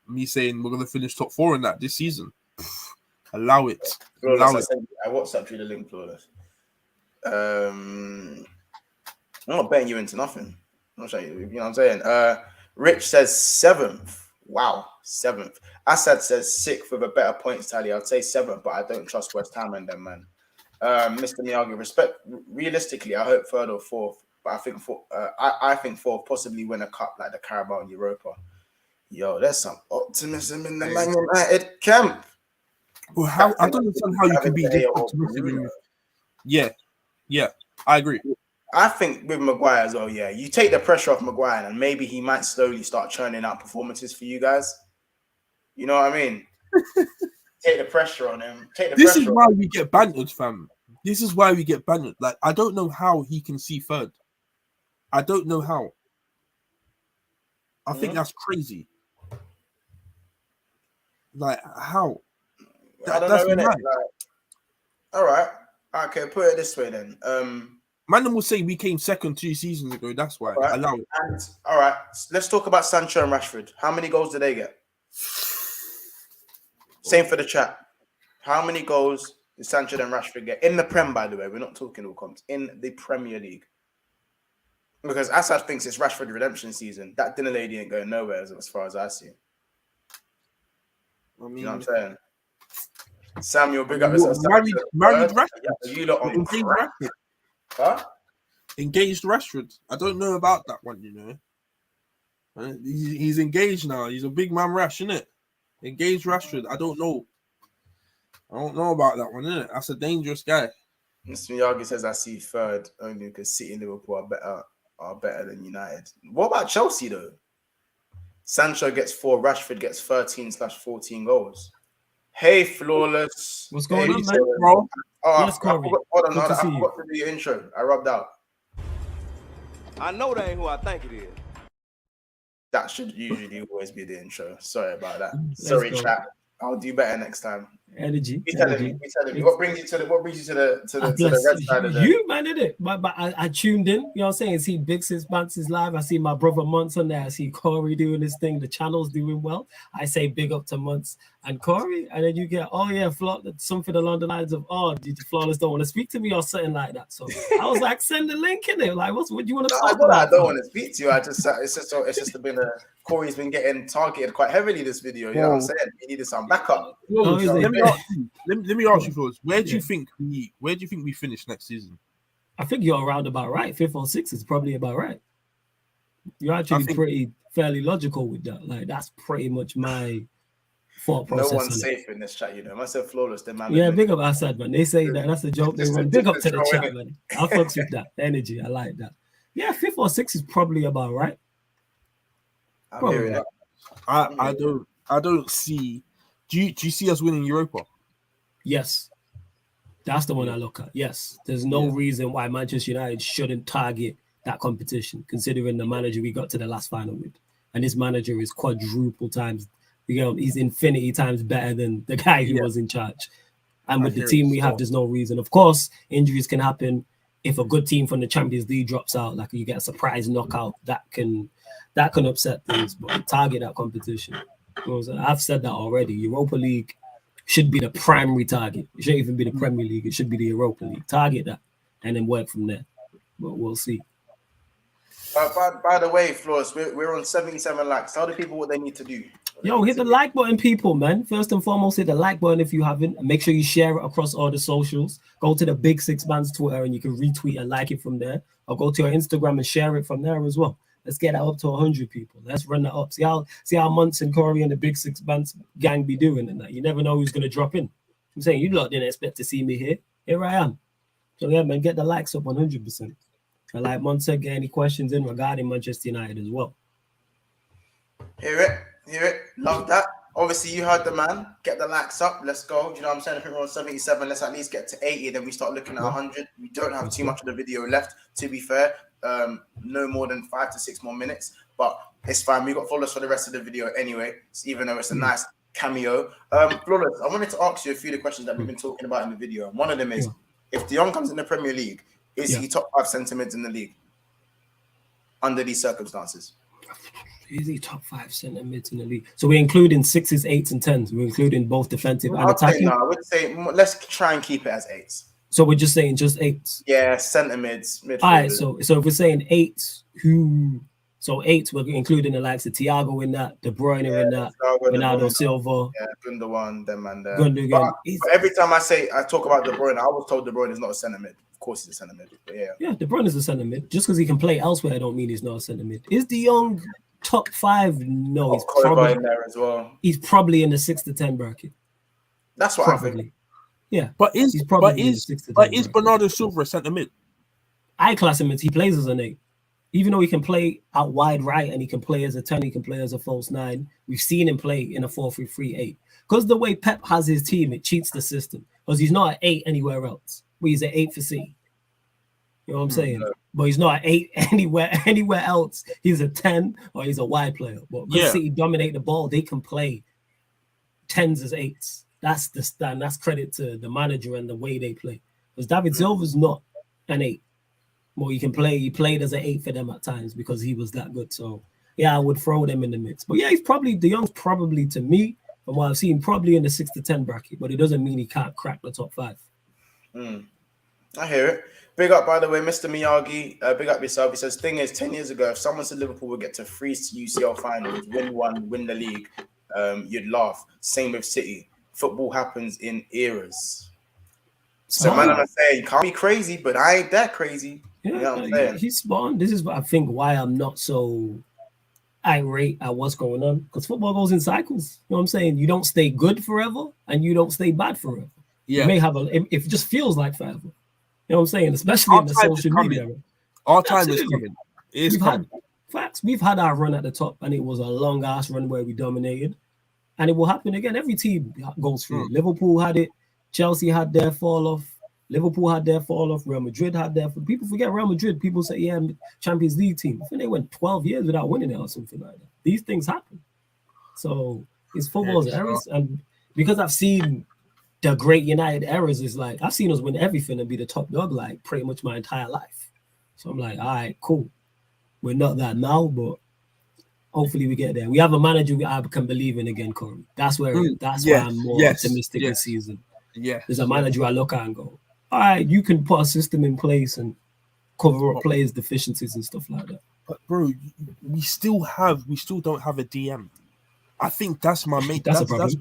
me saying we're gonna finish top 4 in that this season? Allow it. Flawless, I WhatsApped you the link, Flawless. I'm not betting you into nothing. I'm not saying, you know what I'm saying. Rich says 7th. Wow, 7th. Assad says 6th with a better points tally. I'd say 7th, but I don't trust West Ham and them, man. Mr. Miyagi, realistically, I hope 3rd or 4th, but I think 4th, possibly win a cup like the Carabao and Europa. Yo, there's some optimism in the Man United camp. Well, I don't understand how you can be this optimistic. Yeah, I agree. I think with Maguire as well, yeah. You take the pressure off Maguire and maybe he might slowly start churning out performances for you guys. You know what I mean? Take the pressure on him. This is why we get bantered, fam. This is why we get bantered. Like, I don't know how he can see 3rd. I don't know how. I think that's crazy. Like, how? I don't know, innit? Like, all right. Okay, put it this way then. Man will say we came second 2 seasons ago. That's why. Right. Allow it. And all right, let's talk about Sancho and Rashford. How many goals did they get? Same for the chat. How many goals did Sancho and Rashford get in the Prem? By the way, we're not talking all comps in the Premier League. Because Assad thinks it's Rashford redemption season. That dinner lady ain't going nowhere as far as I see. I mean, You know what I'm saying? Samuel, big up What, yourself. married Rashford? Yeah, you lot on Engaged crack. Rashford. Huh? Engaged Rashford. I don't know about that one, you know. He's engaged now. He's a big man Rash, innit? Engaged Rashford. I don't know about that one, innit? That's a dangerous guy. Mr. Miyagi says I see third only because City and Liverpool are better than United. What about Chelsea though? Sancho gets 4, Rashford gets 13/14 goals. Hey, Flawless. What's going on, man? Bro. Oh, Yes, Corey. hold on. Good to I see you. forgot to do your intro. I rubbed out. I know that ain't who I think it is. That should usually always be the intro. Sorry about that. Let's Sorry, go. chat. I'll do better next time. Energy. Be telling me. What brings you to the red side of the you, man, did it? But I tuned in. You know what I'm saying? I see Big Sis Bounces live. I see my brother Monts on there. I see Corey doing this thing. The channel's doing well. I say big up to Monts and Corey, and then you get something along the lines of did the Flawless don't want to speak to me or something like that. So I was like, send the link in there. Like, what do you want to talk about? I don't want to speak to you. It's just been Corey's been getting targeted quite heavily this video. You know what I'm saying? He needed some backup. Let me ask you first. Where do you think we finish next season? I think you're around about right. 5th or 6th is probably about right. You're actually fairly logical with that. Like that's pretty much my thought process. No one's safe in this chat, you know. I said Flawless, then man. Yeah, big up Assad, man. They say that that's the joke they run. Big up to the chat, man. I fucks with that energy. I like that. Yeah, 5th or 6th is probably about right. I'm hearing it. I don't see. Do you see us winning Europa? Yes. That's the one I look at. Yes. There's no reason why Manchester United shouldn't target that competition, considering the manager we got to the last final with. And this manager is quadruple times, he's infinity times better than the guy who was in charge. And with the team we have, there's no reason. Of course, injuries can happen. If a good team from the Champions League drops out, like you get a surprise knockout, that can upset things. But target that competition. I've said that already. Europa League should be the primary target. It shouldn't even be the Premier League. It should be the Europa League. Target that and then work from there. But we'll see. By the way, Flawless, we're on 77 likes. Tell the people what they need to do. Yo, hit the like button, people, man. First and foremost, hit the like button if you haven't. And make sure you share it across all the socials. Go to the Big Six Man's Twitter and you can retweet and like it from there. Or go to your Instagram and share it from there as well. Let's get that up to 100 people. Let's run that up. See how Monts and Corey and the Big Six Bands gang be doing and that. You never know who's going to drop in. I'm saying you lot didn't expect to see me here. Here I am. So yeah, man, get the likes up 100%. And like Monts said, get any questions in regarding Manchester United as well. Hear it. Love that. Obviously, you heard the man. Get the likes up. Let's go. Do you know what I'm saying? If we're on 77, let's at least get to 80. Then we start looking at 100. We don't have too much of the video left, to be fair. No more than 5 to 6 more minutes. But it's fine. We got followers for the rest of the video anyway, even though it's a nice cameo. Flawless, I wanted to ask you a few of the questions that we've been talking about in the video. And one of them is, if Jong comes in the Premier League, is he top 5 centre mids in the league under these circumstances? Is he top 5 centre mids in the league? So we're including 6s, 8s, and 10s. We're including both defensive and attacking. I would say let's try and keep it as 8s. So we're just saying just 8s. Yeah, centre mids. Midfielders. All right. So if we're saying 8s, so 8s, we're including the likes of Thiago in that, De Bruyne in that, Ronaldo, Silva, Gundogan, them and Gundogan. But every time I talk about De Bruyne, I was told De Bruyne is not a centre mid. Of course, he's a centre mid. But yeah, De Bruyne is a centre mid. Just because he can play elsewhere, I don't mean he's not a centre mid. Is De Jong top 5? No, he's probably in there as well. He's probably in the 6 to 10 bracket. That's what I think. Yeah, is Bernardo Silva a centre mid? I class him as he plays as an 8. Even though he can play out wide right and he can play as a 10, he can play as a false 9. We've seen him play in a 4-3-3-8. Because the way Pep has his team, it cheats the system. Because he's not an 8 anywhere else. But he's an 8 for C. You know what I'm saying? No. But he's not an 8 anywhere else. He's a 10 or he's a wide player. But because City dominate the ball, they can play 10s as 8s. That's the stand. That's credit to the manager and the way they play. Because David Silva's not an 8. Well, he can play. He played as an 8 for them at times because he was that good. So yeah, I would throw them in the mix. But yeah, he's probably De Jong's probably to me, from what I've seen, probably in the 6 to 10 bracket. But it doesn't mean he can't crack the top 5. I hear it. Big up, by the way, Mr. Miyagi. Big up yourself. He says, thing is, 10 years ago, if someone said Liverpool would get to 3 UCL finals, win one, win the league, you'd laugh. Same with City. Football happens in eras. So, man, I'm saying, can't be crazy, but I ain't that crazy. Yeah, you know what I'm saying? He's spawned. This is, I think, why I'm not so irate at what's going on. Because football goes in cycles. You know what I'm saying? You don't stay good forever, and you don't stay bad forever. Yeah. You may have it just feels like forever. You know what I'm saying? Especially in the social media. Our time is coming. It's coming. Facts. We've had our run at the top, and it was a long ass run where we dominated. And it will happen again. Every team goes through it. Liverpool had it. Chelsea had their fall off. Liverpool had their fall off. Real Madrid had their. People forget Real Madrid. People say, yeah, Champions League team. I think they went 12 years without winning it or something like that. These things happen. So it's football's errors. And because I've seen the great United errors, is like I've seen us win everything and be the top dog like pretty much my entire life. So I'm like, all right, cool. We're not that now, but hopefully we get there. We have a manager I can believe in again, Corey. That's where why I'm more optimistic this season. Yeah, there's a manager I look at and go, all right, you can put a system in place and cover up players' deficiencies and stuff like that. But bro, we still don't have a DM. I think that's my main. That's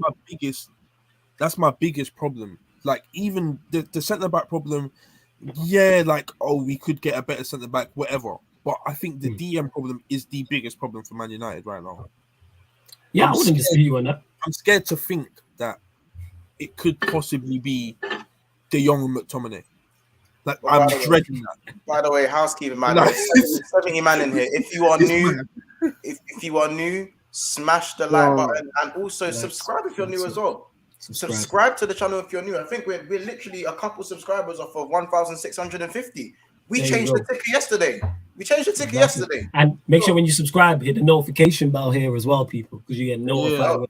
my biggest problem. Like even the centre back problem, we could get a better centre back, whatever. But I think the DM problem is the biggest problem for Man United right now. Yeah, I wouldn't dispute you on that. I'm scared to think that it could possibly be De Jong and McTominay. Like I'm dreading that. By the way, housekeeping man, there's 70 man in here. If you are new, if you are new, smash the like button and also subscribe if you're new as well. Subscribe to the channel if you're new. I think we're literally a couple subscribers off of 1,650. We changed the ticker yesterday. And make sure when you subscribe, hit the notification bell here as well, people, because you get notified.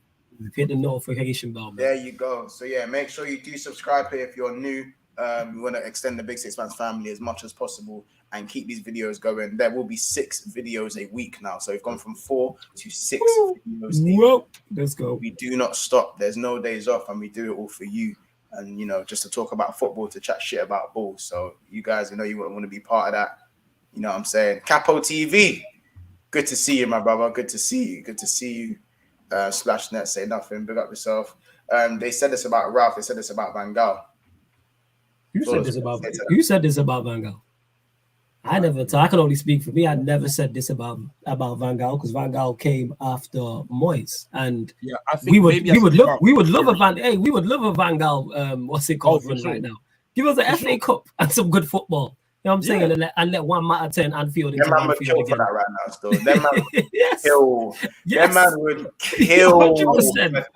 Hit the notification bell. Man. There you go. So yeah, make sure you do subscribe here if you're new. We want to extend the Big Six Fans family as much as possible and keep these videos going. There will be 6 videos a week now. So we've gone from 4 to 6 videos a week. Let's go. We do not stop. There's no days off, and we do it all for you. And, just to talk about football, to chat shit about ball. So you guys, you want to be part of that. You know what I'm saying? Capo TV. Good to see you, my brother. Good to see you. Splashnet, say nothing. Big up yourself. They said this about Ralph. They said this about Van Gaal. You said this about Van Gaal. I never. So I can only speak for me. I never said this about Van Gaal because Van Gaal came after Moyes, and I think we would love a Van Gaal. What's it called right now? Give us an FA Cup and some good football. You know what I'm saying? And let one matter turn Anfield into Anfield again. For that right now, still. Them man would kill. Them man would kill. 100%.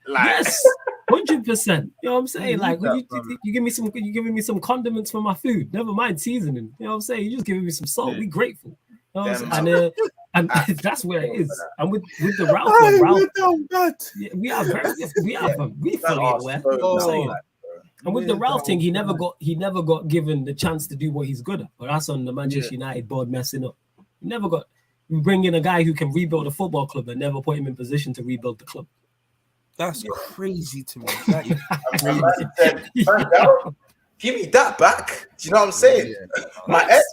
Yes, 100%. You know what I'm saying? Like you give me some, you giving me some condiments for my food. Never mind seasoning. You know what I'm saying? You just giving me some salt. Be grateful. You know what I'm saying? And that's where it is. And with the Ralph, we fully aware. You know what I'm saying? And with the Ralph thing, he never got given the chance to do what he's good at. But that's on the Manchester United board messing up. You bring in a guy who can rebuild a football club and never put him in position to rebuild the club. That's crazy to me. Give me that back. Do you know what I'm saying? My ex,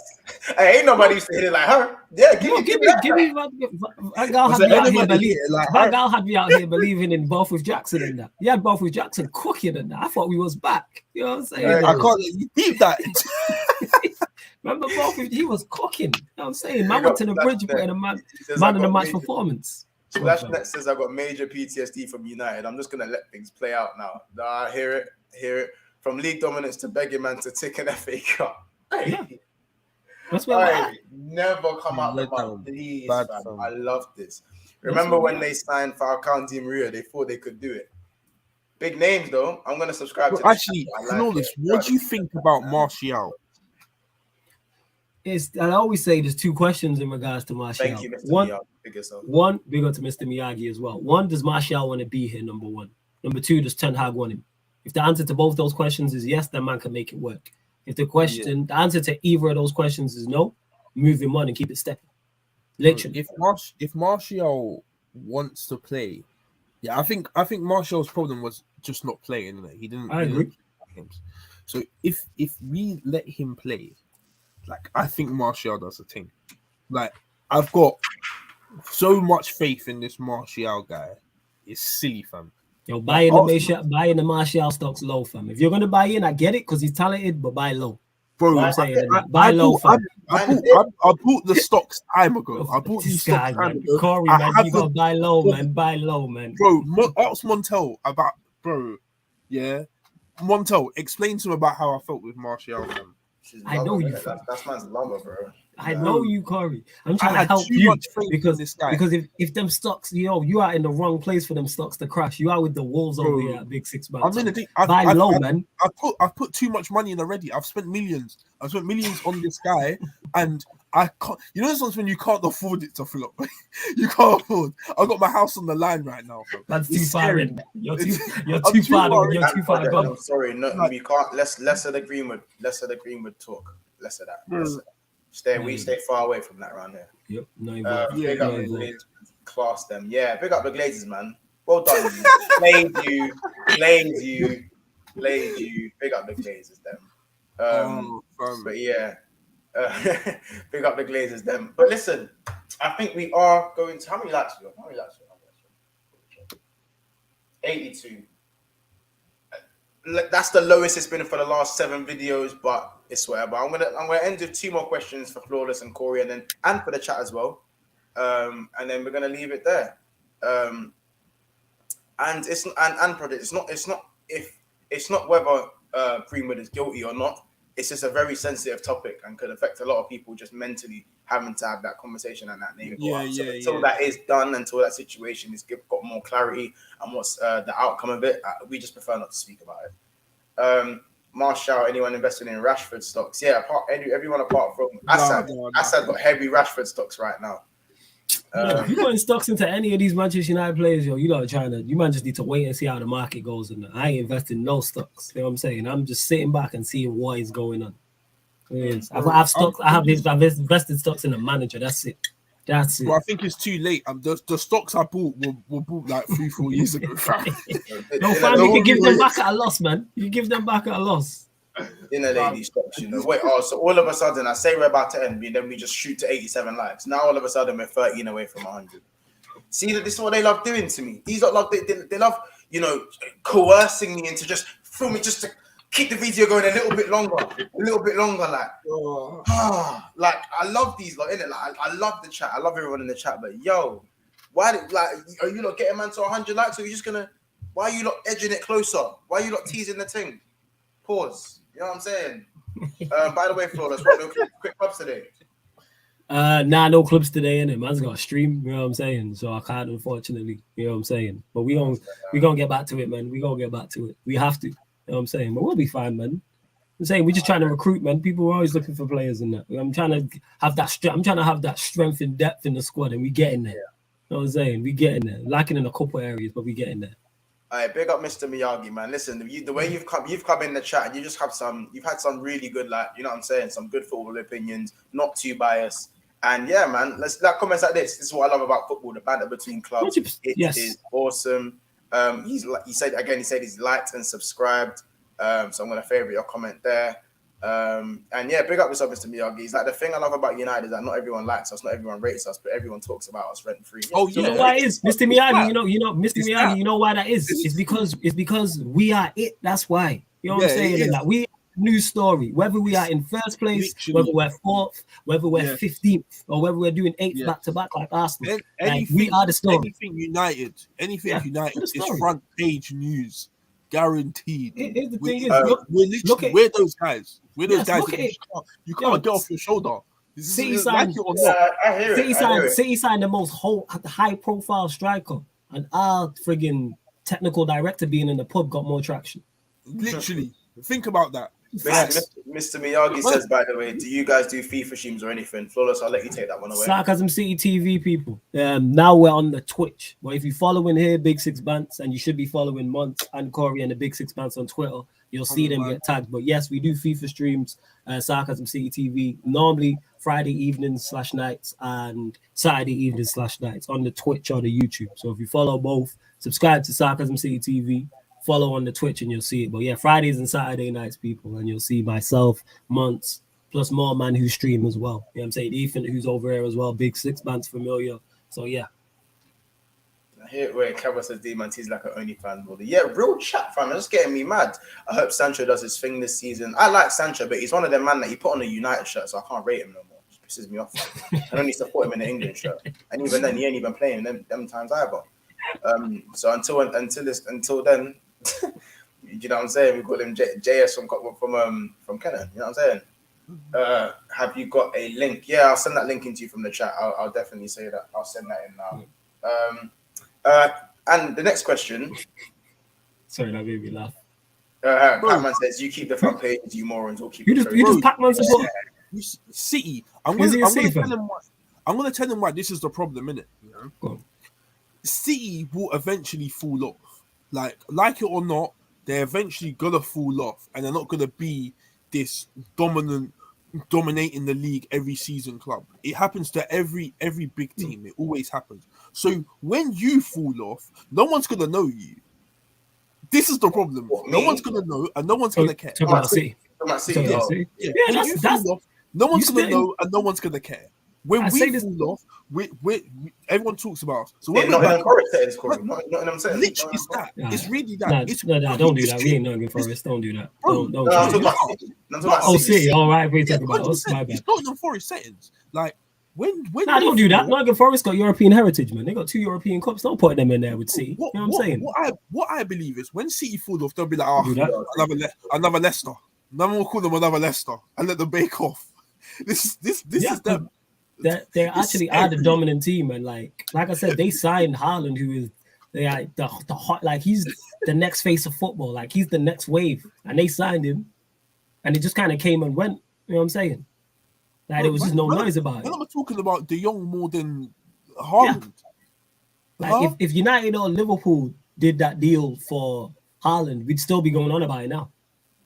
ain't nobody used to hit it like her. Yeah, give me. Van Gaal had me out here believing in both with Jackson and that. He had both with Jackson cooking and that. I thought we was back. You know what I'm saying? I can't keep that. Remember he was cooking. You know what I'm saying? Man went to the bridge putting a man in the match performance. Splashnet says I got major PTSD from United. I'm just gonna let things play out now. I hear it. From league dominance to begging man to tick an FA Cup. That's where never come out the mouth, please, man. I love this. Remember when they signed Falcao Di Maria? They thought they could do it. Big names though. I'm gonna subscribe to. Actually, Flawless, what do you think about Martial? I always say there's 2 questions in regards to Martial. Thank you, Mr. Miyagi. One, big up to Mr. Miyagi as well. 1, does Martial want to be here? Number 1. Number 2, does Ten Hag want him? If the answer to both those questions is yes, then man can make it work. If the answer to either of those questions is no, move him on and keep it stepping. Literally. If Martial wants to play, I think Martial's problem was just not playing. He didn't. I agree. Games. So if we let him play, like I think Martial does a thing. Like I've got so much faith in this Martial guy. It's silly, fam. Yo, buying the Martial stocks low, fam. If you're gonna buy in, I get it because he's talented, but buy low. Bro, I'm saying buy low, fam. I bought the stocks time ago. I bought these stocks time ago. Corey, man, you gotta buy low, man. Buy low, man. Bro, ask Montel about, bro. Yeah, Montel, explain to him about how I felt with Martial, man. I know you. That's man's lover, bro. I know you, Corey. I'm trying to help you because if them stocks, you are in the wrong place for them stocks to crash. You are with the wolves over here at Big Six Man. Buy low, man. I've put too much money in already. I've spent millions. On this guy, and I can't. You know, sometimes when you can't afford it to flop. You can't afford. I've got my house on the line right now. Bro. That's too far in. You're too far. You're too far gone. I'm sorry, no, we can't. Less of the Greenwood talk. Less of that. We stay far away from that around here. Yep. Big up the Glazers, class them. Yeah, big up the Glazers, man. Well done. Played you. Big up the Glazers, them. But yeah, big up the Glazers, them. But listen, I think we are going to. How many likes we got? 82. That's the lowest it's been for the last 7 videos, but it's whatever. I'm gonna end with 2 more questions for Flawless and Corey, and for the chat as well, and then we're gonna leave it there. And Project, it's not whether Greenwood is guilty or not. It's just a very sensitive topic and could affect a lot of people just mentally having to have that conversation and that name. Until that is done, until that situation is got more clarity and what's the outcome of it, we just prefer not to speak about it. Martial, anyone investing in Rashford stocks? Yeah, everyone apart from Assad. Assad got heavy Rashford stocks right now. If you're putting stocks into any of these Manchester United players, you might just need to wait and see how the market goes. And I ain't investing no stocks. You know what I'm saying? I'm just sitting back and seeing what is going on. I've invested stocks in a manager. That's it. Well, I think it's too late. The stocks I bought were bought like 3-4 years ago. No, fam, you can give them back at a loss, man. You can give them back at a loss. Inner lady stocks, Wait, so all of a sudden, I say we're about to end, then we just shoot to 87 likes. Now all of a sudden, we're 13 away from 100. See, that this is what they love doing to me. These are love, they love, coercing me into just filming, just to keep the video going a little bit longer. Like, like I love these, innit? Like, I love the chat. I love everyone in the chat, but are you not getting man to 100 likes? Or are you just gonna? Why are you not edging it closer? Why are you not teasing the thing? Pause. You know what I'm saying? By the way, Flawless, what no quick clubs today? No clubs today, innit? Man's got a stream, you know what I'm saying? So I can't, unfortunately, you know what I'm saying? But we gonna get back to it, man. We gonna get back to it. We have to, you know what I'm saying? But we'll be fine, man. I'm saying we're just trying to recruit, man. People are always looking for players and that. I'm trying to have that strength and depth in the squad, and we getting there. You know what I'm saying? We getting there. Lacking in a couple areas, but we getting there. All right, big up Mr. Miyagi, man. Listen, the way you've come in the chat, and you've had some really good, you know what I'm saying, some good football opinions, not too biased. And yeah, man, let's comments like this. This is what I love about football, the banter between clubs. It is awesome. He said he's liked and subscribed. So I'm gonna favorite your comment there. And yeah, big up yourself, Mr. Miyagi. It's like the thing I love about United is that not everyone likes us, not everyone rates us, but everyone talks about us rent free. You know why it is, Mr. Miyagi? Mr. Miyagi. You know why that is? It's because we are it. That's why. You know what I'm saying? Like we news story. Whether we are in first place, whether we're 4th, whether we're 15th, or whether we're doing 8th back to back like Arsenal. We are the story. Anything United is front page news. Guaranteed. The thing is, we're those guys. We're those guys. You can't get off your shoulder. City signed the most high-profile striker, and our friggin' technical director being in the pub got more traction. Literally, think about that. Mr. Miyagi says, by the way, do you guys do FIFA streams or anything? Flawless, I'll let you take that one away. Sarcasm City TV people. Now we're on the Twitch. Well, if you're following here, Big Six Bants, and you should be following Monts and Corey and the Big Six Bants on Twitter, you'll see them get tagged. But yes, we do FIFA streams, Sarcasm City TV, normally Friday evenings / nights and Saturday evenings / nights on the Twitch or the YouTube. So if you follow both, subscribe to Sarcasm City TV, follow on the Twitch, and you'll see it. But yeah, Fridays and Saturday nights, people, and you'll see myself, Monts, plus more man who stream as well. You know what I'm saying? Ethan, who's over here as well, Big Six Bands familiar. So yeah. Here, wait, Kevin says D-Man, he's like an OnlyFans bully. Yeah, real chat, fam. It's getting me mad. I hope Sancho does his thing this season. I like Sancho, but he's one of them man that he put on a United shirt, so I can't rate him no more. It just pisses me off. I only support him in the England shirt. And even then, he ain't even playing them times either. So until then, you know what I'm saying? We call him JS from Kennan. You know what I'm saying? Have you got a link? Yeah, I'll send that link into you from the chat. I'll definitely say that. I'll send that in now. And the next question. Sorry, that made me laugh. Pac-Man says, "You keep the front page, you morons. Or keep you just Pac-Man support City. I'm going to tell them why this is the problem, innit? You know? City will eventually fall off. Like it or not, they're eventually gonna fall off, and they're not gonna be this dominating the league every season club. It happens to every big team. It always happens. So when you fall off, no one's gonna know you. This is the problem. No one's gonna know, and no one's gonna care. Talk about City. Yeah, that's no one's gonna know, and no one's gonna care. When we fall off, everyone talks about us. So when not in Forest settings, Corey. Not in them settings. Literally, it's that. It's really that. No, don't do that. We ain't Nottingham Forest. Don't do that. Don't. Oh, City. All right, we talk about us. My bad. It's Nottingham Forest settings. Like when. Don't do that. Nottingham Forest got European heritage, man. They got 2 European cups. Don't put them in there with City. You know what I'm saying? What I believe is when City fall off, they'll be like, another Leicester. No one will call them another Leicester and let them bake off. This is them. They actually are the dominant team, and like I said, they signed Haaland, who is the hot, like he's the next face of football, like he's the next wave, and they signed him, and it just kind of came and went. You know what I'm saying? Like there was just no noise about it. When I'm talking about De Jong more than Haaland, like if United or Liverpool did that deal for Haaland, we'd still be going on about it now.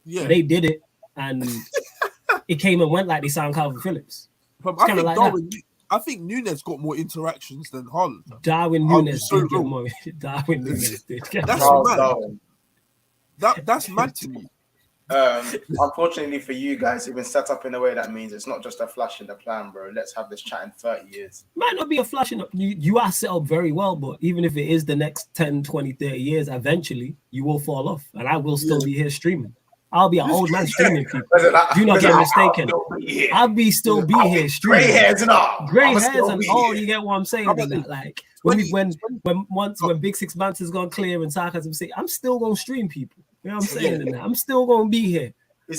Yeah, but they did it, and it came and went like they signed Calvin Phillips. I think Nunes got more interactions than Haaland. Darwin Nunes did get more. Darwin Nunes did. That's mad to me. Unfortunately for you guys, you've been set up in a way that means it's not just a flash in the plan, bro. Let's have this chat in 30 years. Might not be a flash in the... You are set up very well, but even if it is the next 10, 20, 30 years, eventually you will fall off, and I will still be here streaming. I'll be an old man streaming, people. Do not get mistaken. I'll be still be here streaming. Gray hairs and all. You get what I'm saying? Like when Big Six Bands has gone clear and Sarcasm City, I'm still gonna stream, people. You know what I'm saying? I'm still gonna be here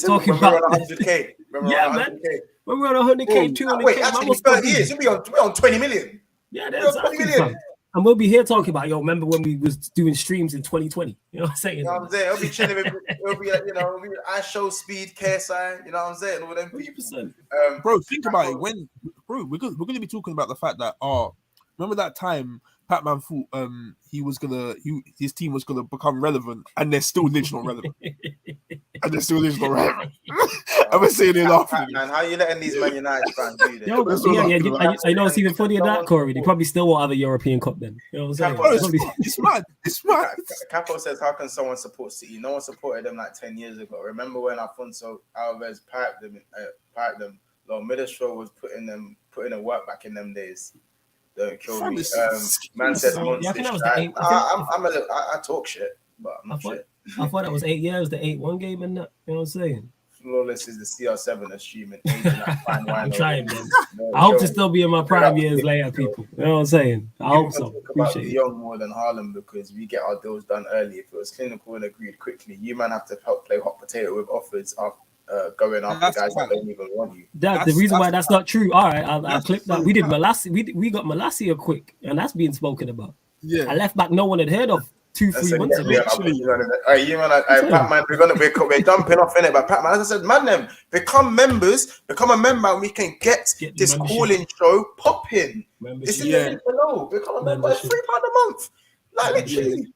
talking about 100K. Man. When we're on 100K, 200K, wait, actually, 30 years, we're on 20 million. Yeah, that's 20 million. And we'll be here talking about, remember when we was doing streams in 2020? You know what I'm saying? You know what I'm saying? It'll be chilling. It'll be, I show speed, KSI, you know what I'm saying? All them people. Bro, think about it. We're going to be talking about the fact that, remember that time Pac-Man thought his team was gonna become relevant, and they're still literally not relevant. And we're saying they're laughing. Man, how you letting these Man United fans do this? I know it's even funnier than that, Corey. They probably still won't have a European Cup then. You know what I'm saying? It's mad. Capo says, how can someone support City? No one supported them like 10 years ago. Remember when Alfonso Alves piped them? Lord Middlesbrough was putting a work back in them days. Don't kill me. Man says, I talk shit, but I'm not shit. I thought that was 8 years, the 8-1 game and that. You know what I'm saying? Flawless is the CR7 assuming. I'm trying, man. I hope to still be in my prime years later, people. You know what I'm saying? I hope so. Appreciate it. Young more than Harlem because we get our deals done early. If it was clinical and agreed quickly, you man have to help play hot potato with offers of going after guys that don't even want you. The reason why that's not true. All right, I'll clip that. We did Malacia. We got Malacia quick, and that's being spoken about. Yeah. I left back. No one had heard of. 2-3 months ago. Hey, you man, Pat man, we're jumping off in it, but Pat man, as I said, man, them become a member, and we can get this calling show popping. It's in the link below. Become a member. It's £3 a month. Like literally.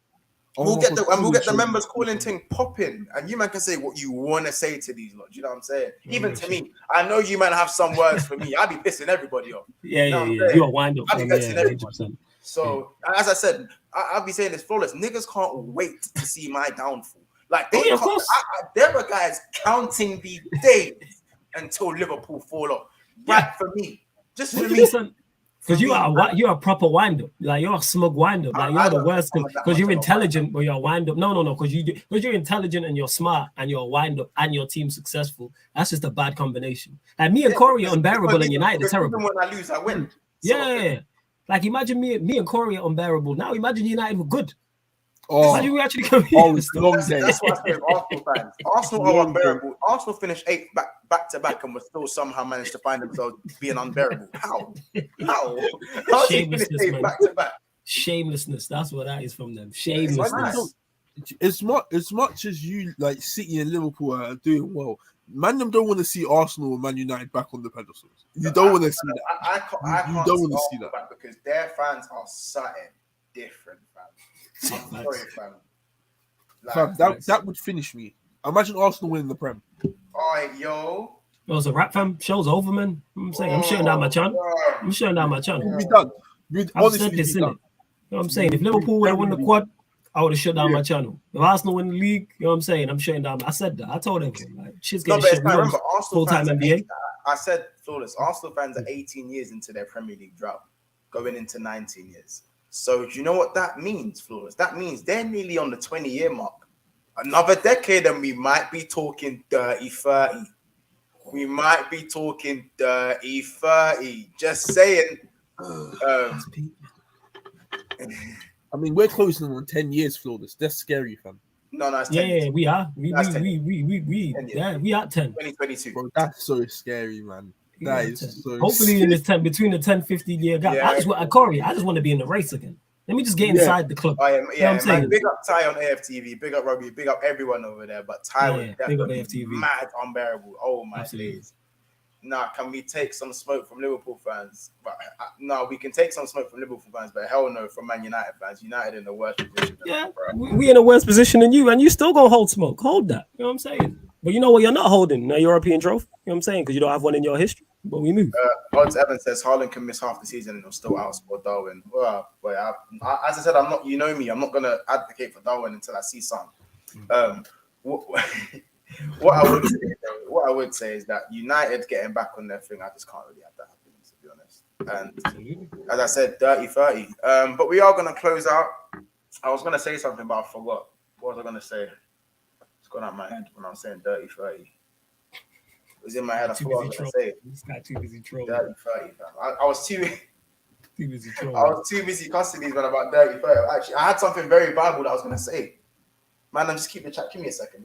We'll get the members calling thing popping, and you man can say what you want to say to these lot. You know what I'm saying? Even to me, I know you man have some words for me. I'll be pissing everybody off. You're wind up. I'll be pissing everybody. So as I said, I'll be saying this flawless. Niggas can't wait to see my downfall. Like they can't. There are guys counting the days until Liverpool fall off. Right for me, just for me. Because you're a proper wind up, like you're a smug wind up, like you're the worst. Because you're intelligent, but you're a wind up. No. Because you're intelligent and you're smart and you're a wind up and your team's successful. That's just a bad combination. Like me and Corey are unbearable and United are terrible. When I lose, I win. Yeah. Like imagine me and Corey are unbearable. Now imagine United were good. Imagine we actually come here. That's why I say Arsenal fans. Arsenal are unbearable. Arsenal finished 8th back to back and will still somehow manage to find themselves being unbearable. How? Shamelessness, man. Back to back. Shamelessness. That's what that is from them. Shamelessness. As much as you like City and Liverpool are doing well, man, them don't want to see Arsenal and Man United back on the pedestals. You don't want to see that. I can't don't want to see that because their fans are something different, fam. I'm sorry, fam. That would finish me. Imagine Arsenal winning the Prem. Alright, yo. It was a rap, fam. Show's over, man. I'm saying I'm shutting down my channel. I'm shutting down my channel. We'll be done. I've said this, innit? You know what I'm saying? If Liverpool would have won the quad, I would have shut down my channel. If Arsenal win the league, you know what I'm saying? I'm shutting down. I said that. I told everyone. Like, shit's getting shut down. Full-time NBA. I said, flawless. Arsenal fans are 18 years into their Premier League drought, going into 19 years. So do you know what that means, flawless? That means they're nearly on the 20-year mark. Another decade and we might be talking 30. We might be talking 30. Just saying. I mean, we're closing on 10 years, flawless. That's scary, fam. No, it's 10 years. We are. We are 10. 2022. Bro, that's so scary, man. That is so hopefully in this 10 between the 10-15 year gap. I just want to be in the race again. Let me just get inside the club. Oh, yeah, man, big up Ty on AFTV, big up Robbie, big up everyone over there. But Ty was definitely mad unbearable. Oh my days. Nah, can we take some smoke from Liverpool fans? But no, we can take some smoke from Liverpool fans, but hell no from Man United fans. United in the worst position. Yeah, we in a worse position than you, and you still gonna hold smoke. Hold that. You know what I'm saying? But you know what? You're not holding a European trophy. You know what I'm saying? Because you don't have one in your history. But we move. Odds Evans says Haaland can miss half the season and he'll still outscore Darwin. Well, boy, as I said, I'm not. You know me. I'm not gonna advocate for Darwin until I see some. What I would say is that United getting back on their thing, I just can't really have that happen, to be honest. And as I said, 30-30. But we are gonna close out. I was gonna say something, but I forgot. What was I gonna say? It's gone out of my head when I was saying 30-30. It was in my head. I forgot what I was gonna say. This guy too busy trolling. 30-30. I was too busy trolling. I was too busy cussing these men about 30-30. Actually, I had something very Bible that I was gonna say. Man, I'm just keep the chat. Give me a second.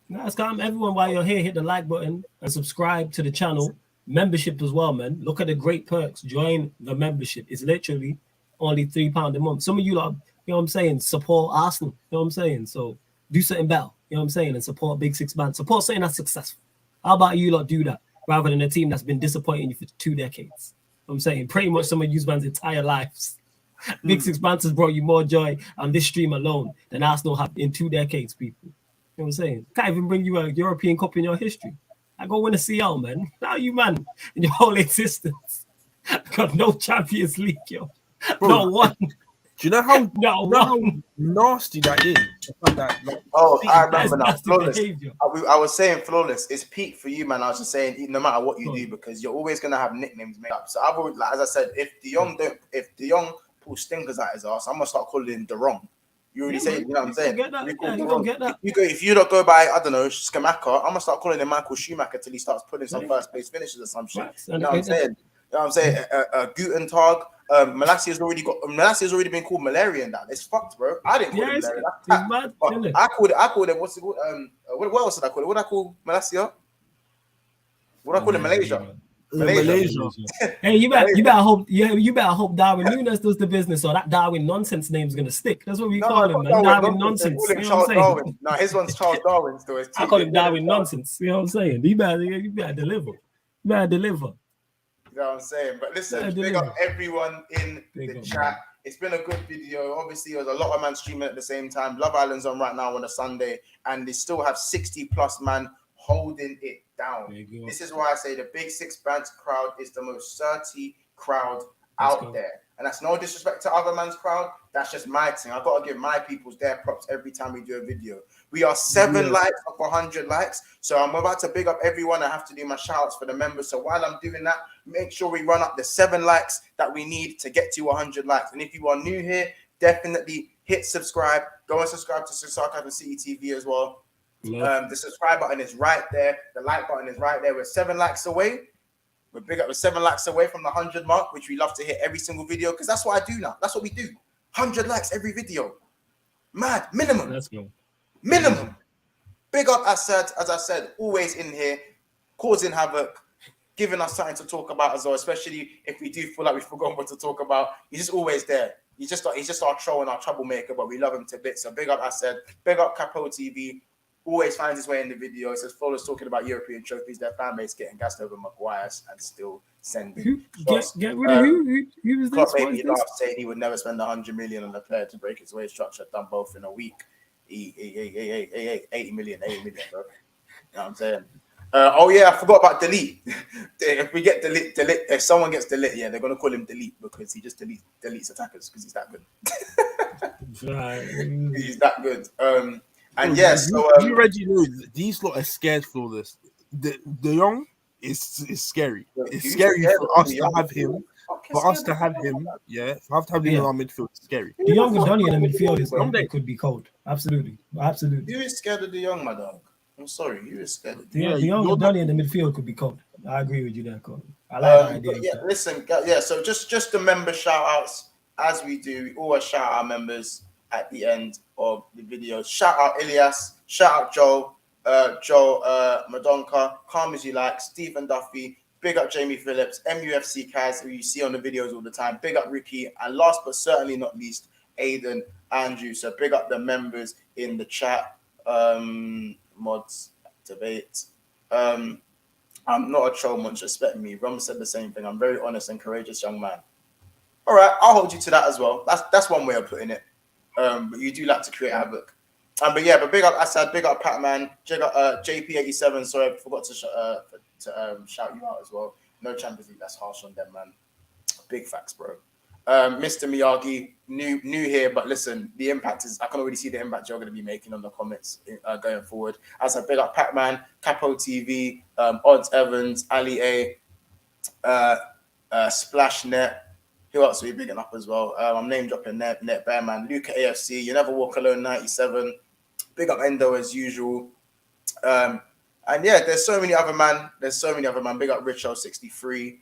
No, it's calm. Everyone, while you're here, hit the like button and subscribe to the channel. Membership as well, man. Look at the great perks. Join the membership. It's literally only £3 a month. Some of you lot, you know what I'm saying, support Arsenal. You know what I'm saying? So do something better. You know what I'm saying? And support Big Six Man. Support something that's successful. How about you lot do that rather than a team that's been disappointing you for 2 decades? You know what I'm saying? Pretty much some of you man's entire lives. Big Six Man has brought you more joy on this stream alone than Arsenal have in 2 decades, people. You know what I'm saying? Can't even bring you a European Cup in your history. I go win a CL, man. Now you, man, in your whole existence, got no Champions League, yo. Bro, no one. Do you know how nasty that is? I remember now. Flawless. I was saying flawless. It's peak for you, man. I was just saying, no matter what you do, because you're always gonna have nicknames made up. So I've always, like, as I said, if De Jong pulls stinkers out his ass, I'm gonna start calling him De Rong. You already say, you know what I'm saying? Get that. If you don't go by, I don't know, Skamaka, I'm gonna start calling him Michael Schumacher till he starts putting some first place finishes or some shit. You know what I'm saying? You know what I'm saying? Guten Tag. Malacia's already been called Malaria and that. It's fucked, bro. I didn't call him Malaria. I called it. What's it called? What else did I call it? What did I call Malacia? What did I call it? Malaysia. Malaysia. Hey, you better hope Darwin Nunes does the business, or that Darwin nonsense name's gonna stick. That's what we call him, man. Darwin nonsense. Call him You know Charles what I'm saying? Darwin. No, his one's Charles Darwin still. I call him Darwin nonsense. You know what I'm saying? You better deliver. You better deliver. You know what I'm saying? But listen, big up everyone in the chat. It's been a good video. Obviously, there's a lot of man streaming at the same time. Love Island's on right now on a Sunday, and they still have 60+ man holding it down. This is why I say the Big Six Bands crowd is the most certy crowd out there. And that's no disrespect to other man's crowd. That's just my thing. I got to give my peoples their props every time we do a video. We are 7 likes off 100 likes. So I'm about to big up everyone. I have to do my shout outs for the members. So while I'm doing that, make sure we run up the 7 likes that we need to get to 100 likes. And if you are new here, definitely hit subscribe. Go and subscribe to Sarcasm City TV as well. The subscribe button is right there. The like button is right there. We're 7 likes away. We're big up. We're 7 likes away from the 100 mark, which we love to hit every single video because that's what I do now. That's what we do. 100 likes every video. Mad. Minimum. Let's go. Minimum. Big up, as I said, always in here, causing havoc, giving us something to talk about as well, especially if we do feel like we've forgotten what to talk about. He's just always there. He's just our troll and our troublemaker, but we love him to bits. So big up, as said. Big up Capo TV. Always finds his way in the video. It says followers talking about European trophies, their fan base getting gassed over Maguire's and still sending. Get rid of who was this? Baby laugh saying he would never spend 100 million on a player to break his wage structure. Done both in a week. 80 million, bro. You know what I'm saying? I forgot about delete. If we get delete, if someone gets delete, they're gonna call him delete because he just deletes attackers because he's that good. He's that good. And yes, so you already know these lot are scared for this. The Jong is scary. It's scary for us to have him. For us to have him, for us to have him in our midfield, it's scary. The Young and Donny in the midfield could be cold. Absolutely. You is scared of the Young, my dog. I'm sorry, you is scared of the Young and Donny in the midfield could be cold. I agree with you there, Colin. I like that idea. Listen, so just the member shout outs as we do. We always shout our members at the end of the video. Shout out Ilias, shout out Joe, Madonka, Calm As You Like, Stephen Duffy, big up Jamie Phillips, MUFC Kaz, who you see on the videos all the time, big up Ricky, and last but certainly not least, Aiden, Andrew. So big up the members in the chat. Mods, activate. I'm not a troll, much respect me. Rum said the same thing. I'm very honest and courageous young man. All right, I'll hold you to that as well. That's one way of putting it. But you do like to create havoc. But big up Assad, big up Patman, JP87. Sorry, I forgot to shout you out as well. No Champions League, that's harsh on them, man. Big facts, bro. Mr. Miyagi, new here, but listen, the impact is, I can already see the impact you're going to be making on the comments going forward. As I big up Patman, Capo TV, Odds Evans, Ali A, Splashnet. Who else are we bigging up as well? I'm name dropping Net Bearman, Luca AFC, You Never Walk Alone 97. Big up Endo as usual. There's so many other man. Big up Richo 63.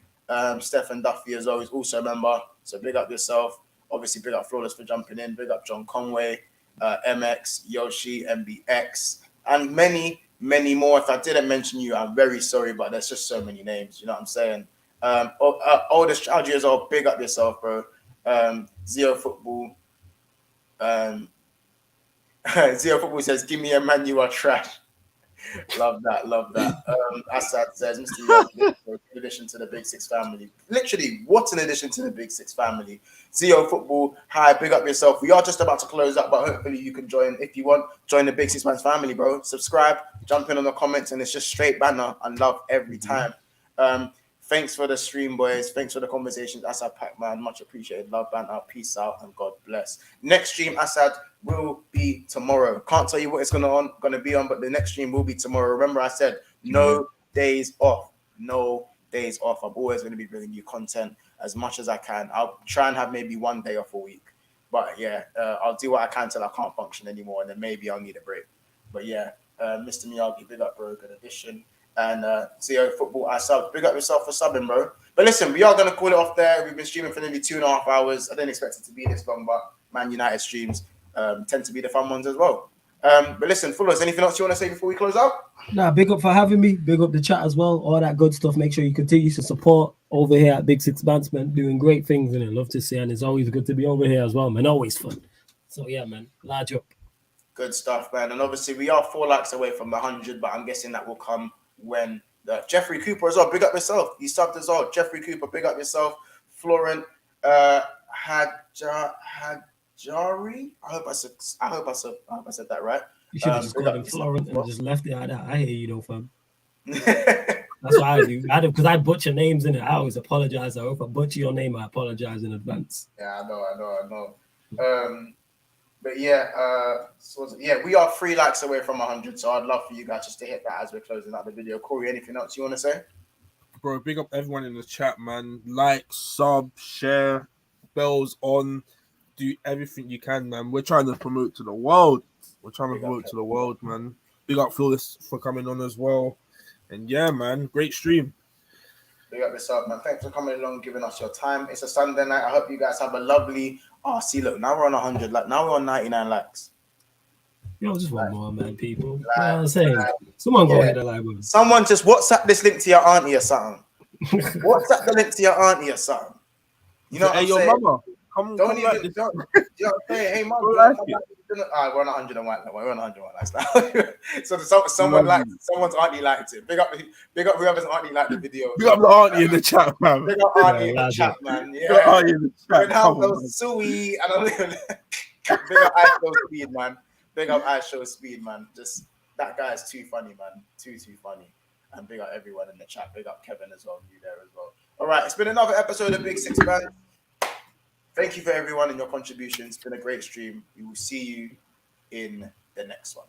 Stephen Duffy as always, also a member. So big up yourself. Obviously, big up Flawless for jumping in. Big up John Conway, MX, Yoshi, MBX, and many, many more. If I didn't mention you, I'm very sorry, but there's just so many names. You know what I'm saying? Oldest child years old, big up yourself, bro. Zero Football. Zero Football says, "Give me a man, you are trash." Love that. Assad says, Mr. Young, in addition to the Big Six family. Literally, what an addition to the Big Six family. Zero Football, hi, big up yourself. We are just about to close up, but hopefully you can join. If you want, join the Big Six Man's family, bro. Subscribe, jump in on the comments, and it's just straight banner and love every time. Thanks for the stream, boys. Thanks for the conversations. Assad Pac-Man, much appreciated. Love, banter, peace out, and God bless. Next stream, Assad, will be tomorrow. Can't tell you what it's gonna be on, but the next stream will be tomorrow. Remember, I said no days off. No days off. I'm always going to be bringing you content as much as I can. I'll try and have maybe 1 day off a week, but I'll do what I can till I can't function anymore, and then maybe I'll need a break. But Mr. Miyagi, big up, bro. Good addition. And CEO Football, I sub. Big up yourself for subbing, bro. But listen, we are going to call it off there. We've been streaming for nearly 2.5 hours. I didn't expect it to be this long, but Man United streams tend to be the fun ones as well. But listen, followers, anything else you want to say before we close out? Nah, big up for having me. Big up the chat as well. All that good stuff. Make sure you continue to support over here at Big Six Bands, man. Doing great things, and I love to see. And it's always good to be over here as well, man. Always fun. So yeah, man. Large up. Good stuff, man. And obviously, we are 4 likes away from the 100, but I'm guessing that will come when Jeffrey Cooper as well. Big up yourself. You subbed as well. Jeffrey Cooper, big up yourself. Florent Hadjari. I hope I said that right. You should have just called him Florent and just left it at that. I hear you though, fam. That's That's what I do. Because I butcher names in it. I always apologize. I hope I butcher your name. I apologize in advance. Yeah, I know. But yeah, we are 3 likes away from 100. So I'd love for you guys just to hit that as we're closing out the video. Corey, anything else you want to say? Bro, big up everyone in the chat, man. Like, sub, share, bells on. Do everything you can, man. We're trying to promote to the world. Man. Big up Phyllis for coming on as well. And yeah, man, great stream. Big up yourself, man. Thanks for coming along, giving us your time. It's a Sunday night. I hope you guys have a lovely. Oh, see, look, now we're on 100. Like now we're on 99 likes. Yo, just one more, man, people. You know what I'm saying? Someone go ahead and like, bro. Someone just WhatsApp this link to your auntie or something. WhatsApp the link to your auntie or something. You know what I'm saying? Mama, come Don't come even. like this. Don't, you know what I'm saying? Hey, mom. Like We're on 101 now. We're on 101 likes now. So someone liked it. Someone's auntie liked it. Big up whoever's auntie liked the video. Big up the auntie in the chat, man. Big up auntie in the chat, man. Yeah. Big up auntie in the chat. Ronaldo, Sui, and I'm big up iShow Speed, man. Big up iShow Speed, man. Just that guy is too funny, man. Too funny. And big up everyone in the chat. Big up Kevin as well. You there as well. All right, it's been another episode of Big Six Bands. Thank you for everyone and your contributions. It's been a great stream. We will see you in the next one.